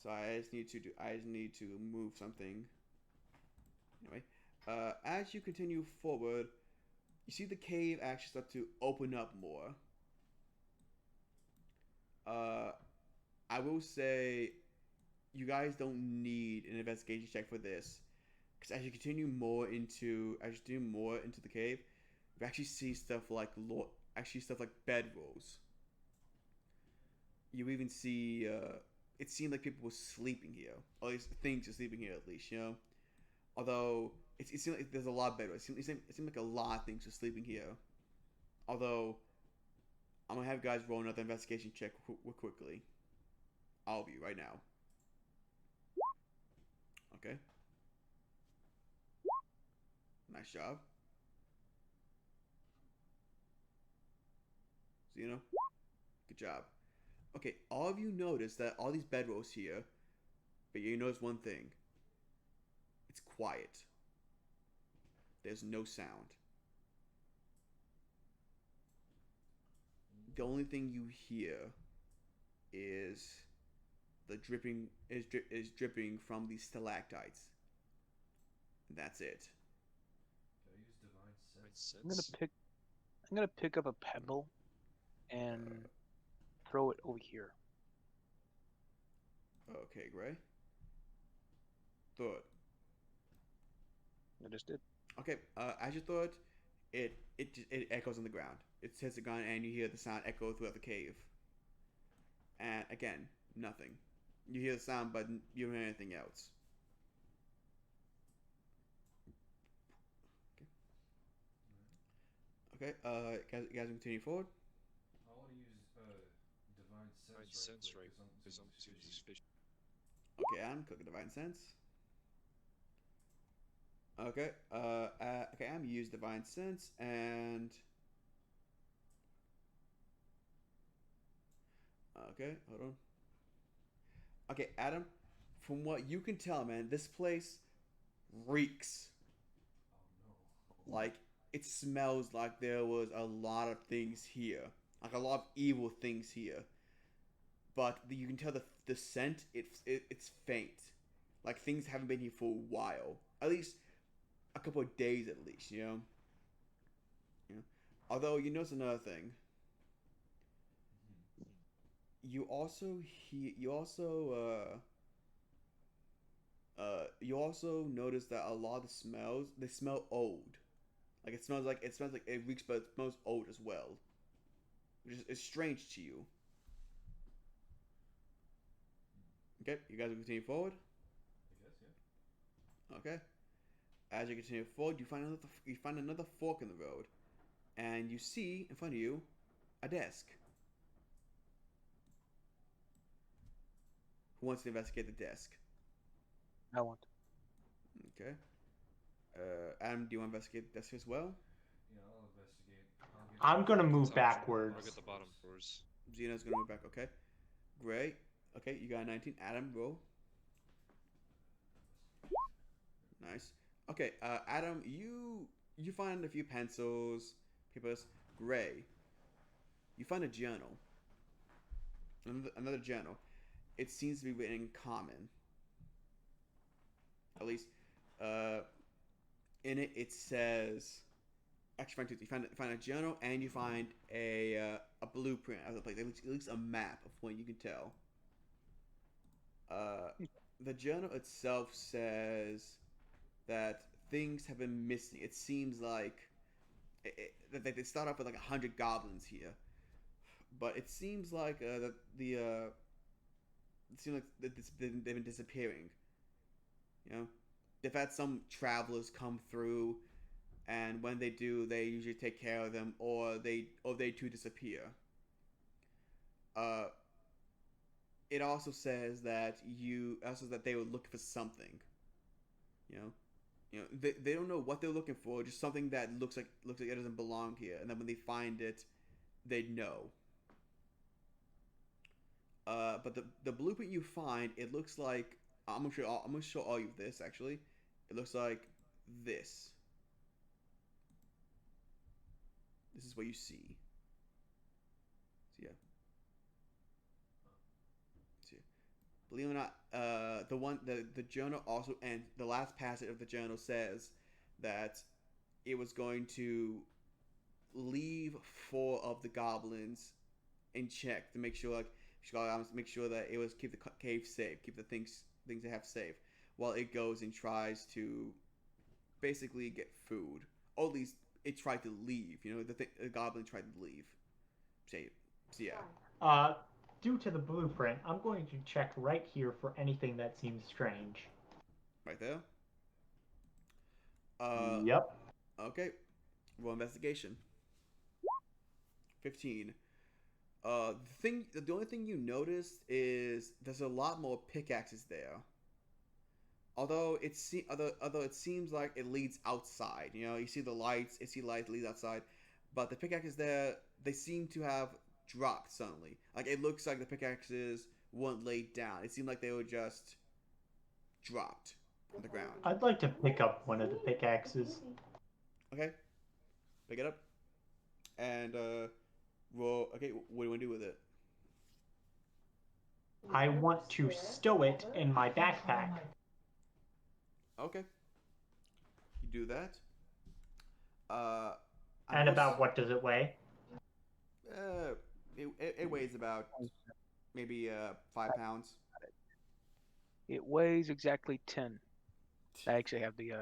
[SPEAKER 1] Sorry, I just need to move something. Anyway, as you continue forward, you see the cave actually start to open up more. I will say, you guys don't need an investigation check for this, because as you continue more into the cave, you actually see stuff like bedrolls. You even see it seemed like people were sleeping here, or at least things are sleeping here at least, you know. Although it seemed like there's a lot better. It seemed like a lot of things are sleeping here. Although I'm gonna have guys roll another investigation check quickly. All of you right now. Okay. Nice job. Zeno. Good job. Okay, all of you notice that all these bedrolls here, but you notice one thing. It's quiet. There's no sound. The only thing you hear is the dripping dripping from these stalactites. That's it.
[SPEAKER 5] Can I use divine
[SPEAKER 4] Right,
[SPEAKER 5] sense?
[SPEAKER 4] sense.
[SPEAKER 2] I'm gonna pick up a pebble and throw it over here.
[SPEAKER 1] Okay, Gray. Throw it.
[SPEAKER 2] I just did.
[SPEAKER 1] Okay, as you throw it, it echoes on the ground. It hits the ground, and you hear the sound echo throughout the cave. And again, nothing. You hear the sound, but you don't hear anything else. Okay. Guys, continue forward.
[SPEAKER 5] I want to use divine
[SPEAKER 4] Right,
[SPEAKER 5] sense
[SPEAKER 4] sense
[SPEAKER 5] right
[SPEAKER 4] right,
[SPEAKER 5] quick
[SPEAKER 4] because I'm
[SPEAKER 5] because I'm
[SPEAKER 4] suspicious.
[SPEAKER 1] Okay, Adam, click Divine Sense. Okay. Okay, Adam, use Divine Sense and. Okay, hold on. Okay, Adam, from what you can tell, man, this place reeks.
[SPEAKER 5] Oh no.
[SPEAKER 1] Like, it smells like there was a lot of things here. Like, a lot of evil things here. But you can tell the scent, it's faint. Like, things haven't been here for a while. At least a couple of days, at least, you know? Yeah. Although, you notice another thing. You also hear, you also notice that a lot of the smells, they smell old. Like it smells like it reeks, but it smells old as well, which is strange to you. Okay, you guys will continue forward.
[SPEAKER 5] I guess, yeah.
[SPEAKER 1] Okay, as you continue forward, you find another fork in the road, and you see in front of you a desk. Who wants to investigate the desk?
[SPEAKER 2] I want.
[SPEAKER 1] Okay. Adam, do you want to investigate the desk as well?
[SPEAKER 5] Yeah, I'll investigate.
[SPEAKER 3] I'm gonna move
[SPEAKER 4] Top drawer,
[SPEAKER 3] backwards.
[SPEAKER 4] Target the bottom drawers.
[SPEAKER 1] Xeno's gonna move back. Okay. Great. Okay, you got a 19. Adam, roll. Nice. Okay, Adam, you find a few pencils, papers. Gray, you find a journal. Another journal. It seems to be written in common. At least, in it it says. Actually, you find a journal and you find a blueprint of the place. It looks a map of what you can tell. The journal itself says that things have been missing. It seems like that they start off with like 100 goblins here, but it seems like that it seems like they've been disappearing. You know, they've had some travelers come through, and when they do, they usually take care of them, or they too disappear. It also says that they were looking for something. They don't know what they're looking for, just something that looks like it doesn't belong here, and then when they find it, they know. But the blueprint you find, it looks like I'm gonna show all you this actually. It looks like this. This is what you see. So yeah. Believe it or not, the journal also, and the last passage of the journal says that it was going to leave 4 of the goblins in check to make sure that it was keep the cave safe, keep the things they have safe, while it goes and tries to basically get food. Or at least it tried to leave. The goblin tried to leave. So yeah.
[SPEAKER 3] Due to the blueprint, I'm going to check right here for anything that seems strange.
[SPEAKER 1] Right there?
[SPEAKER 3] Yep.
[SPEAKER 1] Okay. Roll investigation. 15. The only thing you notice is there's a lot more pickaxes there. Although it seems like it leads outside. You see the lights. Leads outside, but the pickaxes there, they seem to have dropped suddenly. Like it looks like the pickaxes weren't laid down. It seemed like they were just dropped on the ground.
[SPEAKER 3] I'd like to pick up one of the pickaxes.
[SPEAKER 1] Okay, pick it up and roll. Okay, what do you want to do with it?
[SPEAKER 3] I want to stow it in my backpack.
[SPEAKER 1] Okay, you do that.
[SPEAKER 3] And about what does it weigh?
[SPEAKER 1] It weighs about maybe 5 pounds.
[SPEAKER 2] It weighs exactly 10. I actually have the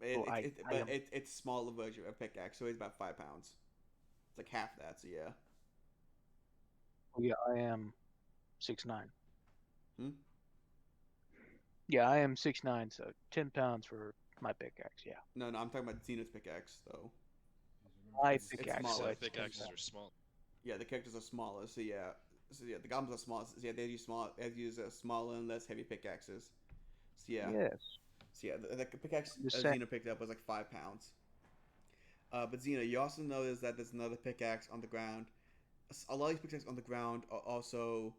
[SPEAKER 1] it's smaller version of a pickaxe, so it's about 5 pounds. It's like half that, so yeah.
[SPEAKER 2] Oh, yeah, I am 6'9".
[SPEAKER 1] Hmm?
[SPEAKER 2] Yeah, I am 6'9", so 10 pounds for my pickaxe. Yeah.
[SPEAKER 1] No, I'm talking about Xena's pickaxe, though.
[SPEAKER 2] My
[SPEAKER 1] It's
[SPEAKER 2] pickaxe.
[SPEAKER 1] smaller.
[SPEAKER 2] So
[SPEAKER 4] Yeah,
[SPEAKER 2] it's
[SPEAKER 4] pickaxes
[SPEAKER 2] 10
[SPEAKER 4] are small.
[SPEAKER 1] Yeah, the characters are smaller, so yeah. The goblins are small. So yeah, they use smaller and less heavy pickaxes. So yeah.
[SPEAKER 2] Yes.
[SPEAKER 1] So yeah, the pickaxe
[SPEAKER 2] Just saying.
[SPEAKER 1] Xena picked up was like 5 pounds. But Xena, you also notice that there's another pickaxe on the ground. A lot of these pickaxes on the ground are also,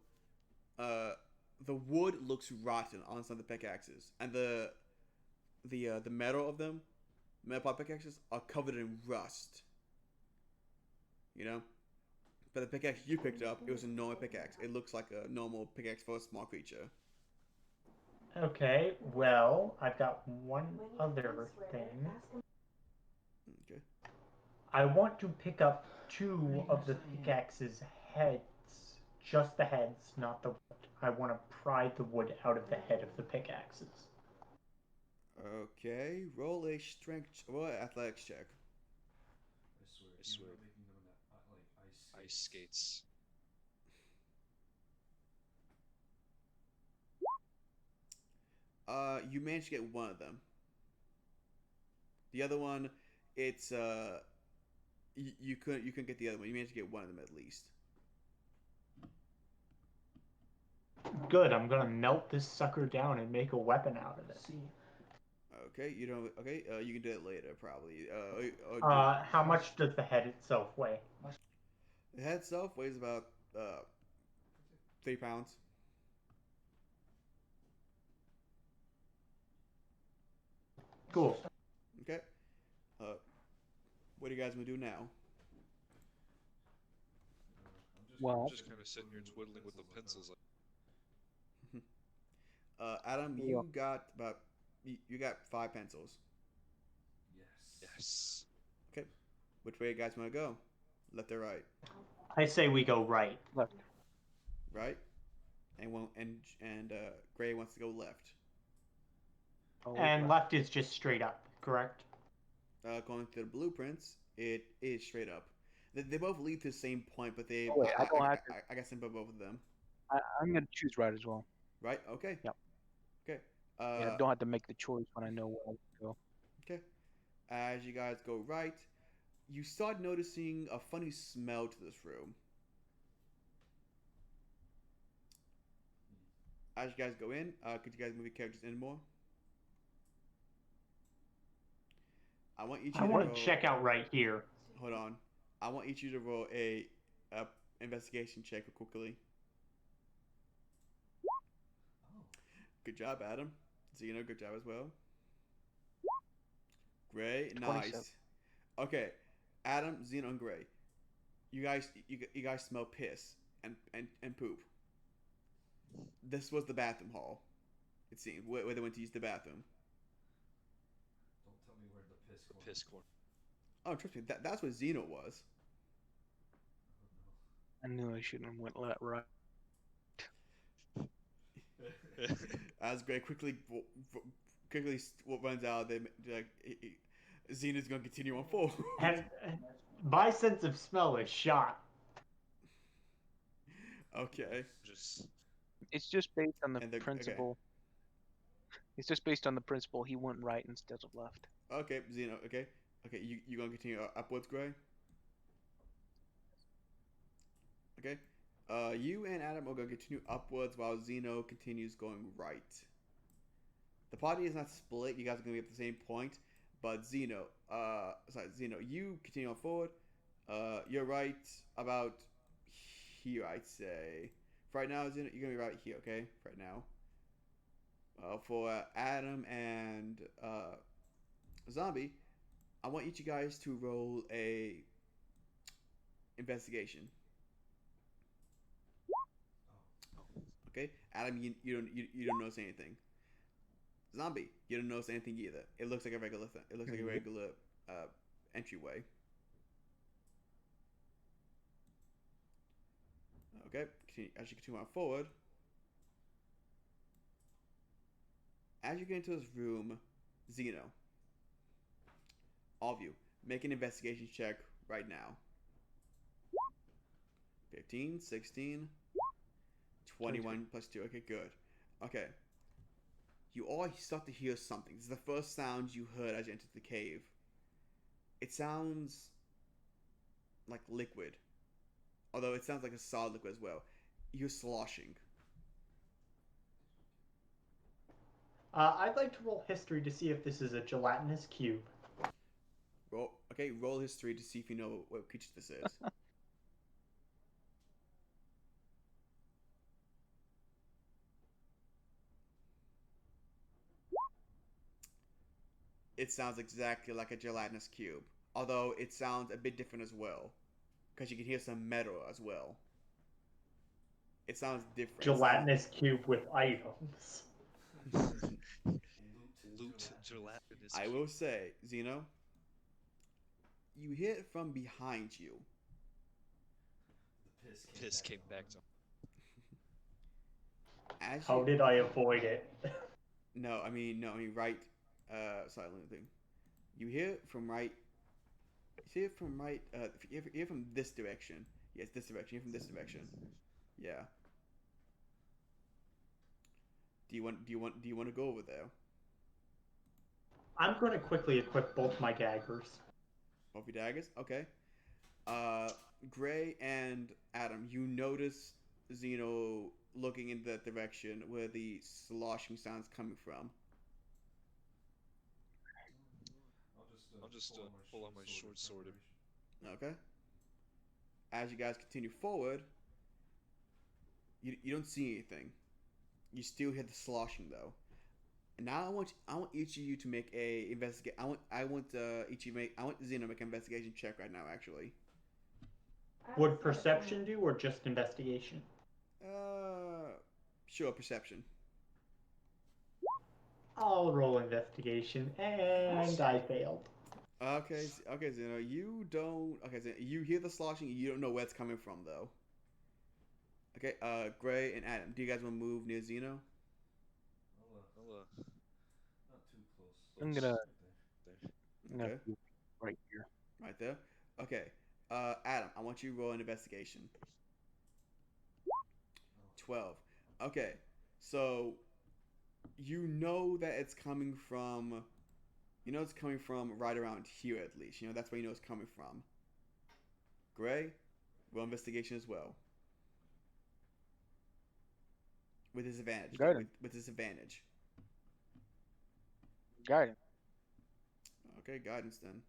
[SPEAKER 1] the wood looks rotten on some of the pickaxes, and the metal of them, metal pot pickaxes, are covered in rust. But the pickaxe you picked up, it was a normal pickaxe. It looks like a normal pickaxe for a small creature.
[SPEAKER 3] Okay, well, I've got one other thing.
[SPEAKER 1] Okay.
[SPEAKER 3] I want to pick up 2 of the pickaxe's heads. Just the heads, not the wood. I want to pry the wood out of the head of the pickaxes.
[SPEAKER 1] Okay, roll an athletics check.
[SPEAKER 5] I
[SPEAKER 4] swear.
[SPEAKER 5] You're not making them that,
[SPEAKER 4] Ice skates.
[SPEAKER 1] You managed to get one of them. The other one, it's you couldn't get the other one. You managed to get one of them at least.
[SPEAKER 3] Good, I'm gonna melt this sucker down and make a weapon out of it.
[SPEAKER 1] Okay, you don't. Okay, you can do it later, probably.
[SPEAKER 3] How much does the head itself weigh?
[SPEAKER 1] The head itself weighs about 3 pounds.
[SPEAKER 3] Cool.
[SPEAKER 1] Okay. What do you guys want to do now?
[SPEAKER 2] Well,
[SPEAKER 4] Just kind of sitting here twiddling with the pencils.
[SPEAKER 1] Adam,
[SPEAKER 2] Yeah.
[SPEAKER 1] you got 5 pencils.
[SPEAKER 4] Yes.
[SPEAKER 1] Okay. Which way you guys want to go? Left or right?
[SPEAKER 3] I say we go right.
[SPEAKER 2] left.
[SPEAKER 1] Right. And Gray wants to go left.
[SPEAKER 2] Always
[SPEAKER 3] And
[SPEAKER 2] left.
[SPEAKER 3] left is just straight up, correct?
[SPEAKER 1] According to the blueprints, it is straight up. They both lead to the same point, but they.
[SPEAKER 2] Oh, wait, I don't have to-
[SPEAKER 1] I got some for both of them.
[SPEAKER 2] I'm gonna choose right as well.
[SPEAKER 1] Right. Okay.
[SPEAKER 2] Yep.
[SPEAKER 1] Okay.
[SPEAKER 2] Yeah, I don't have to make the choice when I know where I want to go.
[SPEAKER 1] Okay. As you guys go right, you start noticing a funny smell to this room. As you guys go in, could you guys move your characters in more? I want each of
[SPEAKER 3] I
[SPEAKER 1] you to
[SPEAKER 3] want
[SPEAKER 1] roll.
[SPEAKER 3] to check out right here.
[SPEAKER 1] Hold on. I want each of you to roll a investigation check quickly. Good job, Adam. Zeno, good job as well. Gray,
[SPEAKER 2] 27.
[SPEAKER 1] nice. Okay, Adam, Zeno, and Gray. You guys smell piss and poop. This was the bathroom hall. It seemed where they went to use the bathroom.
[SPEAKER 5] Don't tell me where the piss corner.
[SPEAKER 4] Piss corn.
[SPEAKER 1] Oh, trust me, that's what Zeno was.
[SPEAKER 5] Oh,
[SPEAKER 2] I knew I shouldn't have went left right.
[SPEAKER 5] no.
[SPEAKER 1] As Gray quickly runs out, Xena's gonna continue on forward.
[SPEAKER 3] And my sense of smell is shot.
[SPEAKER 1] Okay.
[SPEAKER 4] Just
[SPEAKER 2] It's just based on the
[SPEAKER 1] And the- okay.
[SPEAKER 2] principle. It's just based on the principle he went right instead of left.
[SPEAKER 1] Okay, Zeno. Okay. You gonna continue upwards, Gray? Okay. You and Adam are gonna continue upwards while Zeno continues going right. The party is not split. You guys are gonna be at the same point, but Zeno, you continue on forward. You're right about here, I'd say. For right now, Zeno, you're gonna be right here. Okay, for right now. For Adam and Zombie, I want each of you guys to roll a investigation. Okay, Adam, you don't notice anything. Zombie, you don't notice anything either. It looks like a regular thing. It looks like a regular entryway. Okay, as you continue on forward, as you get into this room, Zeno, all of you, make an investigation check right now. 15, 16, 21 plus 2. Okay, good. Okay. You all start to hear something. This is the first sound you heard as you entered the cave. It sounds like liquid. Although it sounds like a solid liquid as well. You're sloshing.
[SPEAKER 3] I'd like to roll history to see if this is a gelatinous cube.
[SPEAKER 1] Roll history to see if you know what creature this is. It sounds exactly like a gelatinous cube. Although it sounds a bit different as well. Because you can hear some metal as well. It sounds different.
[SPEAKER 3] Gelatinous cube with items.
[SPEAKER 4] loot gelatinous.
[SPEAKER 1] I will say, Zeno, you hear it from behind you.
[SPEAKER 5] The
[SPEAKER 4] Piss came back to.
[SPEAKER 3] How did I avoid it?
[SPEAKER 1] No, I mean right. Sorry, let me think. You hear it from right. You hear it from right. You hear from this direction. Yes, this direction. You hear from this direction. Yeah. Do you want to go over there?
[SPEAKER 3] I'm going to quickly equip both my daggers.
[SPEAKER 1] Both your daggers? Okay. Gray and Adam, you notice Zeno looking in that direction where the sloshing sound's coming from.
[SPEAKER 4] just pull out my short sword.
[SPEAKER 1] Okay. As you guys continue forward, you don't see anything. You still hear the sloshing though. Now I want each of you to make a investigate. I want each of you make. I want Xeno to make an investigation check right now. Actually.
[SPEAKER 3] Would perception do or just investigation?
[SPEAKER 1] Sure, perception.
[SPEAKER 3] I'll roll investigation, and I failed.
[SPEAKER 1] Okay, okay, Xeno, you don't. Okay, Xeno, you hear the sloshing. You don't know where it's coming from though. Okay, Gray and Adam, do you guys want to move near Xeno?
[SPEAKER 5] I'll, not too close.
[SPEAKER 2] I'm gonna,
[SPEAKER 5] Right there.
[SPEAKER 2] I'm gonna
[SPEAKER 1] Okay.
[SPEAKER 2] be right here.
[SPEAKER 1] Right there. Okay. Adam, I want you to roll an investigation. 12. Okay. So you know that it's coming from. You know it's coming from right around here at least. You know that's where you know it's coming from. Gray, roll investigation as well. With disadvantage.
[SPEAKER 2] Got it.
[SPEAKER 1] With disadvantage.
[SPEAKER 2] Got it.
[SPEAKER 1] Okay, guidance then.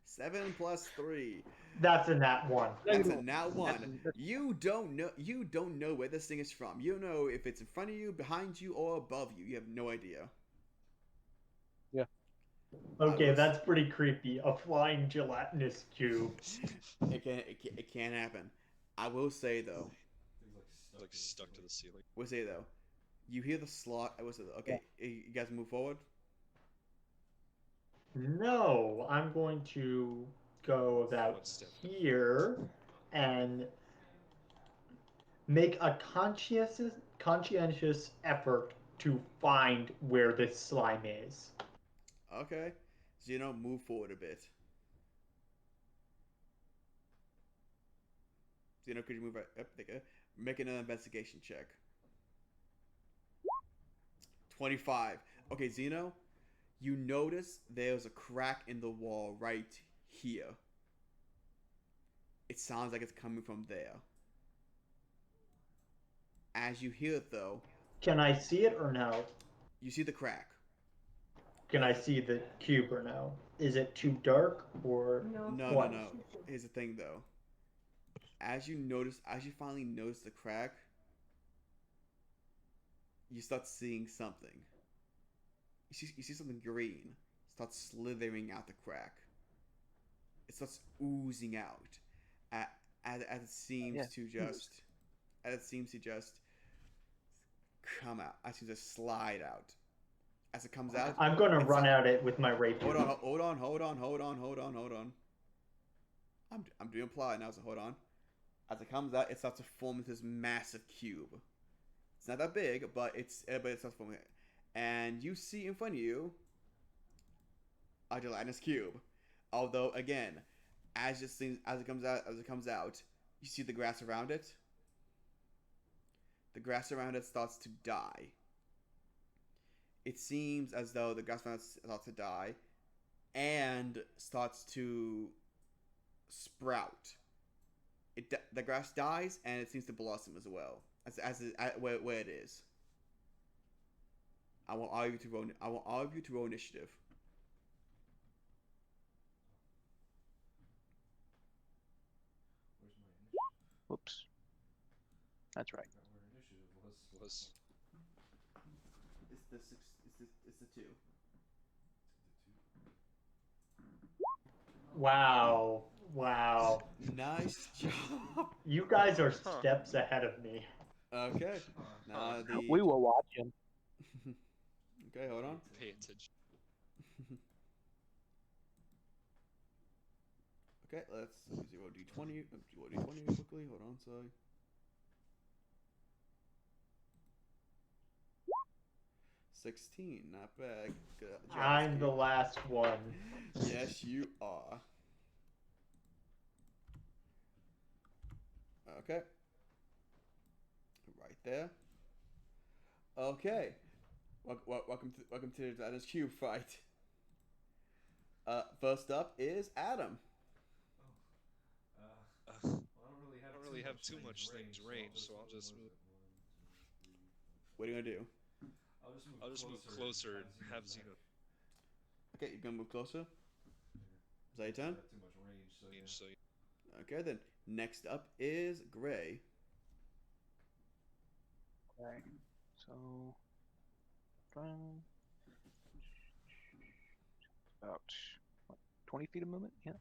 [SPEAKER 1] 7 plus 3.
[SPEAKER 3] That's a nat 1.
[SPEAKER 1] That's a nat 1.
[SPEAKER 2] That's-
[SPEAKER 1] You don't know where this thing is from. You don't know if it's in front of you, behind you, or above you. You have no idea.
[SPEAKER 3] Okay, that's pretty creepy. A flying gelatinous cube.
[SPEAKER 1] It can't happen. I will say though.
[SPEAKER 5] Things
[SPEAKER 4] Like stuck to the ceiling.
[SPEAKER 1] We'll say though. You hear the slot. Okay, you guys move forward.
[SPEAKER 3] No, I'm going to go
[SPEAKER 4] One
[SPEAKER 3] about
[SPEAKER 4] step.
[SPEAKER 3] here and make a conscientious effort to find where this slime is.
[SPEAKER 1] Okay. Xeno, move forward a bit. Xeno, could you move right up? There? Make another investigation check. 25. Okay, Xeno, you notice there's a crack in the wall right here. It sounds like it's coming from there. As you hear it, though,
[SPEAKER 3] Can I see it or no?
[SPEAKER 1] you see the crack.
[SPEAKER 3] Can I see the cube or no? Is it too dark or
[SPEAKER 1] No,
[SPEAKER 3] what?
[SPEAKER 1] no. Here's the thing, though. As you finally notice the crack, you start seeing something. You see something green start slithering out the crack. It starts oozing out, as it seems to just come out. As it seems to slide out. As it comes out,
[SPEAKER 3] I'm gonna
[SPEAKER 1] it's
[SPEAKER 3] run
[SPEAKER 1] like-
[SPEAKER 3] at it with my rapier.
[SPEAKER 1] Hold on. I'm doing plot now, so hold on. As it comes out, it starts to form into this massive cube. It's not that big, but it starts forming. And you see in front of you a gelatinous cube. Although again, as it comes out, you see the grass around it. The grass around it starts to die. It seems as though the grass around it starts to die and starts to sprout. The grass dies and it seems to blossom as well where it is. I want all of you to roll initiative.
[SPEAKER 5] Where's my initiative?
[SPEAKER 2] Whoops. That's right.
[SPEAKER 5] Forgot where initiative was.
[SPEAKER 4] Was
[SPEAKER 1] It's the 2.
[SPEAKER 5] The two.
[SPEAKER 3] Wow.
[SPEAKER 1] Nice job.
[SPEAKER 3] You guys are
[SPEAKER 4] Huh.
[SPEAKER 3] steps ahead of me.
[SPEAKER 1] Okay. Now the
[SPEAKER 2] We were watching.
[SPEAKER 1] Okay, hold on.
[SPEAKER 4] pay attention.
[SPEAKER 1] Okay, let's roll d20. Roll d20 quickly. Hold on, sorry. $16, not bad. Good job,
[SPEAKER 3] I'm the
[SPEAKER 1] Steve.
[SPEAKER 3] last one.
[SPEAKER 1] Yes, you are. Okay. Right there. Okay. Welcome to the Gelatinous Cube fight. First up is Adam.
[SPEAKER 5] Well, I don't really have
[SPEAKER 4] too much things range, so I'll just move.
[SPEAKER 1] What are you gonna do?
[SPEAKER 5] I'll just move
[SPEAKER 4] closer and have Xeno.
[SPEAKER 1] Okay, you're gonna move closer. Is that your turn?
[SPEAKER 5] Got too much range, so yeah.
[SPEAKER 4] So
[SPEAKER 1] Okay, then next up is Gray.
[SPEAKER 2] Okay. So, um, about what, 20 feet of movement. Yeah.
[SPEAKER 5] I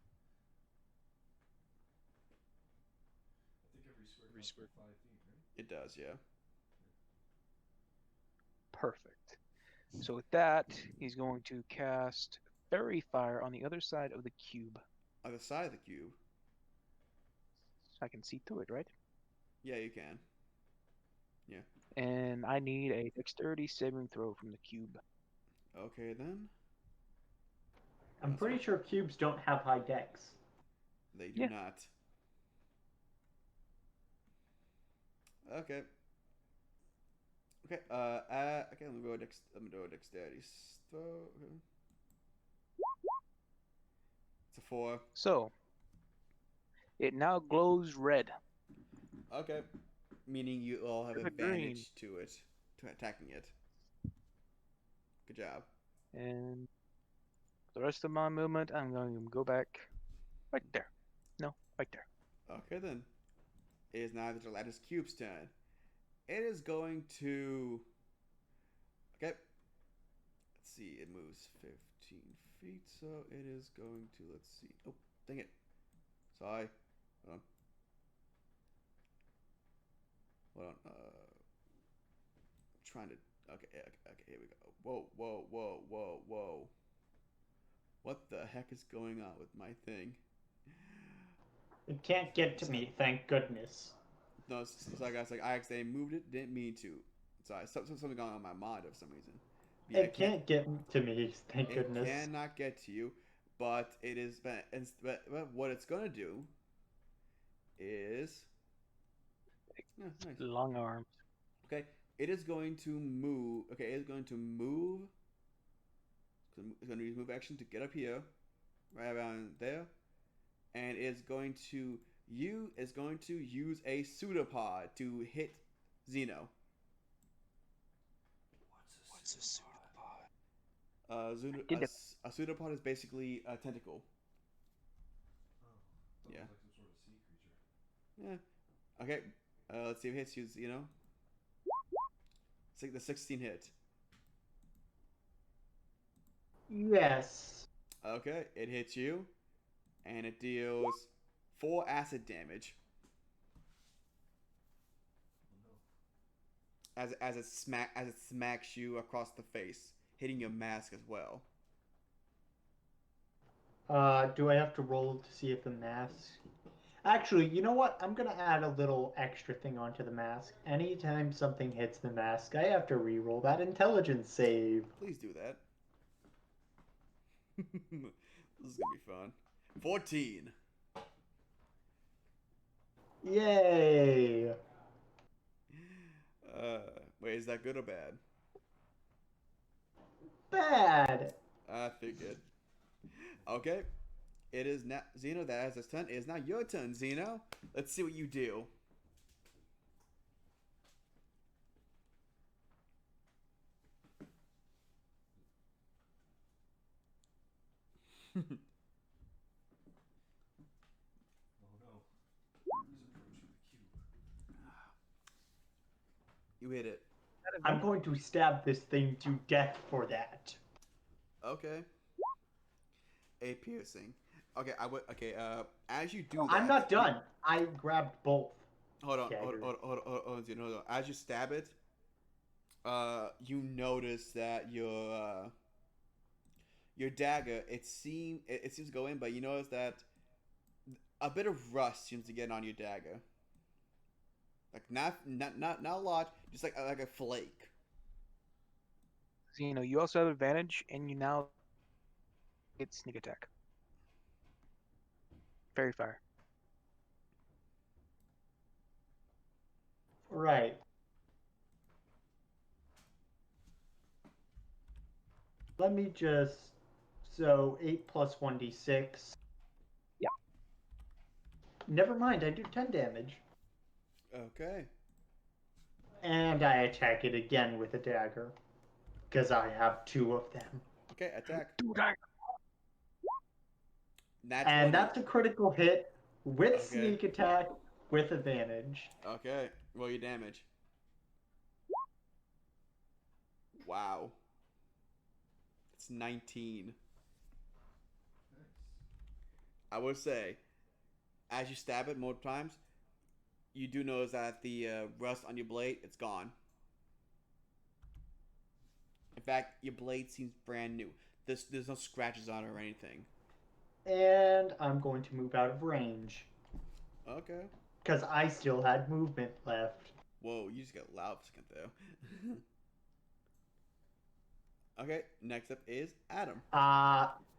[SPEAKER 5] think every square
[SPEAKER 4] Every
[SPEAKER 5] counts
[SPEAKER 4] square-
[SPEAKER 5] for 5 feet, right?
[SPEAKER 1] It does, yeah.
[SPEAKER 2] Perfect. So with that, he's going to cast Fairy Fire on the other side of the cube.
[SPEAKER 1] Other side of the cube.
[SPEAKER 2] I can see through it, right?
[SPEAKER 1] Yeah, you can.
[SPEAKER 2] And I need a Dexterity saving throw from the cube.
[SPEAKER 1] Okay, then.
[SPEAKER 3] I'm
[SPEAKER 1] That's
[SPEAKER 3] pretty
[SPEAKER 1] what-
[SPEAKER 3] sure cubes don't have high dex.
[SPEAKER 1] They do
[SPEAKER 2] Yeah.
[SPEAKER 1] not. Okay. Okay, okay, let me go dexterity. Okay. It's a 4.
[SPEAKER 2] So, it now glows red.
[SPEAKER 1] Okay. Meaning you all have
[SPEAKER 2] Look at the green.
[SPEAKER 1] advantage to it, to attacking it. Good job.
[SPEAKER 2] And the rest of my movement, I'm going to go back right there. No, right there.
[SPEAKER 1] Okay, then. It is now the Gelatinous Cube's turn. It is going to... Okay. Let's see, it moves 15 feet, so it is going to, let's see. Oh, dang it. Sorry. Hold on. Hold on. I'm trying to... Okay, here we go. Whoa. What the heck is going on with my thing?
[SPEAKER 3] It can't get to me, thank goodness.
[SPEAKER 1] No, sorry guys, I accidentally moved it, didn't mean to. Sorry, something going on in my monitor for some reason. Yeah,
[SPEAKER 3] It can't get to me, thank
[SPEAKER 1] It
[SPEAKER 3] goodness.
[SPEAKER 1] cannot get to you, but it is. But what it's gonna do is. Yeah, nice.
[SPEAKER 2] Long arms.
[SPEAKER 1] Okay, it is going to move. Okay, it is going to move. It's going to use move action to get up here, right around there, and it's going to use a pseudopod to hit Xeno.
[SPEAKER 5] What's a pseudopod?
[SPEAKER 1] A pseudopod is basically a tentacle.
[SPEAKER 5] Oh, thought
[SPEAKER 1] Yeah.
[SPEAKER 5] it was like some sort of sea creature.
[SPEAKER 1] Yeah. Okay. Let's see if it hits you. The 16 hit.
[SPEAKER 3] Yes.
[SPEAKER 1] Okay, it hits you, and it deals 4 acid damage
[SPEAKER 5] Oh no.
[SPEAKER 1] as it smacks you across the face, hitting your mask as well.
[SPEAKER 3] Do I have to roll to see if the mask... Actually, you know what? I'm gonna add a little extra thing onto the mask. Anytime something hits the mask, I have to re-roll that intelligence save.
[SPEAKER 1] Please do that. This is gonna be fun. 14.
[SPEAKER 3] Yay!
[SPEAKER 1] Wait, is that good or bad?
[SPEAKER 3] Bad!
[SPEAKER 1] I figured. Okay. It is now Xeno that has his turn. It is now your turn, Xeno. Let's see what you do.
[SPEAKER 5] Oh no. He's approaching the cube.
[SPEAKER 1] You hit it.
[SPEAKER 3] I'm going to stab this thing to death for that.
[SPEAKER 1] Okay. A piercing. Okay, I would. Okay. As you do that,
[SPEAKER 3] I'm not done. I grabbed both.
[SPEAKER 1] Hold on.
[SPEAKER 3] dagger.
[SPEAKER 1] Hold on. Xeno, hold on. As you stab it, you notice that your dagger. It seems to go in, but you notice that a bit of rust seems to get on your dagger. Like not a lot, just like a flake.
[SPEAKER 2] Xeno, you also have advantage, and you now get sneak attack. Fairy Fire.
[SPEAKER 3] Right. Let me just... So, 8 plus 1d6.
[SPEAKER 2] Yeah.
[SPEAKER 3] Never mind, I do 10 damage.
[SPEAKER 1] Okay.
[SPEAKER 3] And I attack it again with a dagger. Because I have 2 of them.
[SPEAKER 1] Okay, attack.
[SPEAKER 2] Dude, I
[SPEAKER 1] Nat
[SPEAKER 3] And
[SPEAKER 1] 20.
[SPEAKER 3] that's a critical hit with
[SPEAKER 1] Okay.
[SPEAKER 3] sneak attack with advantage.
[SPEAKER 1] Okay, roll your damage. Wow. It's 19.
[SPEAKER 5] Nice.
[SPEAKER 1] I would say, as you stab it more times, you do notice that the rust on your blade, it's gone. In fact, your blade seems brand new. There's no scratches on it or anything.
[SPEAKER 3] And I'm going to move out of range.
[SPEAKER 1] Okay.
[SPEAKER 3] Because I still had movement left.
[SPEAKER 1] Whoa, you just got loud for a second there. Okay, next up is Adam.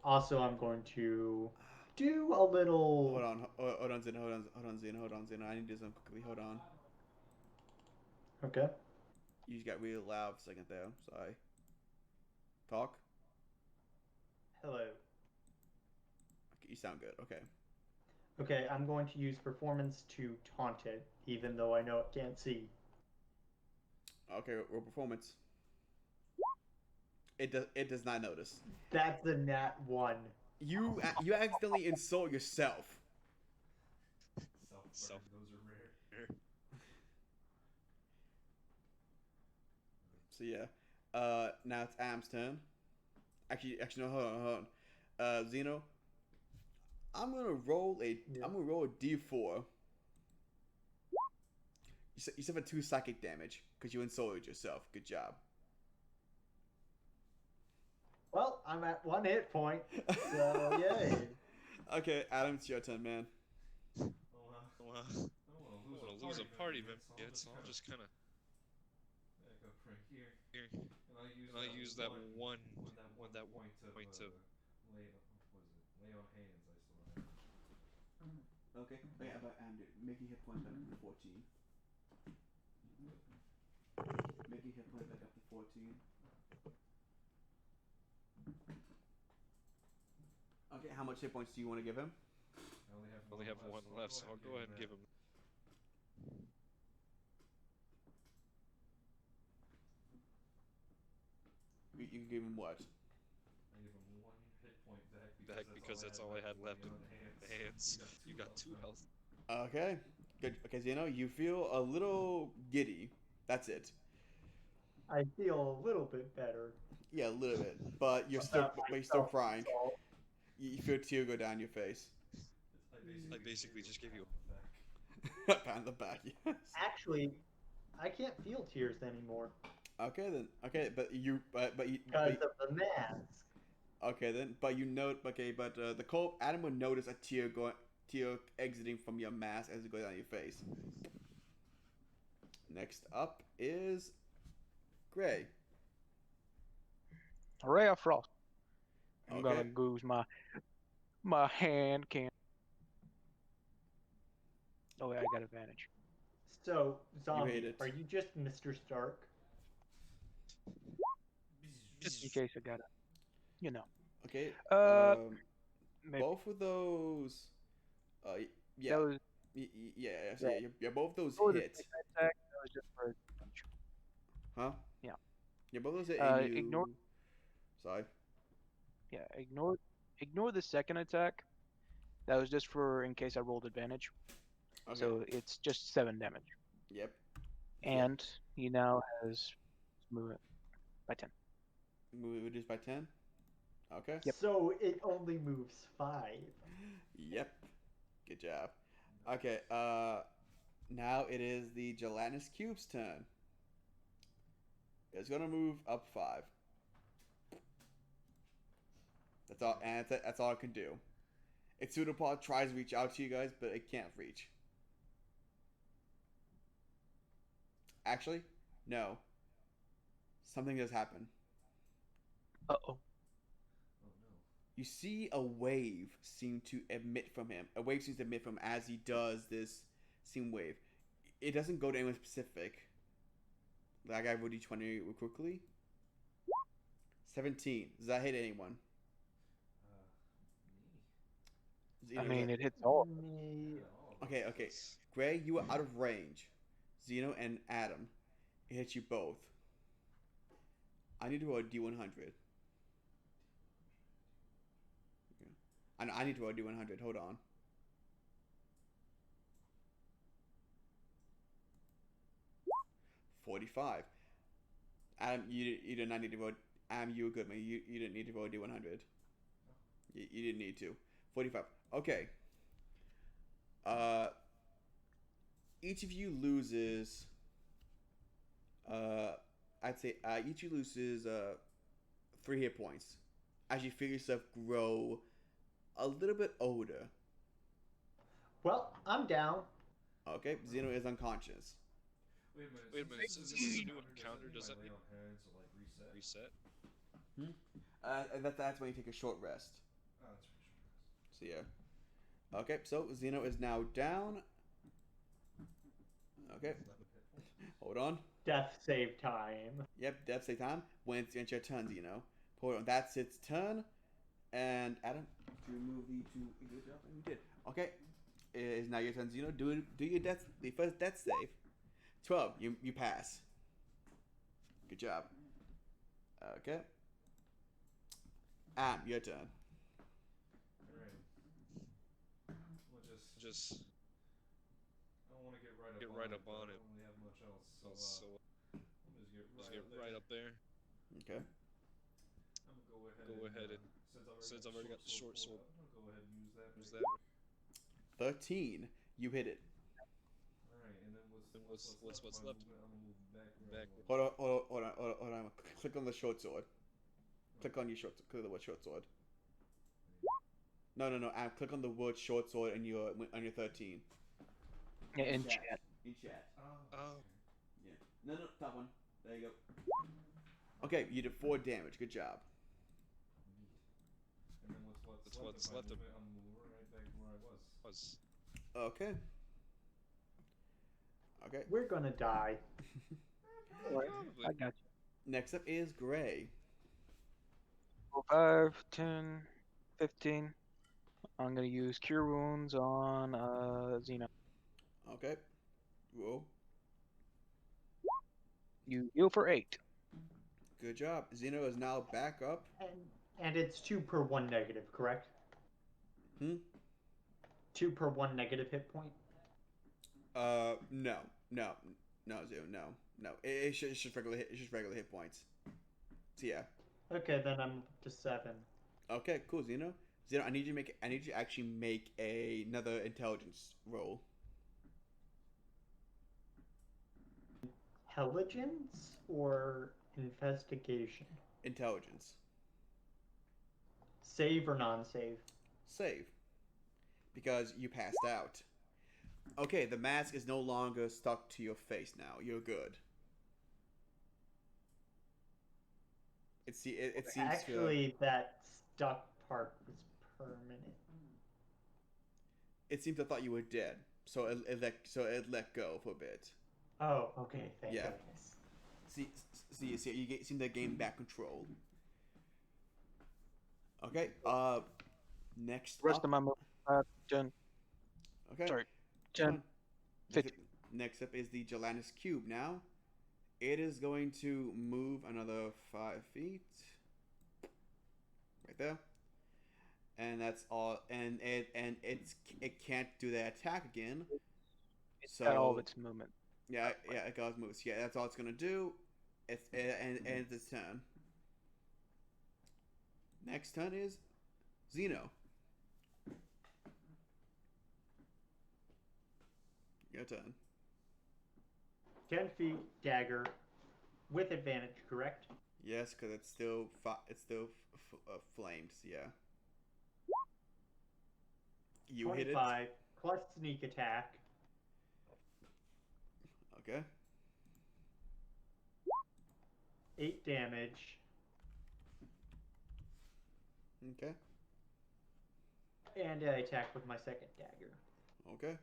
[SPEAKER 3] Also, I'm going to do a little...
[SPEAKER 1] Hold on, Zeno, hold on, Zeno. I need to do something quickly. Hold on.
[SPEAKER 3] Okay.
[SPEAKER 1] You just got really loud for a second there. Sorry. Talk.
[SPEAKER 3] Hello.
[SPEAKER 1] Okay, you sound good. Okay.
[SPEAKER 3] Okay, I'm going to use performance to taunt it, even though I know it can't see.
[SPEAKER 1] Okay, roll performance. It does not notice.
[SPEAKER 3] That's a nat 1.
[SPEAKER 1] You accidentally insult yourself.
[SPEAKER 5] Self-burn, those are rare.
[SPEAKER 1] So yeah. Now it's Am's turn. Actually no, hold on. Zeno. I'm gonna roll a D4. You suffer 2 psychic damage because you insulted yourself. Good job.
[SPEAKER 3] Well, I'm at 1 hit point, so yay.
[SPEAKER 1] Okay, Adam, it's your turn, man.
[SPEAKER 5] Oh,
[SPEAKER 4] Well,
[SPEAKER 5] I don't
[SPEAKER 4] I
[SPEAKER 5] want
[SPEAKER 4] don't want to lose a party member
[SPEAKER 5] yet,
[SPEAKER 4] yet, so I'll just kind of
[SPEAKER 5] yeah, go right here.
[SPEAKER 4] here.
[SPEAKER 5] And
[SPEAKER 4] I use that one
[SPEAKER 5] point to lay on hands. I still have.
[SPEAKER 1] Okay, but make your hit points back up to 14. Make your hit points back up to 14. Okay, how much hit points do you want to give him?
[SPEAKER 5] I
[SPEAKER 4] only have one left, so I'll go ahead and give him.
[SPEAKER 1] You can give him what?
[SPEAKER 5] I give him 1 hit point
[SPEAKER 4] Back because that's all I had left in the hands. You got 2 health.
[SPEAKER 1] Okay, good. Okay, Zeno, you feel a little giddy. That's it.
[SPEAKER 3] I feel a little bit better.
[SPEAKER 1] Yeah, a little bit, but you're still crying. You feel a tear go down your face.
[SPEAKER 4] I basically just gave you.
[SPEAKER 1] Pat on the back, yes.
[SPEAKER 3] Actually, I can't feel tears anymore
[SPEAKER 1] Okay then. Okay, but you.
[SPEAKER 3] because of the mask.
[SPEAKER 1] Okay then, but Adam would notice a tear exiting from your mask as it goes down your face. Next up is Gray.
[SPEAKER 2] Ray of Frost. I'm
[SPEAKER 1] Okay.
[SPEAKER 2] gonna use my hand can. Oh wait, I got advantage.
[SPEAKER 3] So,
[SPEAKER 1] hate
[SPEAKER 3] Zombie,
[SPEAKER 1] it.
[SPEAKER 3] are you just Mr. Stark?
[SPEAKER 2] Just in case I got it. You know.
[SPEAKER 1] Okay.
[SPEAKER 2] Maybe.
[SPEAKER 1] Both of those. Yeah.
[SPEAKER 2] That was,
[SPEAKER 1] Yeah. Both those
[SPEAKER 2] that was a
[SPEAKER 1] hit.
[SPEAKER 2] second attack. That was just for advantage.
[SPEAKER 1] Huh?
[SPEAKER 2] Yeah.
[SPEAKER 1] Yeah, both those hit. And you...
[SPEAKER 2] Ignore.
[SPEAKER 1] Sorry.
[SPEAKER 2] Yeah, ignore the second attack. That was just for in case I rolled advantage.
[SPEAKER 1] Okay.
[SPEAKER 2] So it's just 7 damage.
[SPEAKER 1] Yep.
[SPEAKER 2] And he now has movement by 10.
[SPEAKER 1] Move reduced by 10. Okay.
[SPEAKER 2] Yep.
[SPEAKER 3] So it only moves 5.
[SPEAKER 1] Yep. Good job. Okay. Now it is the gelatinous cube's turn. It's gonna move up 5. That's all, and that's all it can do. Its pseudopod tries to reach out to you guys, but it can't reach. Actually, no. Something does happen.
[SPEAKER 2] Uh-oh.
[SPEAKER 5] Oh no.
[SPEAKER 1] You see a wave seem to emit from him. A wave seems to emit from him as he does this seam wave. It doesn't go to anyone specific. That guy rolled d20 real quickly. 17. Does that hit anyone?
[SPEAKER 5] Me.
[SPEAKER 2] I
[SPEAKER 1] Zeno,
[SPEAKER 2] mean,
[SPEAKER 1] does
[SPEAKER 2] it hits all.
[SPEAKER 3] Me-
[SPEAKER 5] Yeah,
[SPEAKER 1] Okay, okay. Gray, you are out of range. Zeno and Adam. It hits you both. I need to roll a d100. I need to roll a D100. Hold on. $45. Adam, you did not need to roll. Adam, you were good, man. You didn't need to roll a D100. You didn't need to. 45. Okay. Each of you loses. I'd say each of you loses 3 hit points as you feel yourself grow a little bit older.
[SPEAKER 3] Well, I'm down.
[SPEAKER 1] Okay, Zeno is unconscious.
[SPEAKER 5] Wait a minute.
[SPEAKER 4] Wait a minute,
[SPEAKER 5] Since
[SPEAKER 4] since this is a
[SPEAKER 5] new
[SPEAKER 4] new encounter, does that
[SPEAKER 5] mean
[SPEAKER 4] mean
[SPEAKER 5] my lay on hands will like reset?
[SPEAKER 4] reset?
[SPEAKER 1] And that's when you take a short rest.
[SPEAKER 5] Oh, that's for sure.
[SPEAKER 1] So yeah. Okay, so Zeno is now down. Okay, hold on.
[SPEAKER 3] Death save time.
[SPEAKER 1] Yep, death save time. When it's your turn, Zeno. Hold on, that's its turn. And Adam, to remove the two. Good job, and you did. Okay, it is now your turn, Zeno. Do your the first death save. 12. You pass. Good job. Okay. Your turn.
[SPEAKER 5] Alright. We'll
[SPEAKER 4] Just
[SPEAKER 5] I don't want to get right up
[SPEAKER 4] on
[SPEAKER 5] on
[SPEAKER 4] it.
[SPEAKER 5] it. I don't really have much else.
[SPEAKER 4] so
[SPEAKER 5] I'll
[SPEAKER 4] just get right up there.
[SPEAKER 1] Okay.
[SPEAKER 5] I'm gonna
[SPEAKER 4] Go ahead and since I've already got the short sword,
[SPEAKER 5] I'll go ahead and use that.
[SPEAKER 4] use that.
[SPEAKER 1] 13. You hit it.
[SPEAKER 5] Alright, and then
[SPEAKER 4] Then what's left?
[SPEAKER 5] I'm gonna move back.
[SPEAKER 4] Back.
[SPEAKER 1] Hold on. Click on the short sword. Click on your short. Click on the word short sword. No. Click on the word short sword on your 13.
[SPEAKER 2] Yeah, in chat.
[SPEAKER 1] In chat.
[SPEAKER 5] Oh.
[SPEAKER 1] Yeah. No, top one. There you go. Okay, you did 4 damage. Good job.
[SPEAKER 5] And then
[SPEAKER 4] What's
[SPEAKER 5] left?
[SPEAKER 4] left of-
[SPEAKER 5] I'm moving right back to where I was.
[SPEAKER 1] Okay. Okay.
[SPEAKER 3] We're gonna die.
[SPEAKER 2] Alright,
[SPEAKER 4] Probably.
[SPEAKER 2] I got
[SPEAKER 1] Next up is Gray.
[SPEAKER 2] you. 5, 10, 15. I'm gonna use Cure Wounds on Xeno.
[SPEAKER 1] Okay. Roll.
[SPEAKER 2] You heal for 8.
[SPEAKER 1] Good job. Zeno is now back up.
[SPEAKER 3] And it's 2 per 1 negative, correct?
[SPEAKER 1] Hmm?
[SPEAKER 3] 2 per 1 negative hit point?
[SPEAKER 1] No, Zeno, no. It's just regular hit points. So yeah.
[SPEAKER 3] Okay, then I'm up to 7.
[SPEAKER 1] Okay, cool, Zeno. Zeno, I need you to actually make another intelligence roll.
[SPEAKER 3] Intelligence or investigation?
[SPEAKER 1] Intelligence.
[SPEAKER 3] Save or non-save?
[SPEAKER 1] Save. Because you passed out. Okay, the mask is no longer stuck to your face now. You're good. It seems
[SPEAKER 3] Actually, that stuck part was permanent.
[SPEAKER 1] it seems I thought you were dead. So it let go for a bit.
[SPEAKER 3] Oh, okay, thank
[SPEAKER 1] Yeah.
[SPEAKER 3] goodness.
[SPEAKER 1] You seem to gain back control. Okay. Next
[SPEAKER 2] Rest
[SPEAKER 1] up.
[SPEAKER 2] of my move. 10.
[SPEAKER 1] Okay.
[SPEAKER 2] Sorry.
[SPEAKER 1] Come
[SPEAKER 2] 10.
[SPEAKER 1] on.
[SPEAKER 2] 15.
[SPEAKER 1] Next up is the Gelatinous Cube now. It is going to move another 5 feet. Right there. And that's all. And it can't do that attack again.
[SPEAKER 2] It's got all of its movement.
[SPEAKER 1] Yeah, it got moves. Yeah, that's all it's gonna do. And it's its turn. Next turn is Zeno. Your turn.
[SPEAKER 3] 10 feet, dagger, with advantage, correct?
[SPEAKER 1] Yes, because it's still flamed. So yeah. You hit it.
[SPEAKER 3] 25, plus sneak attack.
[SPEAKER 1] Okay.
[SPEAKER 3] 8 damage.
[SPEAKER 1] Okay.
[SPEAKER 3] And I attack with my second dagger.
[SPEAKER 1] Okay.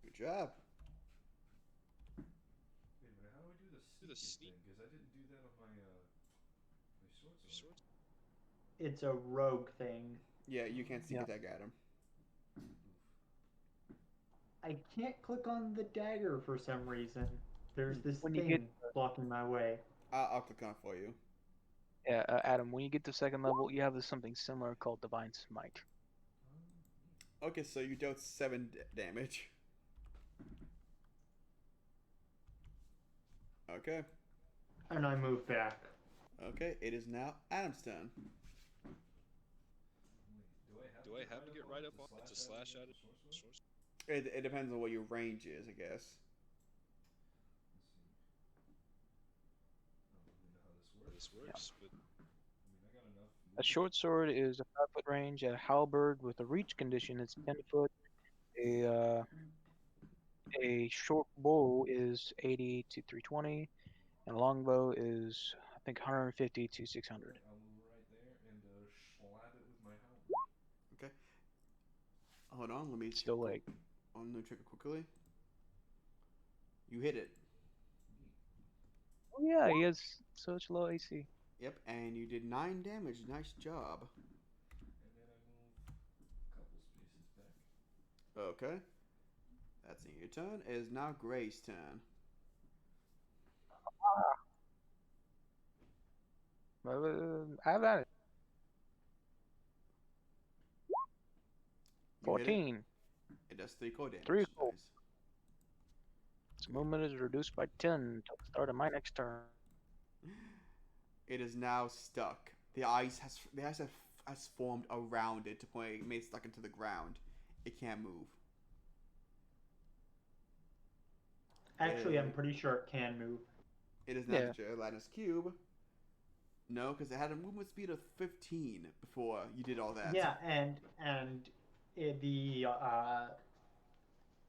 [SPEAKER 1] Good job.
[SPEAKER 5] Wait a minute, how do I do the sneak thing? Because I didn't do that on my my sword.
[SPEAKER 3] It's a rogue thing.
[SPEAKER 1] Yeah, you can't sneak
[SPEAKER 2] Yeah.
[SPEAKER 1] attack at him.
[SPEAKER 3] I can't click on the dagger for some reason. There's this
[SPEAKER 2] When you
[SPEAKER 3] thing
[SPEAKER 2] get-
[SPEAKER 3] blocking my way.
[SPEAKER 1] I'll click on it for you.
[SPEAKER 2] Yeah, Adam. When you get to second level, you have this something similar called Divine Smite.
[SPEAKER 1] Okay, so you dealt 7 damage. Okay.
[SPEAKER 3] And I move back.
[SPEAKER 1] Okay, it is now Adam's turn.
[SPEAKER 5] Wait,
[SPEAKER 4] Do I have to get right up on it to slash at it?
[SPEAKER 5] Sorcerer?
[SPEAKER 1] It depends on what your range is, I guess.
[SPEAKER 5] Let's see. I don't really know how this
[SPEAKER 4] How
[SPEAKER 5] works.
[SPEAKER 4] this works, but
[SPEAKER 5] I mean, I got enough.
[SPEAKER 2] A short sword is a 5-foot range. A halberd with a reach condition is 10 foot. A short bow is 80 to 320, and a longbow is I think 150 to 600.
[SPEAKER 5] Alright, I'll move right there and slap it with my halberd.
[SPEAKER 1] Okay. Hold on, let me check.
[SPEAKER 2] Still leg.
[SPEAKER 1] Let me check it quickly. You hit it.
[SPEAKER 5] Neat.
[SPEAKER 2] Oh yeah, he has such low AC.
[SPEAKER 1] Yep, and you did 9 damage. Nice job.
[SPEAKER 5] And then I move a couple spaces back.
[SPEAKER 1] Okay. That's in your turn. It is now Gray's turn.
[SPEAKER 2] Have at it.
[SPEAKER 1] You hit it.
[SPEAKER 2] 14.
[SPEAKER 1] It does 3 cold damage.
[SPEAKER 2] 3 cold.
[SPEAKER 1] Nice.
[SPEAKER 2] Its movement is reduced by 10 until the start of my next turn.
[SPEAKER 1] It is now stuck. The ice has formed around it to point it made it stuck into the ground. It can't move.
[SPEAKER 3] Actually, I'm pretty sure it can move.
[SPEAKER 1] It is now
[SPEAKER 2] Yeah.
[SPEAKER 1] the gelatinous cube. No, because it had a movement speed of 15 before you did all that.
[SPEAKER 3] Yeah, and the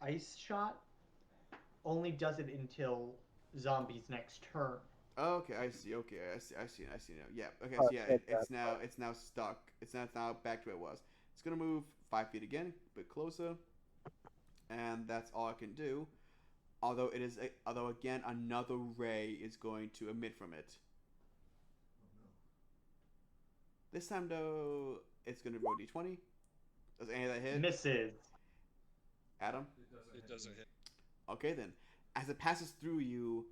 [SPEAKER 3] ice shot only does it until zombie's next turn.
[SPEAKER 1] Oh, okay, I see. Okay, I see now. Yeah. Okay,
[SPEAKER 2] Oh,
[SPEAKER 1] so yeah,
[SPEAKER 2] okay,
[SPEAKER 1] it's now stuck. It's now back to where it was. It's gonna move 5 feet again, a bit closer, and that's all I can do. Although again another ray is going to emit from it.
[SPEAKER 5] Oh no.
[SPEAKER 1] This time though, it's gonna roll d20. Does any of that hit?
[SPEAKER 3] Misses.
[SPEAKER 1] Adam?
[SPEAKER 4] it doesn't hit.
[SPEAKER 1] Okay then. As it passes through you,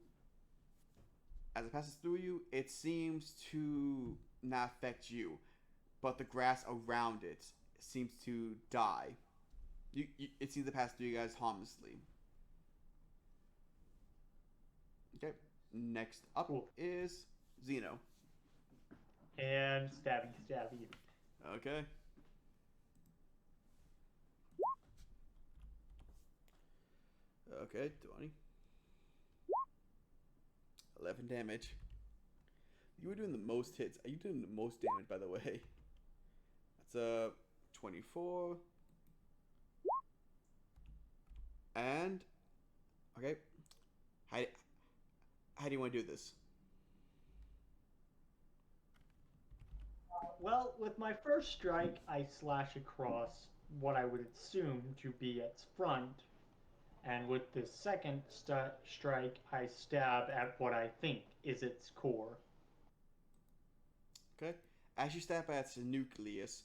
[SPEAKER 1] it seems to not affect you, but the grass around it seems to die. It seems to pass through you guys harmlessly. Okay. Next up
[SPEAKER 3] Cool.
[SPEAKER 1] is Zeno.
[SPEAKER 3] And stabby.
[SPEAKER 1] Okay. Okay, 20. 11 damage. You were doing the most hits. Are you doing the most damage, by the way? That's 24. And okay. How do you want to do this?
[SPEAKER 3] Well, with my first strike, I slash across what I would assume to be its front, and with the second strike, I stab at what I think is its core.
[SPEAKER 1] Okay. As you stab at the nucleus,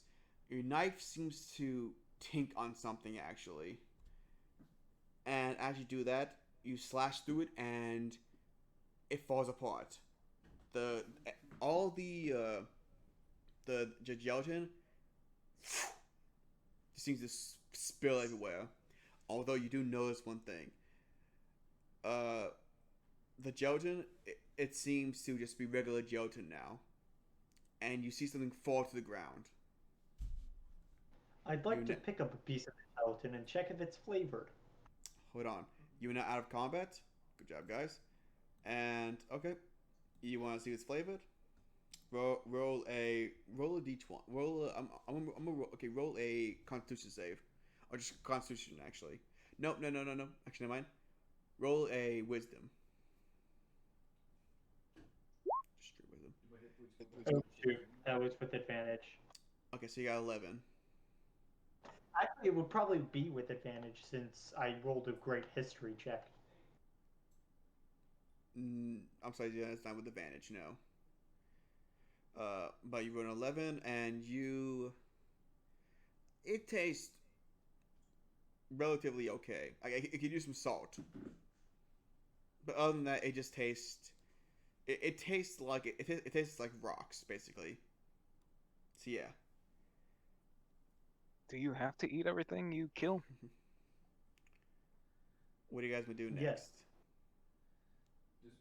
[SPEAKER 1] your knife seems to tink on something actually. And as you do that, you slash through it and it falls apart. All the gelatin seems to spill everywhere. Although you do notice one thing. The gelatin, it seems to just be regular gelatin now. And you see something fall to the ground.
[SPEAKER 3] I'd like to pick up a piece of the gelatin and check if it's flavored.
[SPEAKER 1] Hold on. You are now out of combat. Good job, guys. And okay, you want to see if it's flavored? Roll a d20. Roll a Constitution save, or just Constitution actually. No. Actually, never mind. Roll a Wisdom. Just straight Wisdom.
[SPEAKER 5] Did my hit points
[SPEAKER 4] Hit
[SPEAKER 5] go
[SPEAKER 4] points
[SPEAKER 5] back?
[SPEAKER 3] Oh shoot, that was with advantage.
[SPEAKER 1] Okay, so you got 11.
[SPEAKER 3] Actually, it would probably be with advantage since I rolled a great history check.
[SPEAKER 1] I'm sorry, yeah, it's not with advantage, no. But you rolled an 11, and it tastes relatively okay. It could use some salt, but other than that, it just tastes It tastes like it tastes like rocks basically. So yeah.
[SPEAKER 2] Do you have to eat everything you kill?
[SPEAKER 1] What do you guys want to do
[SPEAKER 3] Yes.
[SPEAKER 1] next?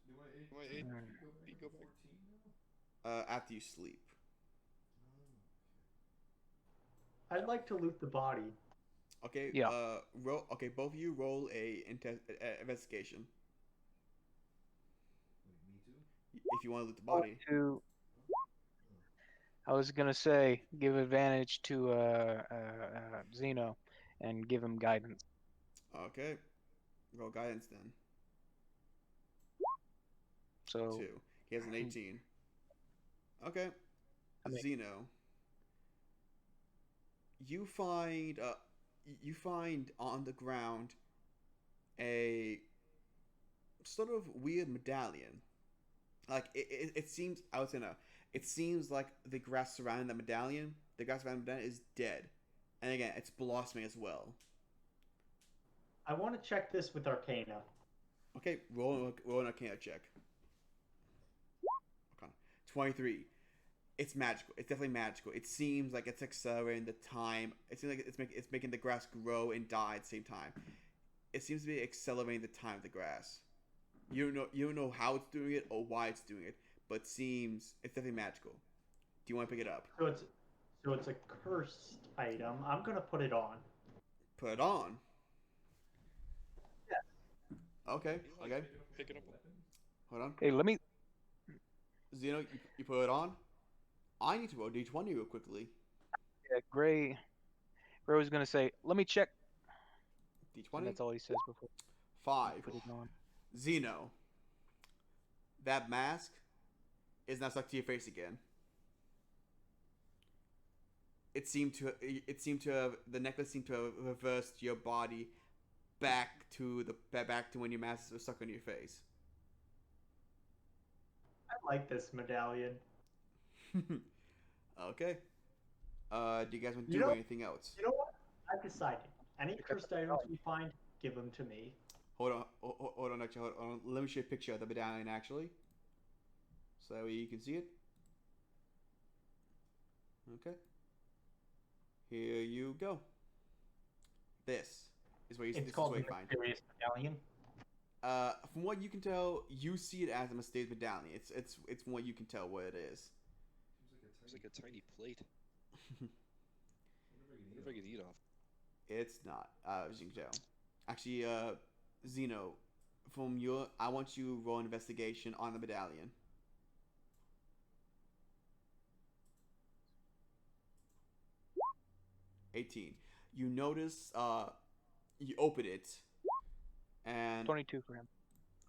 [SPEAKER 5] Do I
[SPEAKER 4] Do I
[SPEAKER 5] age?
[SPEAKER 4] age?
[SPEAKER 5] Do you go back to 14 now?
[SPEAKER 1] After you sleep.
[SPEAKER 5] Oh,
[SPEAKER 3] I'd like to loot the body.
[SPEAKER 1] Okay.
[SPEAKER 2] Yeah.
[SPEAKER 1] Roll. Okay, both of you roll a investigation
[SPEAKER 5] wait, me too?
[SPEAKER 1] if you want to loot the body.
[SPEAKER 2] I was gonna say give advantage to Zeno, and give him guidance.
[SPEAKER 1] Okay. Roll guidance then.
[SPEAKER 2] So
[SPEAKER 1] 2. He has an 18. Okay.
[SPEAKER 2] I mean-
[SPEAKER 1] Zeno. You find on the ground a sort of weird medallion. Like it seems I was gonna. It seems like the grass surrounding the medallion, is dead, and again, it's blossoming as well.
[SPEAKER 3] I want to check this with Arcana.
[SPEAKER 1] Okay, roll an Arcana check. Okay, 23. It's magical. It's definitely magical. It seems like it's accelerating the time. It seems like it's making the grass grow and die at the same time. It seems to be accelerating the time of the grass. You don't know how it's doing it or why it's doing it, but it seems it's definitely magical. Do you want to pick it up?
[SPEAKER 3] So it's a cursed item. I'm gonna put it on.
[SPEAKER 1] Put it on.
[SPEAKER 3] Yes.
[SPEAKER 1] Okay.
[SPEAKER 4] You like
[SPEAKER 1] Okay.
[SPEAKER 4] Pick it up.
[SPEAKER 1] Hold on.
[SPEAKER 2] hey, let me.
[SPEAKER 1] Zeno, you put it on. I need to roll d20 real quickly.
[SPEAKER 2] Yeah, Gray was gonna say, let me check. And
[SPEAKER 1] D20.
[SPEAKER 2] that's all he says before
[SPEAKER 1] 5.
[SPEAKER 2] he put it on.
[SPEAKER 1] Zeno. That mask is now stuck to your face again. It seemed to have the necklace seemed to have reversed your body back to when your mask was stuck on your face.
[SPEAKER 3] I like this medallion.
[SPEAKER 1] Okay. Do you guys want to
[SPEAKER 3] You
[SPEAKER 1] do
[SPEAKER 3] know-
[SPEAKER 1] anything else?
[SPEAKER 3] You know what? I've decided. Any cursed items we find, give them to me.
[SPEAKER 1] Hold on, actually, hold on. Let me show you a picture of the medallion, actually. So that way you can see it. Okay. Here you go. This is where you
[SPEAKER 3] It's
[SPEAKER 1] this
[SPEAKER 3] called
[SPEAKER 1] is where
[SPEAKER 3] the
[SPEAKER 1] you find.
[SPEAKER 3] Mysterious Medallion.
[SPEAKER 1] From what you can tell, you see it as a mysterious medallion. It's from what you can tell what it is.
[SPEAKER 4] It's like a tiny plate.
[SPEAKER 5] Wonder
[SPEAKER 4] If I could eat off.
[SPEAKER 1] It's not. As you can tell. Actually, Zeno, I want you to roll an investigation on the medallion. $18. You notice, you open it, and
[SPEAKER 2] 22 for him.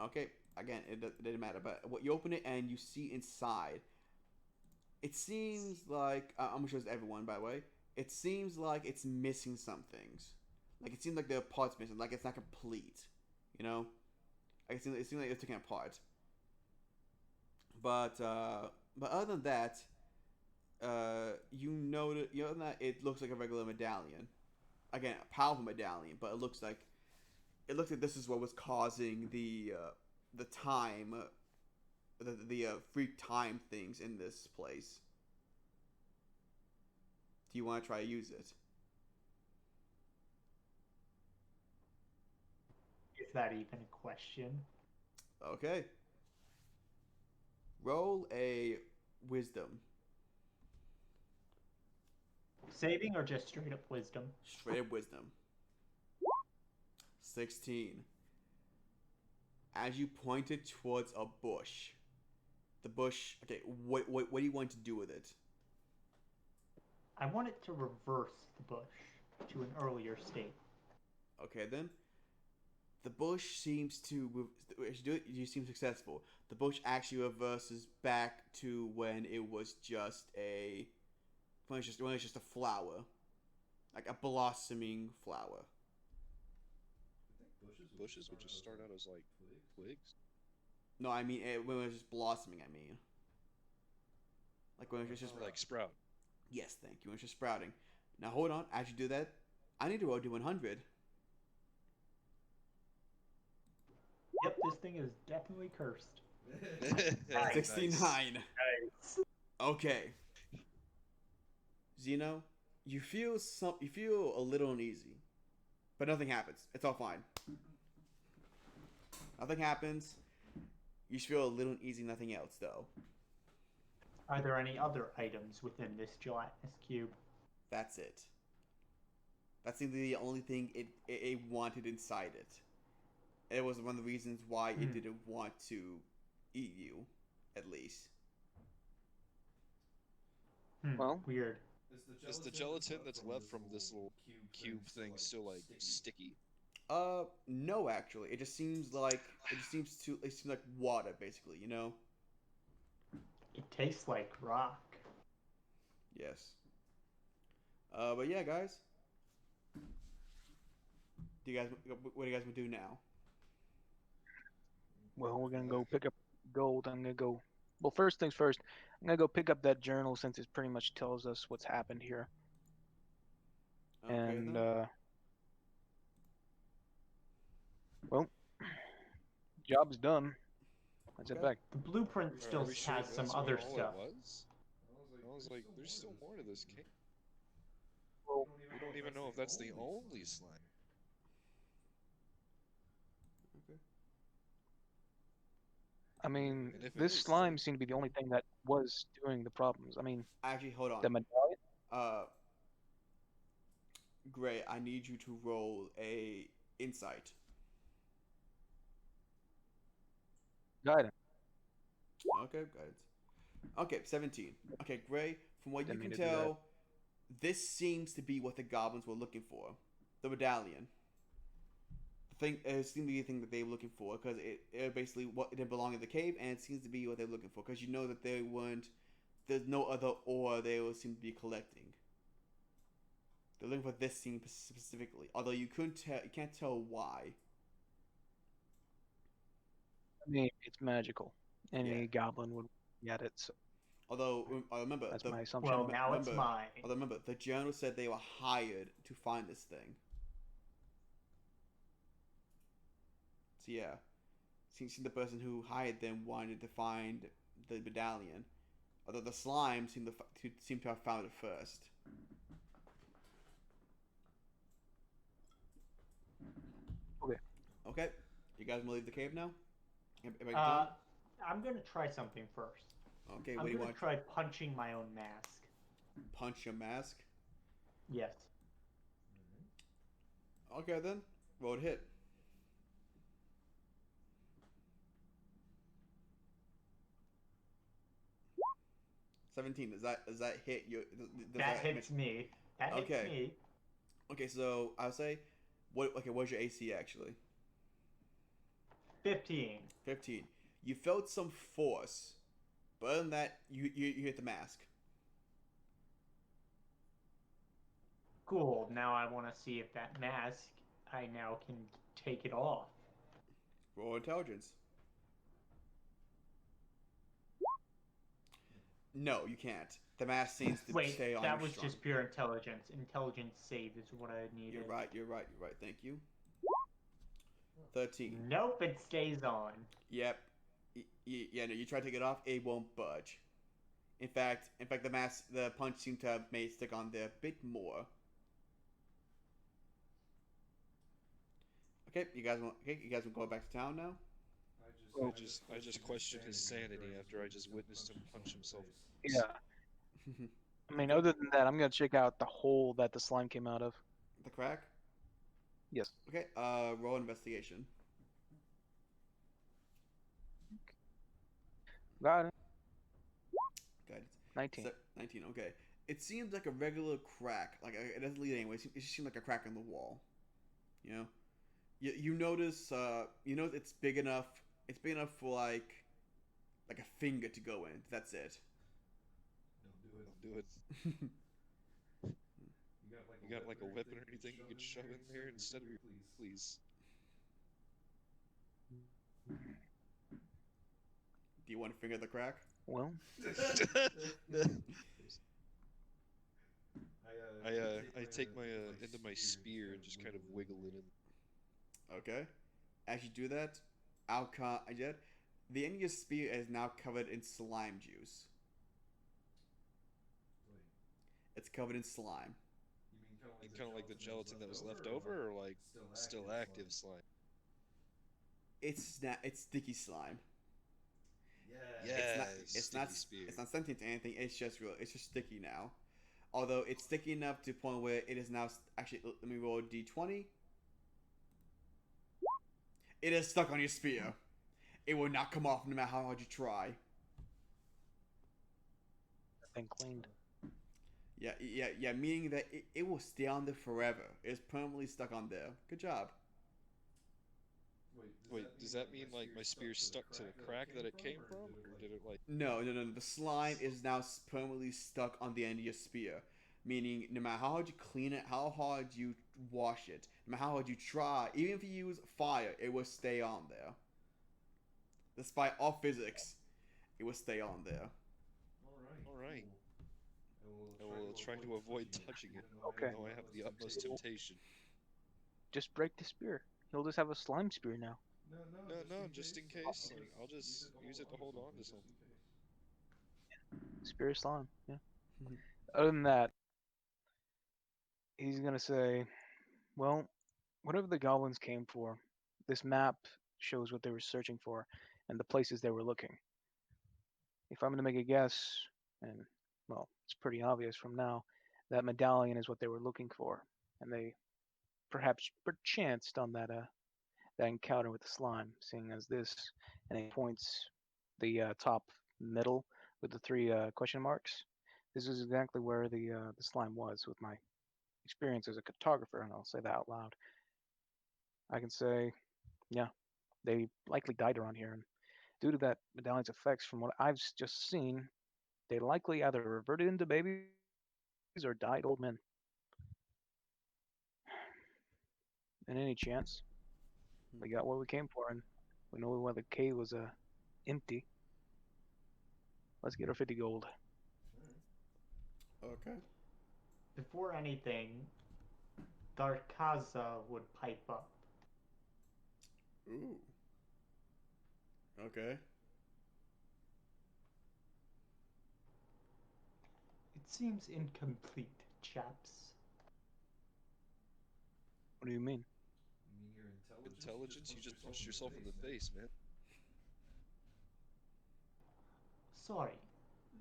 [SPEAKER 1] okay, again, it didn't matter, but what you open it and you see inside, it seems like I'm gonna show this to everyone, by the way. It seems like it's missing some things. Like it seems like there are parts missing, like it's not complete. You know, like it seems like it's taken apart. But other than that, you know that it looks like a regular medallion. Again, a powerful medallion, but it looks like this is what was causing the time, the freak time things in this place. Do you want to try to use it?
[SPEAKER 3] Is that even a question?
[SPEAKER 1] Okay. Roll a wisdom.
[SPEAKER 3] Saving or just straight up wisdom?
[SPEAKER 1] Straight up wisdom. 16. As you pointed towards a bush, the bush. Okay, what do you want to do with it?
[SPEAKER 3] I want it to reverse the bush to an earlier state.
[SPEAKER 1] Okay, then. The bush seems to. You seem successful. The bush actually reverses back to when it was just a. When it's just a flower, like a blossoming flower.
[SPEAKER 5] I think
[SPEAKER 4] Bushes would just start out as like twigs.
[SPEAKER 1] No, I mean when it was just blossoming. I mean, like when it was just
[SPEAKER 4] Or like sprout.
[SPEAKER 1] Yes, thank you. When it's just sprouting. Now hold on. As you do that, I need to roll D100.
[SPEAKER 3] Yep, this thing is definitely cursed.
[SPEAKER 4] Nice.
[SPEAKER 1] 69.
[SPEAKER 3] Nice.
[SPEAKER 1] Okay. Zeno, you feel a little uneasy, but nothing happens. It's all fine. Nothing happens. You just feel a little uneasy. Nothing else, though.
[SPEAKER 3] Are there any other items within this gelatinous cube?
[SPEAKER 1] That's it. That seemed to be the only thing it wanted inside it. It was one of the reasons why it didn't want to eat you, at least.
[SPEAKER 2] Well,
[SPEAKER 3] Weird.
[SPEAKER 4] Is the gelatin that's left from this little cube thing still like sticky?
[SPEAKER 1] No, actually, it seems like water, basically. You know.
[SPEAKER 3] It tastes like rock.
[SPEAKER 1] Yes. But yeah, guys. What do you guys want to do now?
[SPEAKER 2] well, we're gonna go pick up gold. I'm gonna go. Well, first things first. I'm gonna go pick up that journal since it pretty much tells us what's happened here.
[SPEAKER 1] Okay,
[SPEAKER 2] And
[SPEAKER 1] then.
[SPEAKER 2] well, job's done. Let's head
[SPEAKER 1] Okay.
[SPEAKER 2] back.
[SPEAKER 3] The blueprint still
[SPEAKER 4] Are we sure
[SPEAKER 3] has some
[SPEAKER 4] that's
[SPEAKER 3] other
[SPEAKER 4] all it
[SPEAKER 3] stuff.
[SPEAKER 4] was? I was like, there's still more to this cake.
[SPEAKER 2] Well,
[SPEAKER 4] We don't even know if that's the only slime.
[SPEAKER 1] Okay.
[SPEAKER 2] I mean,
[SPEAKER 4] And if it
[SPEAKER 2] this
[SPEAKER 4] is,
[SPEAKER 2] slime seemed to be the only thing that was doing the problems. I mean,
[SPEAKER 1] Actually, hold on.
[SPEAKER 2] the medallion.
[SPEAKER 1] Gray, I need you to roll a insight.
[SPEAKER 2] Guidance.
[SPEAKER 1] Okay, guys. Okay, 17. Okay, Gray, from what you
[SPEAKER 2] Didn't
[SPEAKER 1] can
[SPEAKER 2] mean to do that.
[SPEAKER 1] tell, this seems to be what the goblins were looking for. The medallion. It seemed to be the thing that they were looking for, because it basically what it didn't belong in the cave, and it seems to be what they're looking for, because you know that they weren't. There's no other ore they would seem to be collecting. They're looking for this scene specifically, although you can't tell why.
[SPEAKER 2] I mean, it's magical. Any
[SPEAKER 1] Yeah.
[SPEAKER 2] goblin would get it. So
[SPEAKER 1] Although remember,
[SPEAKER 2] that's my assumption.
[SPEAKER 3] Well, now it's
[SPEAKER 1] remember,
[SPEAKER 3] mine.
[SPEAKER 1] although remember, the journal said they were hired to find this thing. So yeah, seems the person who hired them wanted to find the medallion, although the slime seemed to have found it first.
[SPEAKER 2] Okay.
[SPEAKER 1] Okay, you guys want to leave the cave now? Everybody
[SPEAKER 3] Uh,
[SPEAKER 1] done?
[SPEAKER 3] I'm gonna try something first.
[SPEAKER 1] Okay, what
[SPEAKER 3] I'm
[SPEAKER 1] do you
[SPEAKER 3] gonna
[SPEAKER 1] want?
[SPEAKER 3] try punching my own mask.
[SPEAKER 1] Punch your mask?
[SPEAKER 3] Yes.
[SPEAKER 1] Okay then, roll to hit. $17. Does that hit you?
[SPEAKER 3] That hits me. That hits
[SPEAKER 1] Okay.
[SPEAKER 3] me.
[SPEAKER 1] Okay, so I'll say, what's your AC actually?
[SPEAKER 3] 15.
[SPEAKER 1] 15. You felt some force, but other than that, you hit the mask.
[SPEAKER 3] Cool. Now I want to see if that mask, I now can take it off.
[SPEAKER 1] Roll intelligence. No, you can't. The mask seems to
[SPEAKER 3] Wait,
[SPEAKER 1] stay on
[SPEAKER 3] that
[SPEAKER 1] you
[SPEAKER 3] was
[SPEAKER 1] strong.
[SPEAKER 3] just pure intelligence. Intelligence save is what I needed.
[SPEAKER 1] You're right. Thank you. 13.
[SPEAKER 3] Nope, it stays on.
[SPEAKER 1] Yep. Yeah, no, you try to take it off, it won't budge. In fact, the punch seemed to have made it stick on there a bit more. Okay, you guys want to go back to town now?
[SPEAKER 4] I just questioned his sanity after I just witnessed him punch himself.
[SPEAKER 2] Yeah. I mean, other than that, I'm gonna check out the hole that the slime came out of.
[SPEAKER 1] The crack?
[SPEAKER 2] Yes.
[SPEAKER 1] Okay, roll investigation.
[SPEAKER 2] Got it.
[SPEAKER 1] Good.
[SPEAKER 2] 19.
[SPEAKER 1] 19, okay. It seems like a regular crack. Like, it doesn't lead anywhere. It just seems like a crack in the wall. You know? You notice, it's big enough. It's big enough for, like a finger to go in. That's it.
[SPEAKER 4] I'll do it. You got like a weapon or anything you can shove in there instead of your... Please.
[SPEAKER 1] Do you want to finger the crack?
[SPEAKER 2] Well,
[SPEAKER 4] I take my end of my spear and just kind of wiggle it in.
[SPEAKER 1] Okay. As you do that, The end of your spear is now covered in slime juice.
[SPEAKER 5] Wait,
[SPEAKER 1] It's covered in slime.
[SPEAKER 5] you mean
[SPEAKER 4] Kind of like the gelatin that was left over, or like still active slime?
[SPEAKER 1] It's sticky slime.
[SPEAKER 5] Yeah.
[SPEAKER 1] It's not.
[SPEAKER 4] Yeah,
[SPEAKER 1] It's not.
[SPEAKER 4] sticky spear.
[SPEAKER 1] It's not sentient to anything. It's just real. It's just sticky now. Although it's sticky enough to the point where it is now actually. Let me roll a d20. It is stuck on your spear. It will not come off no matter how hard you try.
[SPEAKER 2] That thing cleaned.
[SPEAKER 1] Yeah. Meaning that it will stay on there forever. It's permanently stuck on there. Good job.
[SPEAKER 4] Wait, does that mean like my spear stuck to the crack that it came from, or did it like?
[SPEAKER 1] No. The slime is now permanently stuck on the end of your spear. Meaning, no matter how hard you clean it, how hard you wash it, no matter how hard you try, even if you use fire, it will stay on there. Despite all physics, it will stay on there.
[SPEAKER 4] All right. I will try to avoid touching it,
[SPEAKER 2] Okay.
[SPEAKER 4] even though I have the utmost temptation.
[SPEAKER 2] Just break the spear. He'll just have a slime spear now.
[SPEAKER 4] No, just in case. Like, I'll just use it to hold on to something.
[SPEAKER 2] Spear slime. Yeah. Other than that, he's gonna say, well, whatever the goblins came for, this map shows what they were searching for and the places they were looking. If I'm gonna make a guess, and well, it's pretty obvious from now, that medallion is what they were looking for, and they perhaps chanced on that encounter with the slime, seeing as this, and he points the top middle with the three question marks. This is exactly where the slime was with my experience as a cartographer, and I'll say that out loud. I can say, yeah, they likely died around here, and due to that medallion's effects, from what I've just seen, they likely either reverted into babies or died old men. In any chance, we got what we came for, and we know why the cave was empty. Let's get our 50 gold.
[SPEAKER 1] Okay.
[SPEAKER 3] Before anything, Darkaza would pipe up.
[SPEAKER 1] Ooh. Okay.
[SPEAKER 3] It seems incomplete, chaps.
[SPEAKER 2] What do you mean?
[SPEAKER 5] You mean your
[SPEAKER 4] Intelligence? You just punched yourself in the face, man.
[SPEAKER 3] Sorry,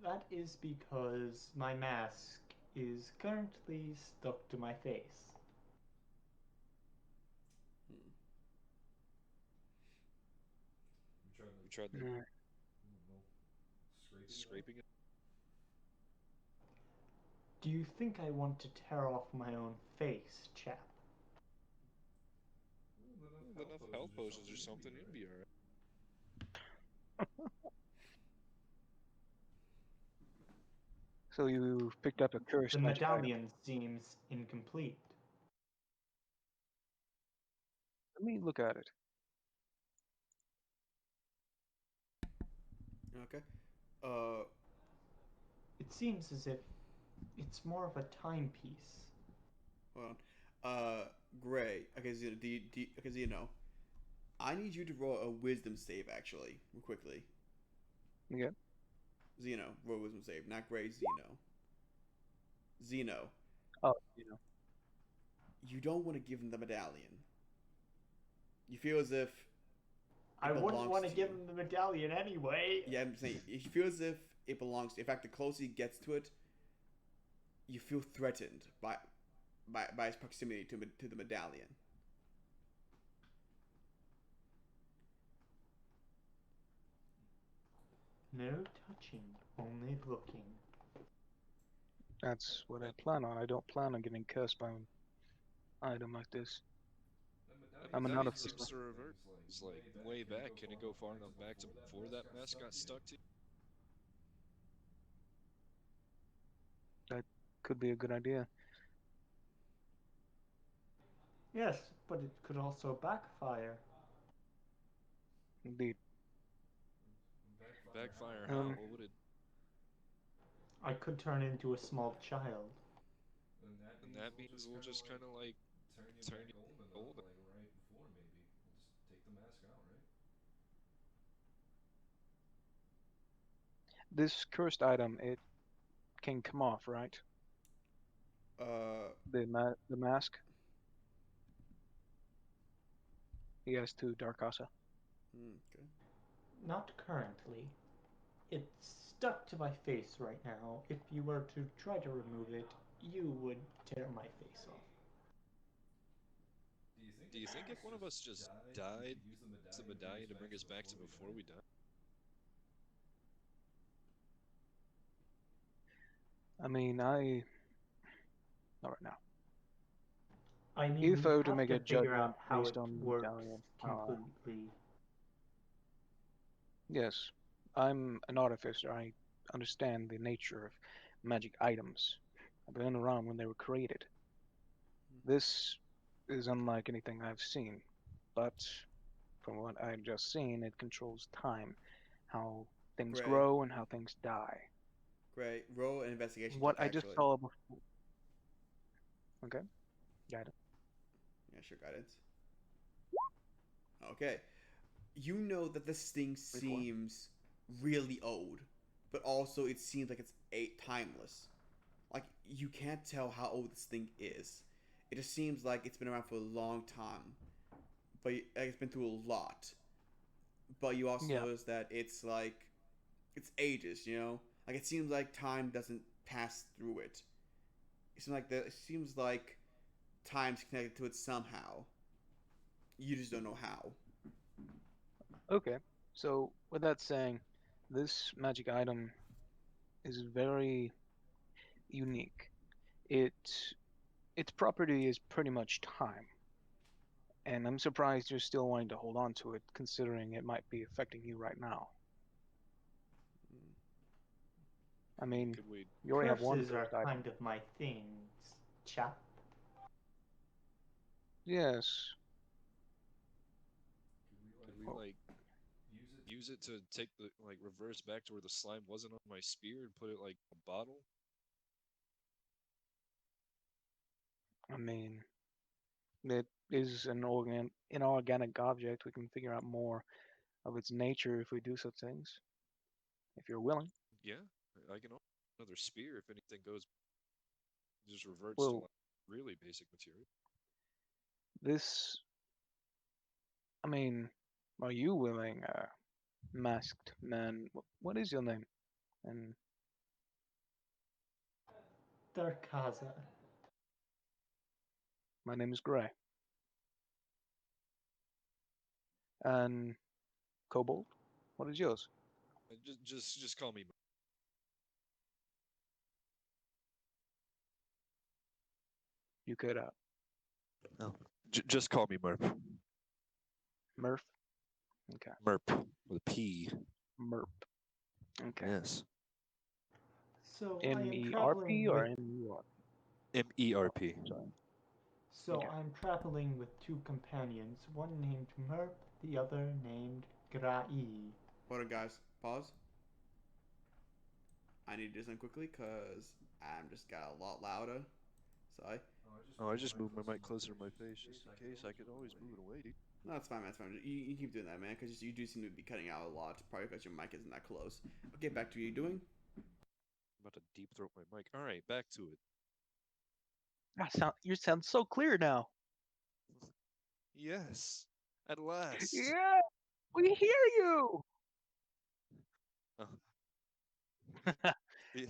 [SPEAKER 3] that is because my mask is currently stuck to my face.
[SPEAKER 5] You
[SPEAKER 4] You tried
[SPEAKER 5] tried
[SPEAKER 4] like
[SPEAKER 2] Mm,
[SPEAKER 5] no,
[SPEAKER 4] scraping it.
[SPEAKER 3] Do you think I want to tear off my own face, chap?
[SPEAKER 4] Enough health potions or something, you'll be alright.
[SPEAKER 2] So you picked up a cursed
[SPEAKER 3] The
[SPEAKER 2] magic item.
[SPEAKER 3] medallion seems incomplete.
[SPEAKER 2] Let me look at it.
[SPEAKER 1] Okay.
[SPEAKER 3] It seems as if it's more of a timepiece.
[SPEAKER 1] Hold on. Gray. Okay, Zeno. I need you to roll a wisdom save, actually, quickly.
[SPEAKER 2] Okay.
[SPEAKER 1] Zeno, roll a wisdom save. Not Gray, Zeno. Zeno.
[SPEAKER 2] Oh, you know.
[SPEAKER 1] You don't want to give him the medallion. You feel as if
[SPEAKER 3] I wouldn't
[SPEAKER 1] belongs
[SPEAKER 3] want to
[SPEAKER 1] to
[SPEAKER 3] give
[SPEAKER 1] you.
[SPEAKER 3] him the medallion anyway.
[SPEAKER 1] Yeah, I'm saying you feel as if it belongs to. In fact, the closer he gets to it, you feel threatened by his proximity to the medallion.
[SPEAKER 3] No touching, only looking.
[SPEAKER 2] That's what I plan on. I don't plan on getting cursed by an item like this. I'm an
[SPEAKER 4] Medallion
[SPEAKER 2] out
[SPEAKER 4] seems to revert. It's like way back. Can it go far enough back to before that mess got stuck to you?
[SPEAKER 2] That could be a good idea.
[SPEAKER 3] Yes, but it could also backfire.
[SPEAKER 2] Indeed.
[SPEAKER 4] Backfire how? What would it?
[SPEAKER 3] I could turn into a small child.
[SPEAKER 4] And that means we'll just kind of like turn you old.
[SPEAKER 5] like right before maybe. We'll just take the mask out, right?
[SPEAKER 2] This cursed item, it can come off, right? The mask. He has to Darkasa.
[SPEAKER 1] Okay.
[SPEAKER 3] Not currently. It's stuck to my face right now. If you were to try to remove it, you would tear my face off.
[SPEAKER 4] Do you think if one of us just died, use the medallion to bring us back to before we die?
[SPEAKER 2] I mean, not right now.
[SPEAKER 3] I mean,
[SPEAKER 2] If
[SPEAKER 3] we
[SPEAKER 2] I were to
[SPEAKER 3] have
[SPEAKER 2] make
[SPEAKER 3] to
[SPEAKER 2] a
[SPEAKER 3] figure
[SPEAKER 2] judgment
[SPEAKER 3] out how
[SPEAKER 2] based
[SPEAKER 3] it
[SPEAKER 2] on the
[SPEAKER 3] works
[SPEAKER 2] medallion,
[SPEAKER 3] completely.
[SPEAKER 2] yes, I'm an artificer. I understand the nature of magic items. I've been around when they were created. This is unlike anything I've seen, but from what I've just seen, it controls time, how things
[SPEAKER 1] Gray.
[SPEAKER 2] grow and how things die.
[SPEAKER 1] Gray. Roll an investigation
[SPEAKER 2] What
[SPEAKER 1] check,
[SPEAKER 2] I just
[SPEAKER 1] actually.
[SPEAKER 2] saw before. Okay, got it.
[SPEAKER 1] Yeah, sure, guidance. Okay. You know that this thing seems really old, but also it seems like it's timeless. Like, you can't tell how old this thing is. It just seems like it's been around for a long time, but it's been through a lot. But you also
[SPEAKER 2] Yeah.
[SPEAKER 1] notice that it's like it's ages, you know. Like, it seems like time doesn't pass through it. It seems like time's connected to it somehow. You just don't know how.
[SPEAKER 2] Okay, so with that saying, this magic item is very unique. It its property is pretty much time, and I'm surprised you're still wanting to hold on to it, considering it might be affecting you right now. I mean,
[SPEAKER 4] Could we?
[SPEAKER 2] you already have one
[SPEAKER 3] Curses are
[SPEAKER 2] cursed item.
[SPEAKER 3] kind of my things, chap.
[SPEAKER 2] Yes.
[SPEAKER 4] Could we
[SPEAKER 2] Oh.
[SPEAKER 4] like use it to take the like reverse back to where the slime wasn't on my spear and put it like a bottle?
[SPEAKER 2] I mean, it is an inorganic object. We can figure out more of its nature if we do such things. If you're willing.
[SPEAKER 4] Yeah, I can open another spear if anything goes just reverts to
[SPEAKER 2] Well,
[SPEAKER 4] like really basic material.
[SPEAKER 2] this. I mean, are you willing, masked man? What is your name? And
[SPEAKER 3] Darkaza.
[SPEAKER 2] my name is Gray. And Kobold, what is yours?
[SPEAKER 4] Just call me.
[SPEAKER 2] You could,
[SPEAKER 4] No. Just call me Merp.
[SPEAKER 2] Murph. Okay,
[SPEAKER 4] Merp with a P.
[SPEAKER 2] Merp. Okay.
[SPEAKER 4] Yes.
[SPEAKER 3] So I am
[SPEAKER 2] MERP
[SPEAKER 3] traveling
[SPEAKER 2] or
[SPEAKER 3] with.
[SPEAKER 2] MER?
[SPEAKER 4] MERP.
[SPEAKER 2] Sorry.
[SPEAKER 3] So
[SPEAKER 2] Okay.
[SPEAKER 3] I'm traveling with two companions, one named Merp, the other named Grai.
[SPEAKER 1] Hold on, guys. Pause. I need to do something quickly because I'm just got a lot louder. Sorry.
[SPEAKER 4] Oh, I just moved my mic closer to my face just in case. I could always move it away, dude.
[SPEAKER 1] No, that's fine, man. That's fine. You keep doing that, man, because you do seem to be cutting out a lot. Probably because your mic isn't that close. Okay, back to what you're doing.
[SPEAKER 4] I'm about to deep throat my mic. All right, back to it.
[SPEAKER 2] You sound so clear now.
[SPEAKER 4] Yes, at last.
[SPEAKER 2] Yeah, we hear you.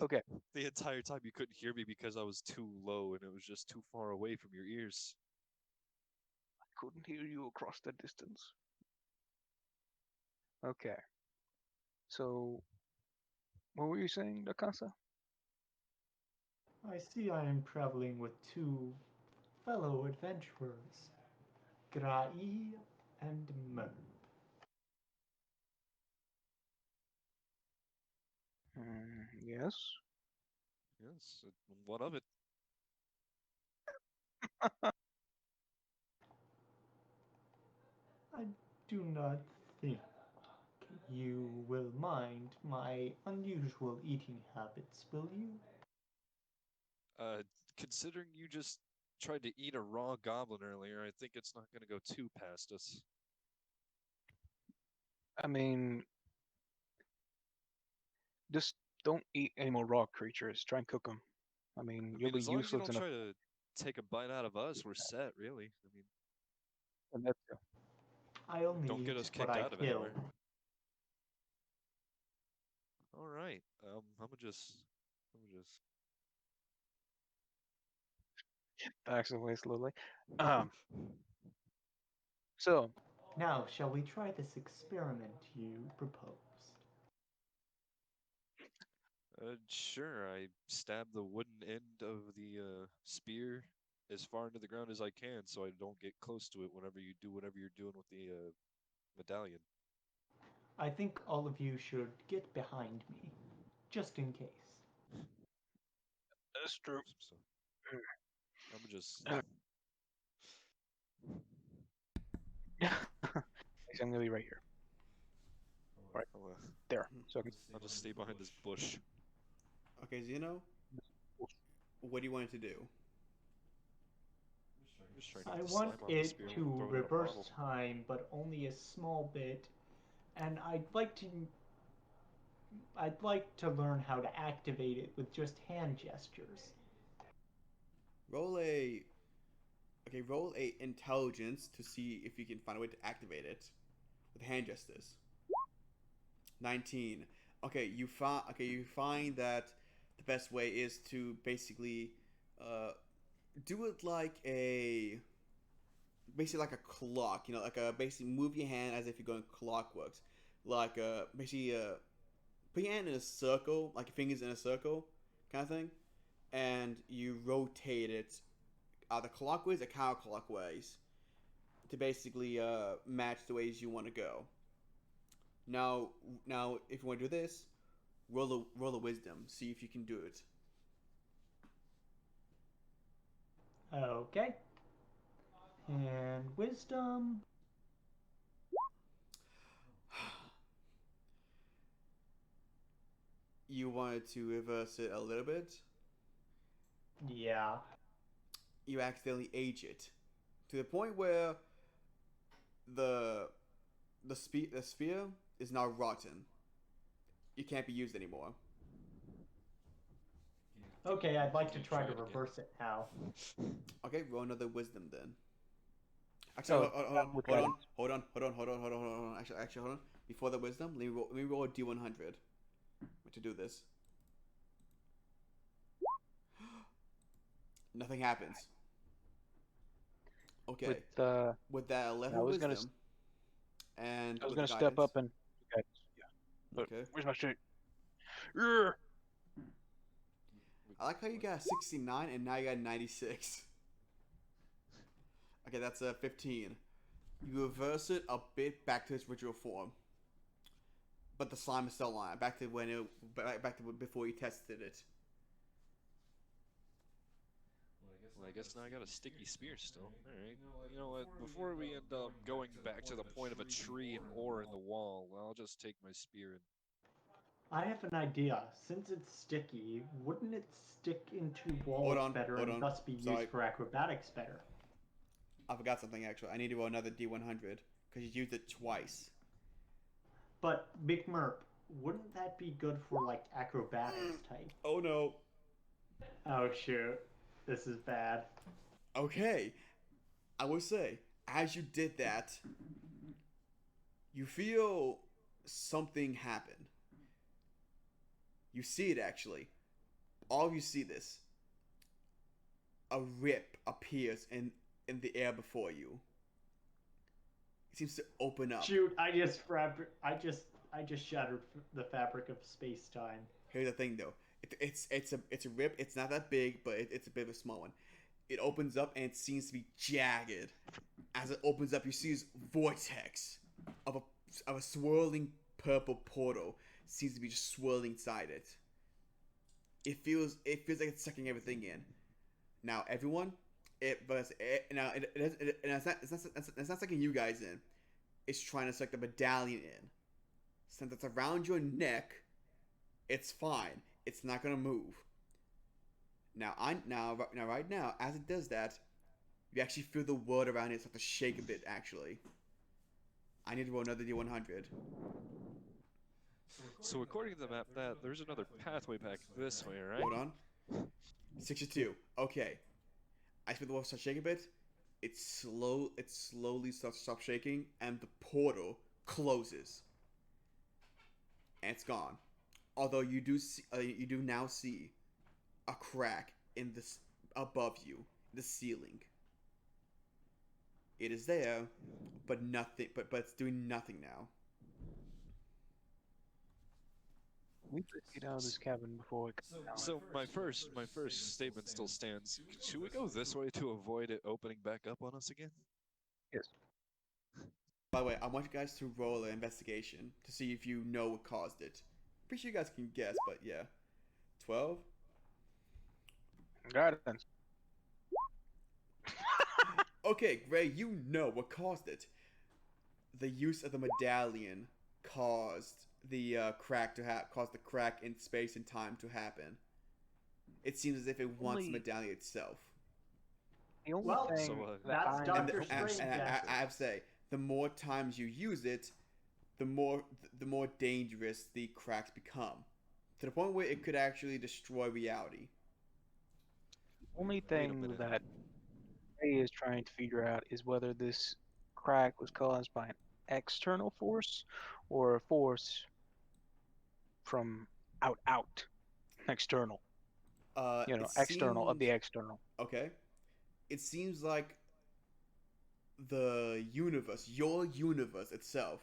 [SPEAKER 2] Okay.
[SPEAKER 4] The entire time you couldn't hear me because I was too low and it was just too far away from your ears.
[SPEAKER 2] I couldn't hear you across the distance. Okay. So, what were you saying, Dakasa?
[SPEAKER 3] I see I am traveling with two fellow adventurers, Grai and Merp.
[SPEAKER 2] Yes.
[SPEAKER 4] Yes, what of it?
[SPEAKER 3] I do not think you will mind my unusual eating habits, will you?
[SPEAKER 4] Considering you just tried to eat a raw goblin earlier, I think it's not gonna go too past us.
[SPEAKER 2] I mean, Just don't eat any more raw creatures. Try and cook them. I mean,
[SPEAKER 4] I
[SPEAKER 2] you'll
[SPEAKER 4] mean,
[SPEAKER 2] be
[SPEAKER 4] as long as you
[SPEAKER 2] useless
[SPEAKER 4] don't
[SPEAKER 2] in a.
[SPEAKER 4] try to take a bite out of us, we're set, really. I mean,
[SPEAKER 2] And that's
[SPEAKER 3] I only
[SPEAKER 4] don't get
[SPEAKER 3] eat
[SPEAKER 4] us
[SPEAKER 3] what
[SPEAKER 4] kicked
[SPEAKER 3] I
[SPEAKER 4] out of
[SPEAKER 3] kill.
[SPEAKER 4] anywhere. All right. I'm gonna just.
[SPEAKER 2] backs away slowly. Um. So
[SPEAKER 3] Now, shall we try this experiment you proposed?
[SPEAKER 4] Sure. I stab the wooden end of the spear as far into the ground as I can, so I don't get close to it whenever you do whatever you're doing with the medallion.
[SPEAKER 3] I think all of you should get behind me, just in case.
[SPEAKER 2] that's true.
[SPEAKER 4] So I'm just.
[SPEAKER 2] I'm gonna be right here. Right there. So I can.
[SPEAKER 4] I'll just stay behind this bush.
[SPEAKER 1] Okay, Zeno, what do you want it to do?
[SPEAKER 4] I'm just trying to
[SPEAKER 3] I
[SPEAKER 4] get the
[SPEAKER 3] want
[SPEAKER 4] slime off the
[SPEAKER 3] it
[SPEAKER 4] spear.
[SPEAKER 3] to
[SPEAKER 4] Throw it in a
[SPEAKER 3] reverse
[SPEAKER 4] bottle.
[SPEAKER 3] time, but only a small bit. And I'd like to learn how to activate it with just hand gestures.
[SPEAKER 1] Roll a intelligence to see if you can find a way to activate it with hand gestures. 19. Okay, you find that the best way is to basically do it like a clock, like basically move your hand as if you're going clockworks, like basically put your hand in a circle, like your fingers in a circle, kind of thing, and you rotate it either clockwise or counterclockwise to basically match the ways you want to go. Now, if you want to do this, roll a wisdom, see if you can do it.
[SPEAKER 3] Okay. And wisdom.
[SPEAKER 1] You wanted to reverse it a little bit.
[SPEAKER 3] Yeah.
[SPEAKER 1] You accidentally age it to the point where the sphere is now rotten. It can't be used anymore.
[SPEAKER 3] Okay, I'd like to
[SPEAKER 4] Can you
[SPEAKER 3] try
[SPEAKER 4] try
[SPEAKER 3] to
[SPEAKER 4] it again?
[SPEAKER 3] reverse it now.
[SPEAKER 1] Okay, roll another wisdom then. Actually, hold on. Actually, hold on. Before the wisdom, let me roll a d100 to do this. Nothing happens. Okay. With that 11
[SPEAKER 2] I was gonna
[SPEAKER 1] wisdom, and
[SPEAKER 2] I was
[SPEAKER 1] with
[SPEAKER 2] gonna
[SPEAKER 1] guidance,
[SPEAKER 2] step up and. Yeah. But
[SPEAKER 1] okay.
[SPEAKER 2] where's my shit? Urgh!
[SPEAKER 1] I like how you got 69 and now you got 96. Okay, that's a 15. You reverse it a bit back to its original form, but the slime is still on. Back to back to before you tested it.
[SPEAKER 4] Well, I guess now I got a sticky spear still. Alright. You know what? Before we end up going back to the point of a tree and ore in the wall, I'll just take my spear and.
[SPEAKER 3] I have an idea. Since it's sticky, wouldn't it stick into walls better and thus be used for acrobatics better?
[SPEAKER 1] I forgot something actually. I need to roll another D100 because you used it twice.
[SPEAKER 3] But Big Merp, wouldn't that be good for like acrobatics type?
[SPEAKER 1] Oh no.
[SPEAKER 3] Oh shoot. This is bad.
[SPEAKER 1] Okay. I will say, as you did that, you feel something happen. You see it actually. All of you see this. A rip appears in the air before you. It seems to open up.
[SPEAKER 3] Shoot! I just shattered the fabric of space time.
[SPEAKER 1] Here's the thing though. It's a rip. It's not that big, but it's a bit of a small one. It opens up and it seems to be jagged. As it opens up, you see this vortex of a swirling purple portal. Seems to be just swirling inside it. It feels like it's sucking everything in. Now everyone, it's not sucking you guys in. It's trying to suck the medallion in. Since it's around your neck, it's fine. It's not gonna move. Right now, as it does that, you actually feel the world around it start to shake a bit. Actually, I need to roll another D100.
[SPEAKER 4] So according to the map, there's another pathway back this way, right?
[SPEAKER 1] Hold on. 62. Okay. I feel the wolf start shaking a bit. It slowly stops shaking, and the portal closes, and it's gone. Although you do now see a crack in this above you, the ceiling. It is there, but nothing. But it's doing nothing now.
[SPEAKER 2] We better get out of this cabin before it comes down.
[SPEAKER 4] So my first statement still stands. Should we go this way to avoid it opening back up on us again?
[SPEAKER 2] Yes.
[SPEAKER 1] By the way, I want you guys to roll an investigation to see if you know what caused it. Pretty sure you guys can guess, but yeah. 12.
[SPEAKER 2] Guidance.
[SPEAKER 1] Okay, Gray, you know what caused it. The use of the medallion caused the crack caused the crack in space and time to happen. It seems as if it wants the medallion itself.
[SPEAKER 2] The only
[SPEAKER 3] Well,
[SPEAKER 2] thing
[SPEAKER 4] so,
[SPEAKER 2] that
[SPEAKER 3] that's
[SPEAKER 2] I
[SPEAKER 3] Doctor
[SPEAKER 2] know-
[SPEAKER 3] Strange.
[SPEAKER 1] I have to say, the more times you use it, the more dangerous the cracks become, to the point where it could actually destroy reality.
[SPEAKER 2] The only
[SPEAKER 4] Wait a
[SPEAKER 2] thing
[SPEAKER 4] minute.
[SPEAKER 2] that Ray is trying to figure out is whether this crack was caused by an external force or a force from out external.
[SPEAKER 1] It
[SPEAKER 2] External of the
[SPEAKER 1] seems-
[SPEAKER 2] external.
[SPEAKER 1] Okay. It seems like the universe, your universe itself,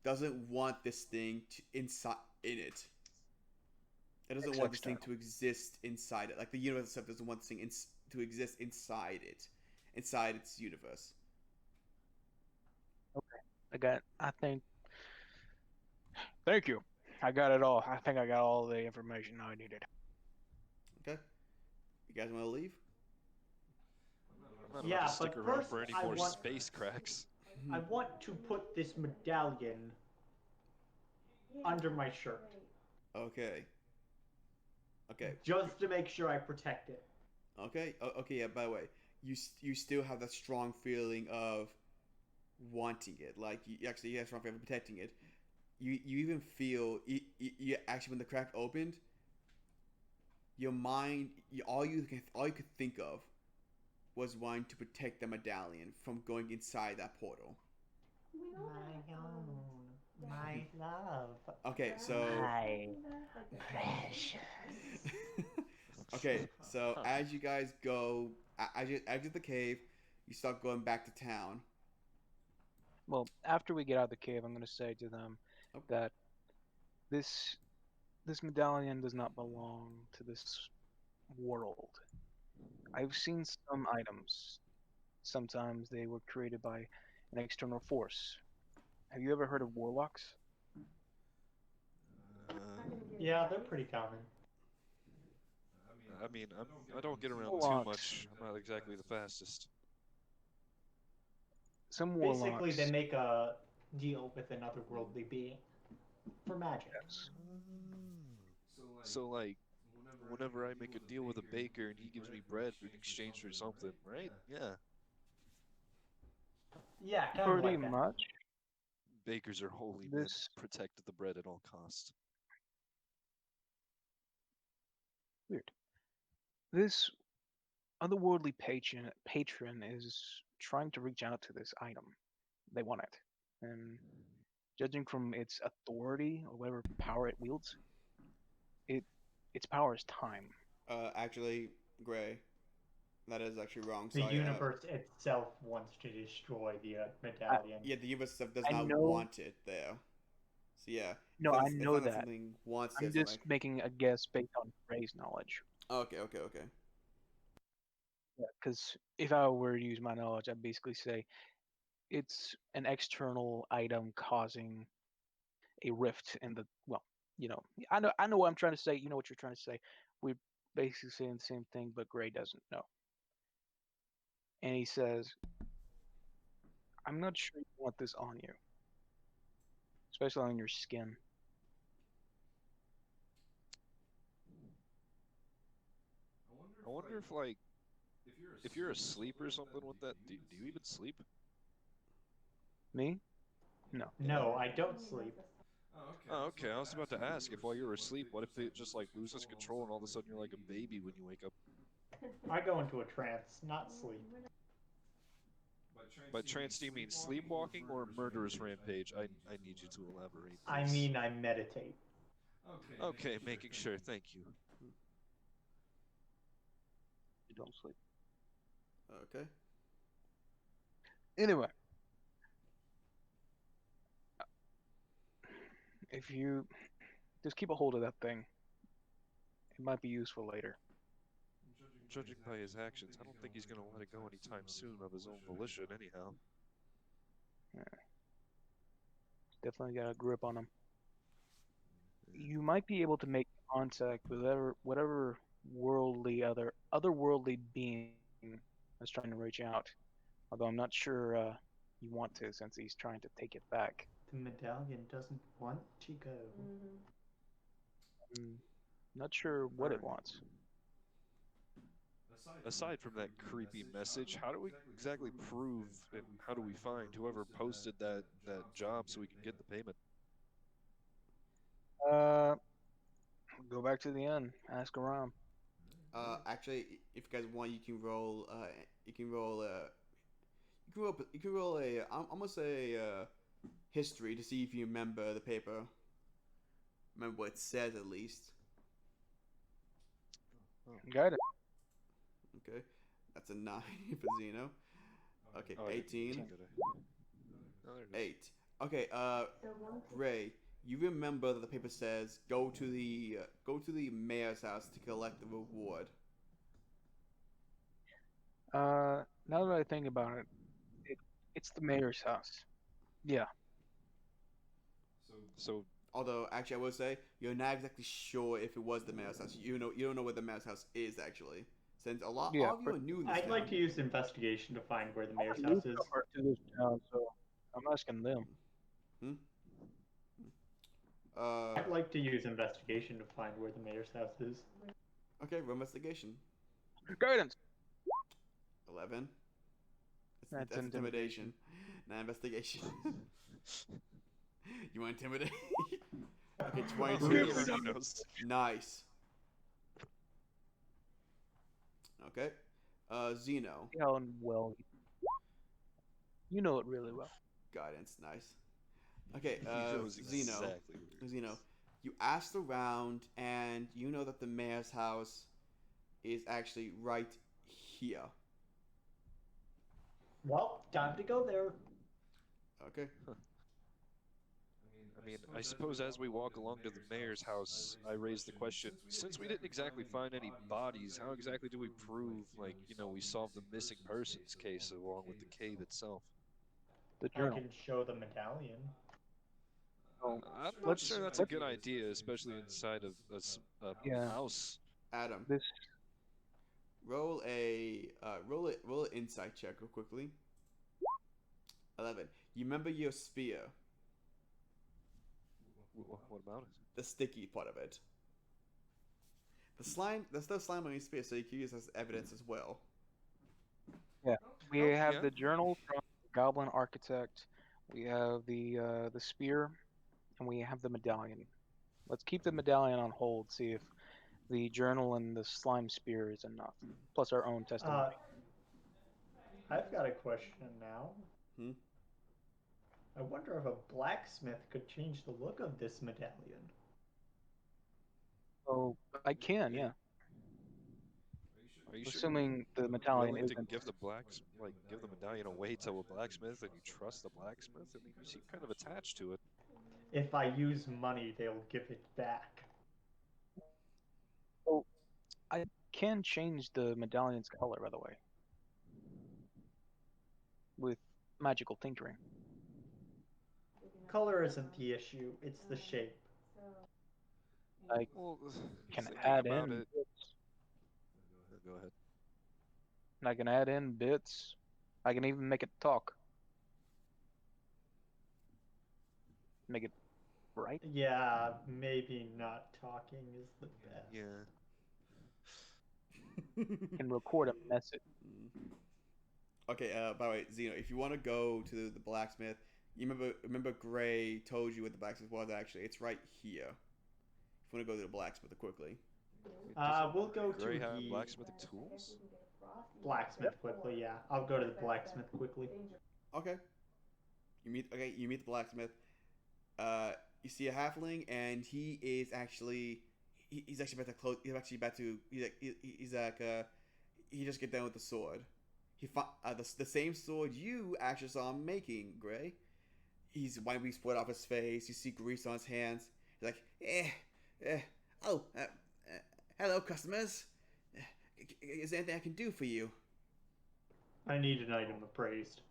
[SPEAKER 1] doesn't want this thing in it. It doesn't
[SPEAKER 2] It's
[SPEAKER 1] want this thing
[SPEAKER 2] external.
[SPEAKER 1] to exist inside it. Like the universe itself doesn't want this thing to exist inside it, inside its universe.
[SPEAKER 2] Thank you. I got it all. I think I got all the information I needed.
[SPEAKER 1] Okay. You guys want to leave?
[SPEAKER 4] I'm not
[SPEAKER 3] Yeah,
[SPEAKER 4] about to stick
[SPEAKER 3] but
[SPEAKER 4] around
[SPEAKER 3] first
[SPEAKER 4] for any
[SPEAKER 3] I
[SPEAKER 4] more
[SPEAKER 3] want-
[SPEAKER 4] space cracks.
[SPEAKER 3] I want to put this medallion under my shirt,
[SPEAKER 1] Okay. Okay.
[SPEAKER 3] just to make sure I protect it.
[SPEAKER 1] Okay. Okay. Yeah. By the way, you still have that strong feeling of wanting it. Like you have a strong feeling of protecting it. You even feel you actually when the crack opened, your mind all you could think of was wanting to protect the medallion from going inside that portal.
[SPEAKER 3] My own, my love.
[SPEAKER 1] Okay, so
[SPEAKER 3] precious.
[SPEAKER 1] okay, so as you guys go, as you exit the cave, you start going back to town.
[SPEAKER 2] Well, after we get out of the cave, I'm going to say to them
[SPEAKER 1] Okay.
[SPEAKER 2] that this medallion does not belong to this world. I've seen some items. Sometimes they were created by an external force. Have you ever heard of warlocks?
[SPEAKER 3] Yeah, they're pretty common.
[SPEAKER 4] I mean, I don't get around too
[SPEAKER 2] Warlocks.
[SPEAKER 4] much. I'm not exactly the fastest.
[SPEAKER 2] Some warlocks.
[SPEAKER 3] Basically, they make a deal with another worldly being for magic.
[SPEAKER 2] Yes.
[SPEAKER 4] So like, whenever I make a deal with a baker and he gives me bread in exchange for something, right? Yeah.
[SPEAKER 3] Yeah, kind of
[SPEAKER 2] Pretty
[SPEAKER 3] like that.
[SPEAKER 2] much.
[SPEAKER 4] Bakers are holy men.
[SPEAKER 2] This-
[SPEAKER 4] Protect the bread at all costs.
[SPEAKER 2] Weird. This otherworldly patron is trying to reach out to this item. They want it. And judging from its authority or whatever power it wields, its power is time.
[SPEAKER 1] Actually, Gray, that is actually wrong.
[SPEAKER 3] The
[SPEAKER 1] Sorry,
[SPEAKER 3] universe itself wants to destroy the medallion.
[SPEAKER 1] yeah, the universe itself does
[SPEAKER 2] I
[SPEAKER 1] not
[SPEAKER 2] know-
[SPEAKER 1] want it there. So yeah.
[SPEAKER 2] No,
[SPEAKER 1] If
[SPEAKER 2] I
[SPEAKER 1] it's- if
[SPEAKER 2] know
[SPEAKER 1] it's not
[SPEAKER 2] that.
[SPEAKER 1] Something wants
[SPEAKER 2] I'm
[SPEAKER 1] it, so
[SPEAKER 2] just making a guess based on Ray's knowledge.
[SPEAKER 1] Okay.
[SPEAKER 2] Because if I were to use my knowledge, I'd basically say it's an external item causing a rift in the I know what I'm trying to say. You know what you're trying to say. We're basically saying the same thing, but Gray doesn't know. And he says, "I'm not sure you want this on you, especially on your skin."
[SPEAKER 4] I wonder if like, if you're asleep or something with that, do you even sleep?
[SPEAKER 2] Me?
[SPEAKER 3] No, I don't sleep.
[SPEAKER 4] Oh, okay. I was about to ask if while you were asleep, what if it just like loses control and all of a sudden you're like a baby when you wake up?
[SPEAKER 3] I go into a trance, not sleep.
[SPEAKER 4] By trance, do you mean sleepwalking or murderous rampage? I need you to elaborate,
[SPEAKER 3] I
[SPEAKER 4] please.
[SPEAKER 3] mean, I meditate.
[SPEAKER 4] Okay, making sure. Thank you.
[SPEAKER 2] You don't sleep.
[SPEAKER 1] Okay.
[SPEAKER 2] Anyway, if you just keep a hold of that thing, it might be useful later.
[SPEAKER 4] Judging by his actions, I don't think he's gonna let it go anytime soon of his own volition, anyhow.
[SPEAKER 2] Definitely got a grip on him. You might be able to make contact with whatever otherworldly being that's trying to reach out. Although I'm not sure you want to, since he's trying to take it back.
[SPEAKER 3] The medallion doesn't want to go.
[SPEAKER 2] I'm not sure what it wants.
[SPEAKER 4] Aside from that creepy message, how do we exactly prove and how do we find whoever posted that job so we can get the payment?
[SPEAKER 2] Go back to the end. Ask around.
[SPEAKER 1] Actually, if you guys want, you can roll. You can roll. You can roll. You can roll a. I'm gonna say history to see if you remember the paper. Remember what it says at least.
[SPEAKER 2] Got it.
[SPEAKER 1] Okay, that's a 9 for Zeno. Okay,
[SPEAKER 4] Oh, I didn't
[SPEAKER 1] 18.
[SPEAKER 4] did I? Oh, there it is.
[SPEAKER 1] 8. Okay, Ray, you remember that the paper says go to the mayor's house to collect the reward.
[SPEAKER 2] Now that I think about it's the mayor's house. Yeah.
[SPEAKER 4] So
[SPEAKER 1] Although, actually, I will say you're not exactly sure if it was the mayor's house. You don't know where the mayor's house is actually, since a lot
[SPEAKER 2] Yeah,
[SPEAKER 1] of you are new in this
[SPEAKER 3] I'd
[SPEAKER 1] town.
[SPEAKER 3] like to use investigation to find where the mayor's
[SPEAKER 2] I'm a
[SPEAKER 3] house is.
[SPEAKER 2] newcomer to this town, so I'm asking them.
[SPEAKER 3] I'd like to use investigation to find where the mayor's house is.
[SPEAKER 1] Okay, roll investigation.
[SPEAKER 2] Guidance.
[SPEAKER 1] 11.
[SPEAKER 2] That's
[SPEAKER 1] intimidation. Not investigation. You want to intimidate? Okay, 22.
[SPEAKER 4] Xenos.
[SPEAKER 1] Nice. Okay. Zeno.
[SPEAKER 2] See how well you know it really well.
[SPEAKER 1] Guidance. Nice. Okay,
[SPEAKER 4] He knows
[SPEAKER 1] Zeno.
[SPEAKER 4] exactly where it is.
[SPEAKER 1] Zeno. You asked around, and you know that the mayor's house is actually right here.
[SPEAKER 3] Well, time to go there.
[SPEAKER 1] Okay.
[SPEAKER 4] I mean, I suppose as we walk along to the mayor's house, I raise the question, since we didn't exactly find any bodies, how exactly do we prove, like, we solved the missing persons case along with the cave itself?
[SPEAKER 2] The
[SPEAKER 3] I
[SPEAKER 2] journal.
[SPEAKER 3] can show the medallion.
[SPEAKER 2] Oh,
[SPEAKER 4] I'm not sure that's a good idea, especially inside of a
[SPEAKER 2] Yeah.
[SPEAKER 4] house.
[SPEAKER 1] Adam,
[SPEAKER 2] This
[SPEAKER 1] roll an insight check real quickly. 11. You remember your spear,
[SPEAKER 4] What about it?
[SPEAKER 1] the sticky part of it. The slime, there's no slime on your spear, so you can use as evidence as well.
[SPEAKER 2] we
[SPEAKER 4] Oh,
[SPEAKER 2] have
[SPEAKER 4] yeah.
[SPEAKER 2] the journal from the Goblin Architect. We have the spear, and we have the medallion. Let's keep the medallion on hold. See if the journal and the slime spear is enough. Plus our own testimony.
[SPEAKER 3] I've got a question now.
[SPEAKER 1] Hmm?
[SPEAKER 3] I wonder if a blacksmith could change the look of this medallion.
[SPEAKER 2] Oh, I can, yeah.
[SPEAKER 4] Are you sure
[SPEAKER 2] Assuming the
[SPEAKER 4] you're
[SPEAKER 2] medallion
[SPEAKER 4] willing to
[SPEAKER 2] isn't.
[SPEAKER 4] give the medallion away to a blacksmith and you trust the blacksmith? I mean, you seem kind of attached to it.
[SPEAKER 3] If I use money, they'll give it back.
[SPEAKER 2] Oh, I can change the medallion's color, by the way, with magical tinkering.
[SPEAKER 3] Color isn't the issue, it's the shape.
[SPEAKER 2] I
[SPEAKER 4] Well,
[SPEAKER 2] can
[SPEAKER 4] thinking
[SPEAKER 2] add
[SPEAKER 4] about
[SPEAKER 2] in
[SPEAKER 4] it.
[SPEAKER 2] bits.
[SPEAKER 4] Go ahead.
[SPEAKER 2] And I can add in bits. I can even make it talk. Make it bright.
[SPEAKER 3] Yeah, maybe not talking is the best.
[SPEAKER 4] Yeah.
[SPEAKER 2] Can record a message.
[SPEAKER 1] Okay, by the way, Zeno, if you want to go to the blacksmith, You remember Gray told you what the blacksmith was actually. It's right here. If you want to go to the blacksmith quickly.
[SPEAKER 3] We'll go to
[SPEAKER 4] Gray have
[SPEAKER 3] the
[SPEAKER 4] blacksmithing tools?
[SPEAKER 3] blacksmith quickly. Yeah, I'll go to the blacksmith quickly.
[SPEAKER 1] Okay. You meet the blacksmith. You see a halfling, and he's actually about to close. He just get done with the sword. The same sword you actually saw him making, Gray. He's wiping split off his face. You see grease on his hands. He's like, hello, customers. Is there anything I can do for you?
[SPEAKER 3] I need an item appraised.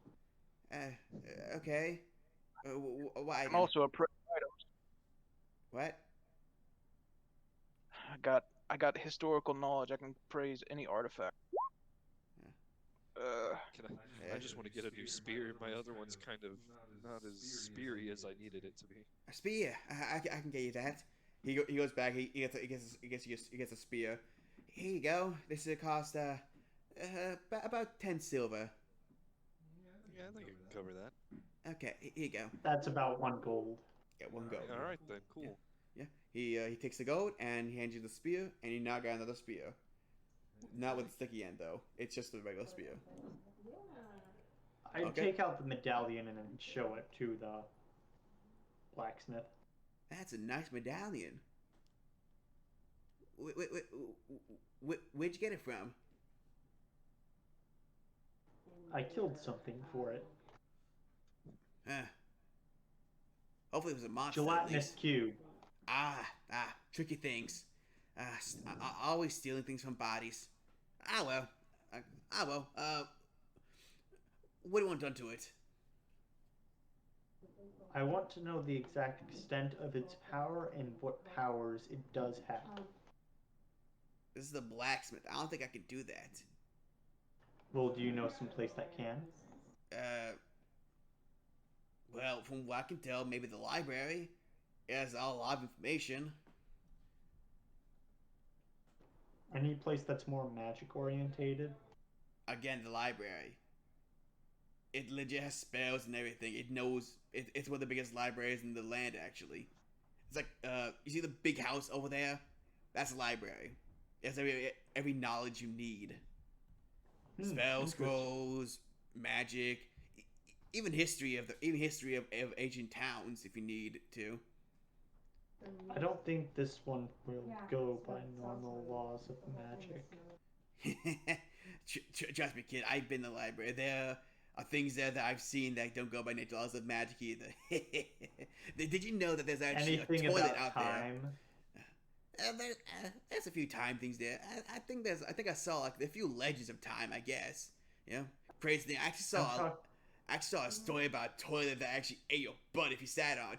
[SPEAKER 1] Okay. Why?
[SPEAKER 2] I'm also a
[SPEAKER 1] What?
[SPEAKER 2] I got historical knowledge. I can praise any artifact.
[SPEAKER 4] I just want to get a new spear. My other one's kind of not as speary as I needed it to be.
[SPEAKER 1] A spear. I can get you that. He goes back. He gets a spear. Here you go. This will cost about 10 silver.
[SPEAKER 4] Yeah, I think I can cover that.
[SPEAKER 1] Okay, here you go.
[SPEAKER 3] That's about 1 gold.
[SPEAKER 1] Yeah, 1 gold.
[SPEAKER 4] All right then, cool.
[SPEAKER 1] Yeah. He takes the gold and he hands you the spear, and you now got another spear. Not with the sticky end though. It's just a regular spear.
[SPEAKER 3] I take out the medallion and then show it to the blacksmith.
[SPEAKER 1] That's a nice medallion. Where'd you get it from?
[SPEAKER 3] I killed something for it.
[SPEAKER 1] Hopefully it was a monster.
[SPEAKER 3] Gelatinous cube.
[SPEAKER 1] Tricky things. Always stealing things from bodies. Well. What do you want done to it?
[SPEAKER 3] I want to know the exact extent of its power and what powers it does have.
[SPEAKER 1] This is the blacksmith. I don't think I can do that.
[SPEAKER 3] Well, do you know some place that can?
[SPEAKER 1] Well, from what I can tell, maybe the library. It has a lot of information.
[SPEAKER 3] Any place that's more magic orientated?
[SPEAKER 1] Again, the library. It legit has spells and everything. It knows. It's one of the biggest libraries in the land, actually. It's like, you see the big house over there? That's a library. It has every knowledge you need. Spells, scrolls, magic, even history of ancient towns if you need to.
[SPEAKER 3] I don't think this one will go by normal laws of magic.
[SPEAKER 1] Trust me, kid. I've been in the library. There are things there that I've seen that don't go by natural laws of magic either. Did you know that there's actually
[SPEAKER 3] Anything
[SPEAKER 1] a toilet
[SPEAKER 3] about
[SPEAKER 1] out
[SPEAKER 3] time?
[SPEAKER 1] there? There's a few time things there. I think I saw like a few legends of time. I guess. You know, crazy thing. I actually saw a story about a toilet that actually ate your butt if you sat on.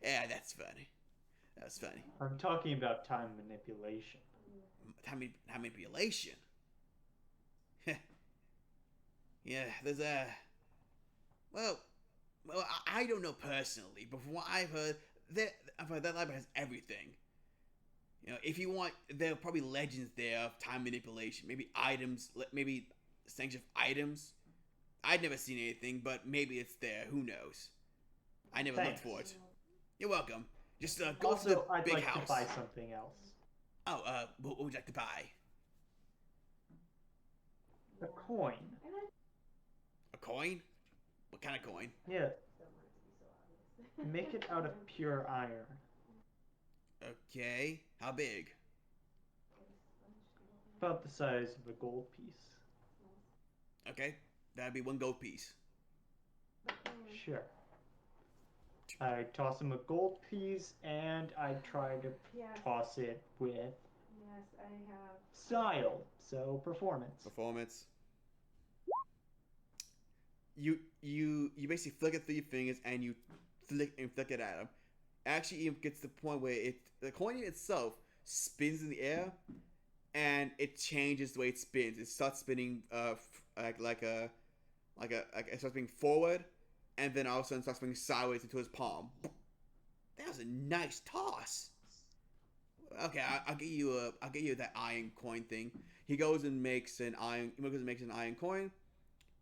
[SPEAKER 1] Yeah, that's funny. That was funny.
[SPEAKER 3] I'm talking about time manipulation.
[SPEAKER 1] Time manipulation. Yeah, there's a. Well, I don't know personally, but from what I've heard, that library has everything. You know, if you want, there are probably legends there of time manipulation. Maybe items, maybe sanctioned items. I'd never seen anything, but maybe it's there. Who knows? I never looked for it. You're welcome. Just go to the
[SPEAKER 3] I'd
[SPEAKER 1] big
[SPEAKER 3] like
[SPEAKER 1] house.
[SPEAKER 3] to buy something else.
[SPEAKER 1] Oh, what would you like to buy?
[SPEAKER 3] A coin.
[SPEAKER 1] A coin? What kind of coin?
[SPEAKER 3] Yeah. Make it out of pure iron.
[SPEAKER 1] Okay. How big?
[SPEAKER 3] About the size of a gold piece.
[SPEAKER 1] Okay. That'd be 1 gold piece.
[SPEAKER 3] Sure. I toss him a gold piece, and I try to toss it with style, so performance.
[SPEAKER 1] Performance. You basically flick it through your fingers and you flick it at him. Actually, even gets to the point where the coin itself spins in the air, and it changes the way it spins. It starts spinning like it starts spinning forward, and then all of a sudden starts spinning sideways into his palm. That was a nice toss. Okay, I'll get you that iron coin thing. He goes and makes an iron coin,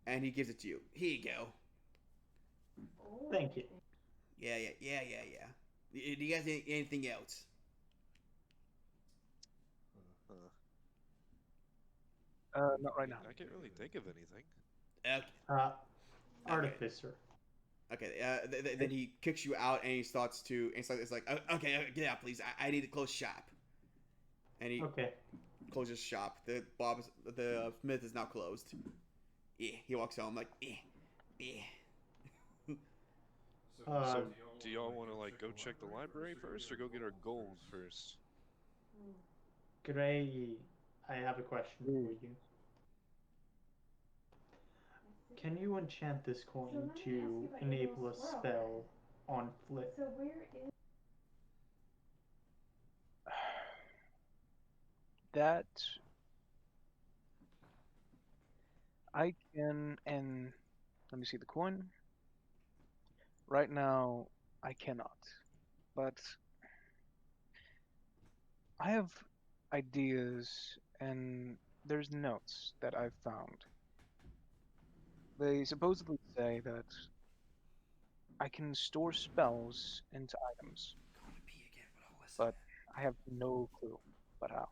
[SPEAKER 1] and he gives it to you. Here you go.
[SPEAKER 3] Thank you.
[SPEAKER 1] Yeah. Do you guys need anything else?
[SPEAKER 2] Not right now.
[SPEAKER 4] I can't really think of anything.
[SPEAKER 1] Okay.
[SPEAKER 3] Artificer.
[SPEAKER 1] Okay. Then he kicks you out and he starts to. And it's like, okay, get out, please. I need to close shop. And he
[SPEAKER 3] Okay.
[SPEAKER 1] closes shop. The Smith is now closed. Yeah. He walks home like, yeah.
[SPEAKER 3] Uh,
[SPEAKER 4] So, do y'all want to like go check the library first, or go get our gold first?
[SPEAKER 3] Gray, I have a question for you. Can you enchant this coin to enable a spell on flip?
[SPEAKER 6] So where is
[SPEAKER 2] That I can, and let me see the coin. Right now, I cannot, but I have ideas, and there's notes that I've found. They supposedly say that I can store spells into items, but I have no clue but how.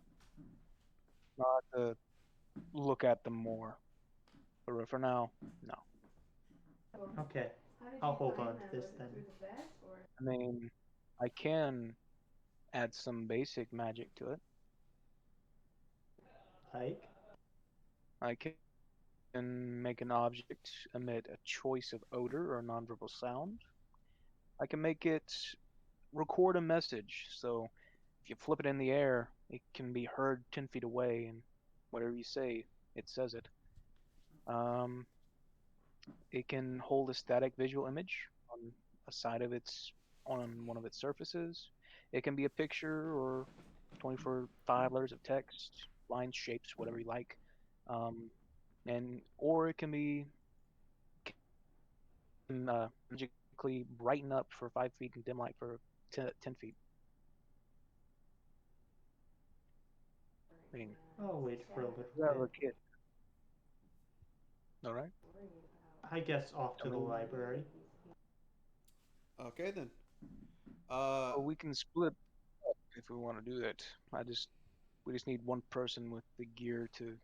[SPEAKER 2] I'll have to look at them more, but for now, no.
[SPEAKER 3] Okay.
[SPEAKER 6] how did
[SPEAKER 3] I'll
[SPEAKER 6] you
[SPEAKER 3] hold
[SPEAKER 6] find
[SPEAKER 3] on to
[SPEAKER 6] them?
[SPEAKER 3] this
[SPEAKER 6] Was it
[SPEAKER 3] then.
[SPEAKER 6] through the vet or
[SPEAKER 2] I mean, I can add some basic magic to it.
[SPEAKER 3] Like?
[SPEAKER 2] I can make an object emit a choice of odor or nonverbal sound. I can make it record a message, so if you flip it in the air, it can be heard 10 feet away, and whatever you say, it says it. Um, it can hold a static visual image on a side of on one of its surfaces. It can be a picture or 24/5 letters of text, lines, shapes, whatever you like. Um, and or it can be magically brighten up for 5 feet and dim light for 10 feet. I mean,
[SPEAKER 3] I'll wait for a little
[SPEAKER 2] you have a
[SPEAKER 3] bit.
[SPEAKER 2] kid. All right.
[SPEAKER 3] I guess off to the library.
[SPEAKER 1] Okay then.
[SPEAKER 2] Well, we can split up if we want to do that. We just need one person with the gear to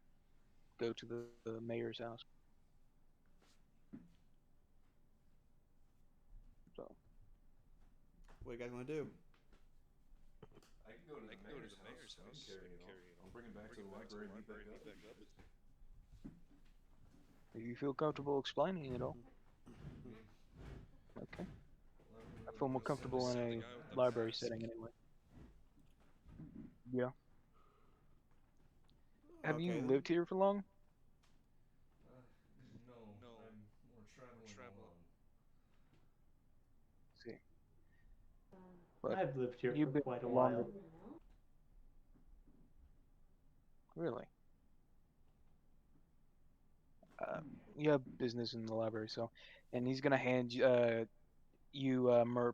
[SPEAKER 2] go to the mayor's house. So
[SPEAKER 1] What do you guys want to do?
[SPEAKER 5] I can go to the mayor's house and carry it all. I'll bring it back to the library and meet back up.
[SPEAKER 2] if you feel comfortable explaining it all, okay. I feel more comfortable in a library setting anyway. Yeah. Have you
[SPEAKER 1] Okay, then.
[SPEAKER 2] lived here for long?
[SPEAKER 5] No, I'm more traveling along.
[SPEAKER 2] See. But
[SPEAKER 3] I've lived here
[SPEAKER 2] you've
[SPEAKER 3] for
[SPEAKER 2] been
[SPEAKER 3] quite a
[SPEAKER 2] longer.
[SPEAKER 3] while.
[SPEAKER 2] Really? You have business in the library, so, and he's gonna hand you Merp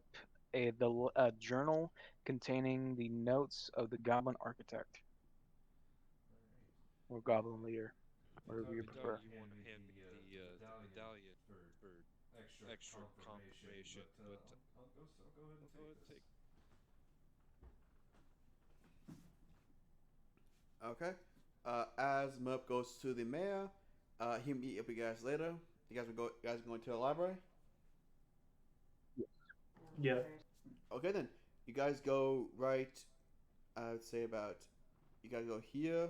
[SPEAKER 2] a journal containing the notes of the Goblin Architect or Goblin Leader, whatever you prefer.
[SPEAKER 4] You want to hand me the medallion for extra confirmation, but
[SPEAKER 5] I'll go ahead and
[SPEAKER 4] go ahead
[SPEAKER 5] take
[SPEAKER 4] and
[SPEAKER 5] this.
[SPEAKER 1] Okay. As Merp goes to the mayor, he'll meet up with you guys later. You guys going to the library?
[SPEAKER 3] Yeah.
[SPEAKER 1] Okay then. You guys go right. I would say about. You guys go here.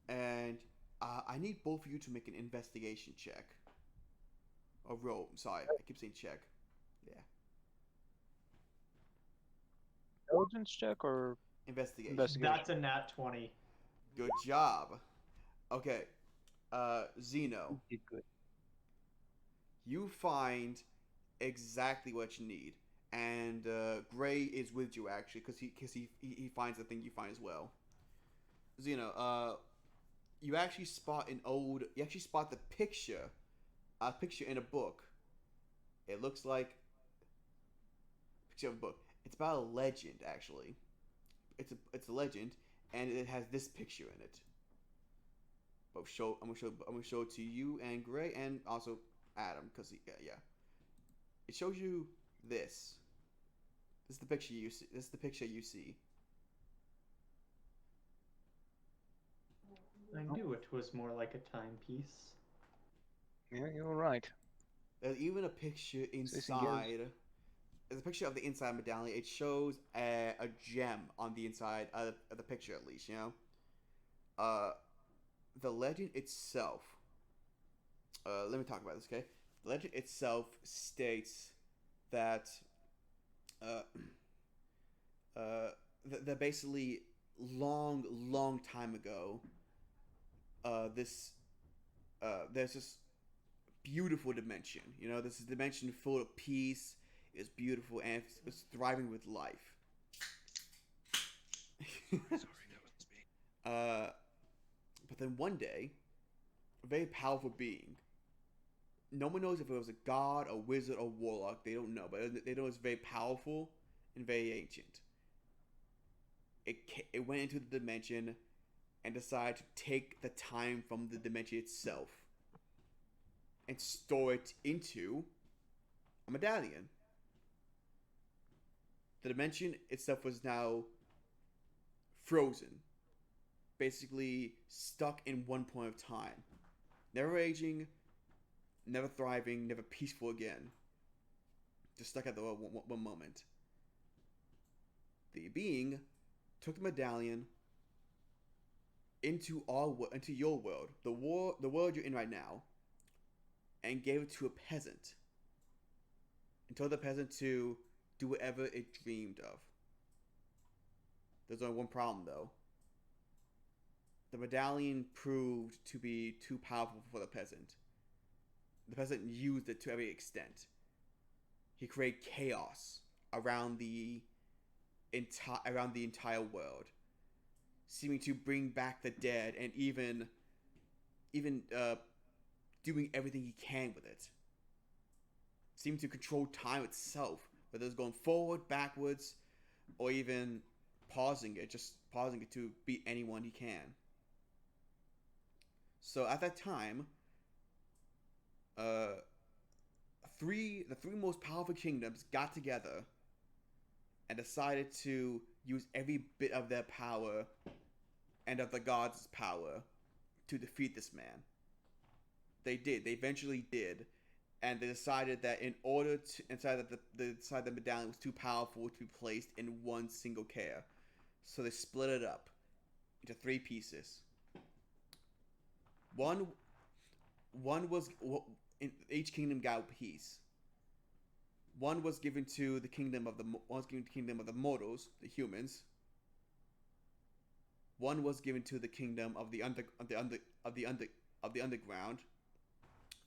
[SPEAKER 1] And I need both of you to make an investigation check. Or roll. I'm sorry, I keep saying check. Yeah.
[SPEAKER 2] Intelligence check or
[SPEAKER 1] Investigation.
[SPEAKER 3] That's a nat 20.
[SPEAKER 1] Good job. Okay. Zeno,
[SPEAKER 2] did good.
[SPEAKER 1] you find exactly what you need, and Gray is with you actually because he finds the thing you find as well. Zeno, you actually spot the picture, a picture in a book. It looks like a picture of a book. It's about a legend actually. It's a legend, and it has this picture in it. But I'm gonna show it to you and Gray and also Adam because yeah. it shows you this. This is the picture you see. This is the picture you see.
[SPEAKER 3] I knew it was more like a timepiece.
[SPEAKER 2] Yeah, you're right.
[SPEAKER 1] There's even a picture
[SPEAKER 2] Citizen Gales.
[SPEAKER 1] inside. There's a picture of the inside medallion. It shows a gem on the inside of the picture, at least. You know. The legend itself. Let me talk about this, okay? The legend itself states that uh, that basically long time ago, there's this beautiful dimension. You know, this is a dimension full of peace. It's beautiful and it's thriving with life.
[SPEAKER 4] Sorry, that was me.
[SPEAKER 1] But then one day, a very powerful being. No one knows if it was a god, a wizard, or warlock. They don't know, but they know it's very powerful and very ancient. It went into the dimension and decided to take the time from the dimension itself and store it into a medallion. The dimension itself was now frozen, basically stuck in one point of time, never aging, never thriving, never peaceful again, just stuck at the one moment. The being took the medallion into your world, the world you're in right now, and gave it to a peasant, and told the peasant to do whatever it dreamed of. There's only one problem, though. The medallion proved to be too powerful for the peasant. The peasant used it to every extent. He created chaos around the entire world, seeming to bring back the dead and even doing everything he can with it. Seeming to control time itself, whether it's going forward, backwards, or even pausing it to beat anyone he can. So at that time, the three most powerful kingdoms got together and decided to use every bit of their power and of the gods' power to defeat this man. They did. They eventually did, and they decided that in order to decided the medallion was too powerful to be placed in one single care, so they split it up into 3 pieces. One was in each kingdom got a piece. One was given to the kingdom of the mortals, the humans. One was given to the kingdom of the underground,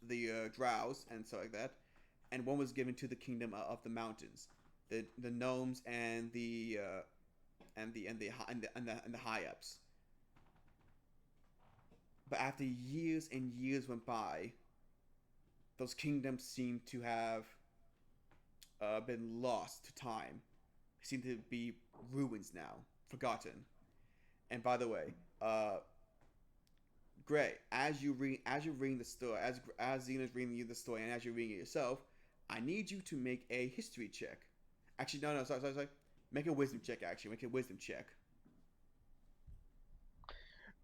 [SPEAKER 1] the drows and stuff like that, and one was given to the kingdom of the mountains, the gnomes and the high ups. But after years and years went by, those kingdoms seemed to have been lost to time. They seem to be ruins now, forgotten. And by the way, Gray, as you're reading the story, as Xena's reading you the story, and as you're reading it yourself, I need you to make a history check. Actually, no, sorry. Make a wisdom check. Actually, make a wisdom check.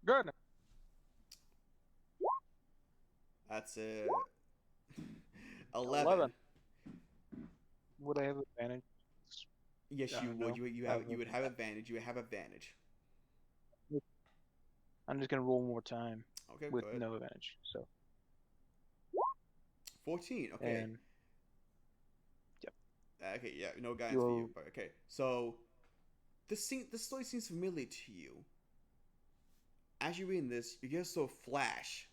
[SPEAKER 2] Good.
[SPEAKER 1] That's a 11.
[SPEAKER 2] 11. Would I have advantage?
[SPEAKER 1] Yes,
[SPEAKER 2] I
[SPEAKER 1] you
[SPEAKER 2] don't
[SPEAKER 1] would.
[SPEAKER 2] know.
[SPEAKER 1] You would have advantage. You would have advantage.
[SPEAKER 2] I'm just gonna roll more time
[SPEAKER 1] Okay,
[SPEAKER 2] with
[SPEAKER 1] go ahead.
[SPEAKER 2] no advantage. So
[SPEAKER 1] 14. Okay.
[SPEAKER 2] and yep.
[SPEAKER 1] Okay. Yeah. No guidance for you.
[SPEAKER 2] You'll-
[SPEAKER 1] But okay. So this story seems familiar to you. As you're reading this, you get a sort of flash.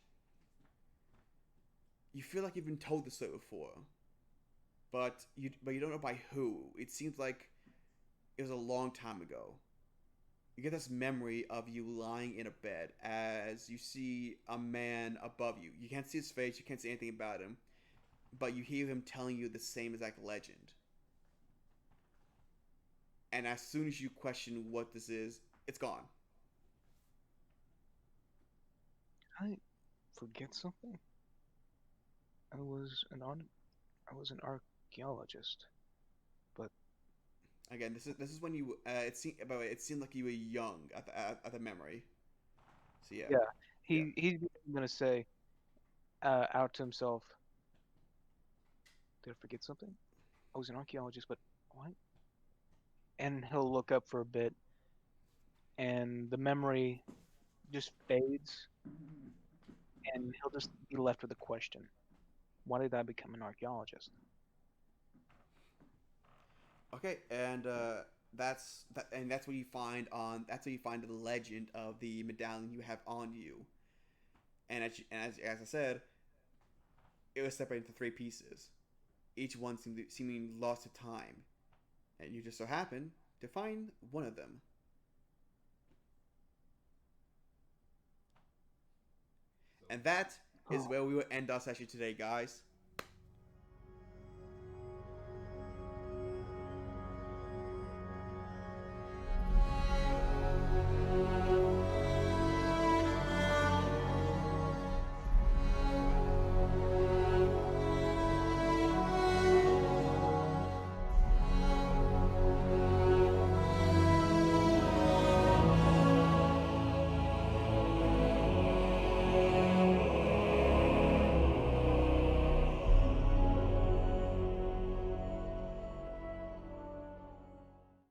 [SPEAKER 1] You feel like you've been told this story before, but you don't know by who. It seems like it was a long time ago. You get this memory of you lying in a bed as you see a man above you. You can't see his face, you can't see anything about him, but you hear him telling you the same exact legend. And as soon as you question what this is, it's gone.
[SPEAKER 2] I forget something. I was an archaeologist. But
[SPEAKER 1] Again, this is when you by the way, it seemed like you were young at the memory. So yeah.
[SPEAKER 2] yeah,
[SPEAKER 1] Yeah.
[SPEAKER 2] he's gonna say out to himself, "Did I forget something? I was an archaeologist, but what?" And he'll look up for a bit, and the memory just fades, and he'll just be left with a question: Why did I become an archaeologist?
[SPEAKER 1] Okay, and that's what you find on that's what you find the legend of the medallion you have on you. And as I said, it was separated into three pieces. Each one seeming lost to time, and you just so happen to find one of them.
[SPEAKER 5] So
[SPEAKER 1] And that is
[SPEAKER 3] Oh.
[SPEAKER 1] where we will end our session today, guys.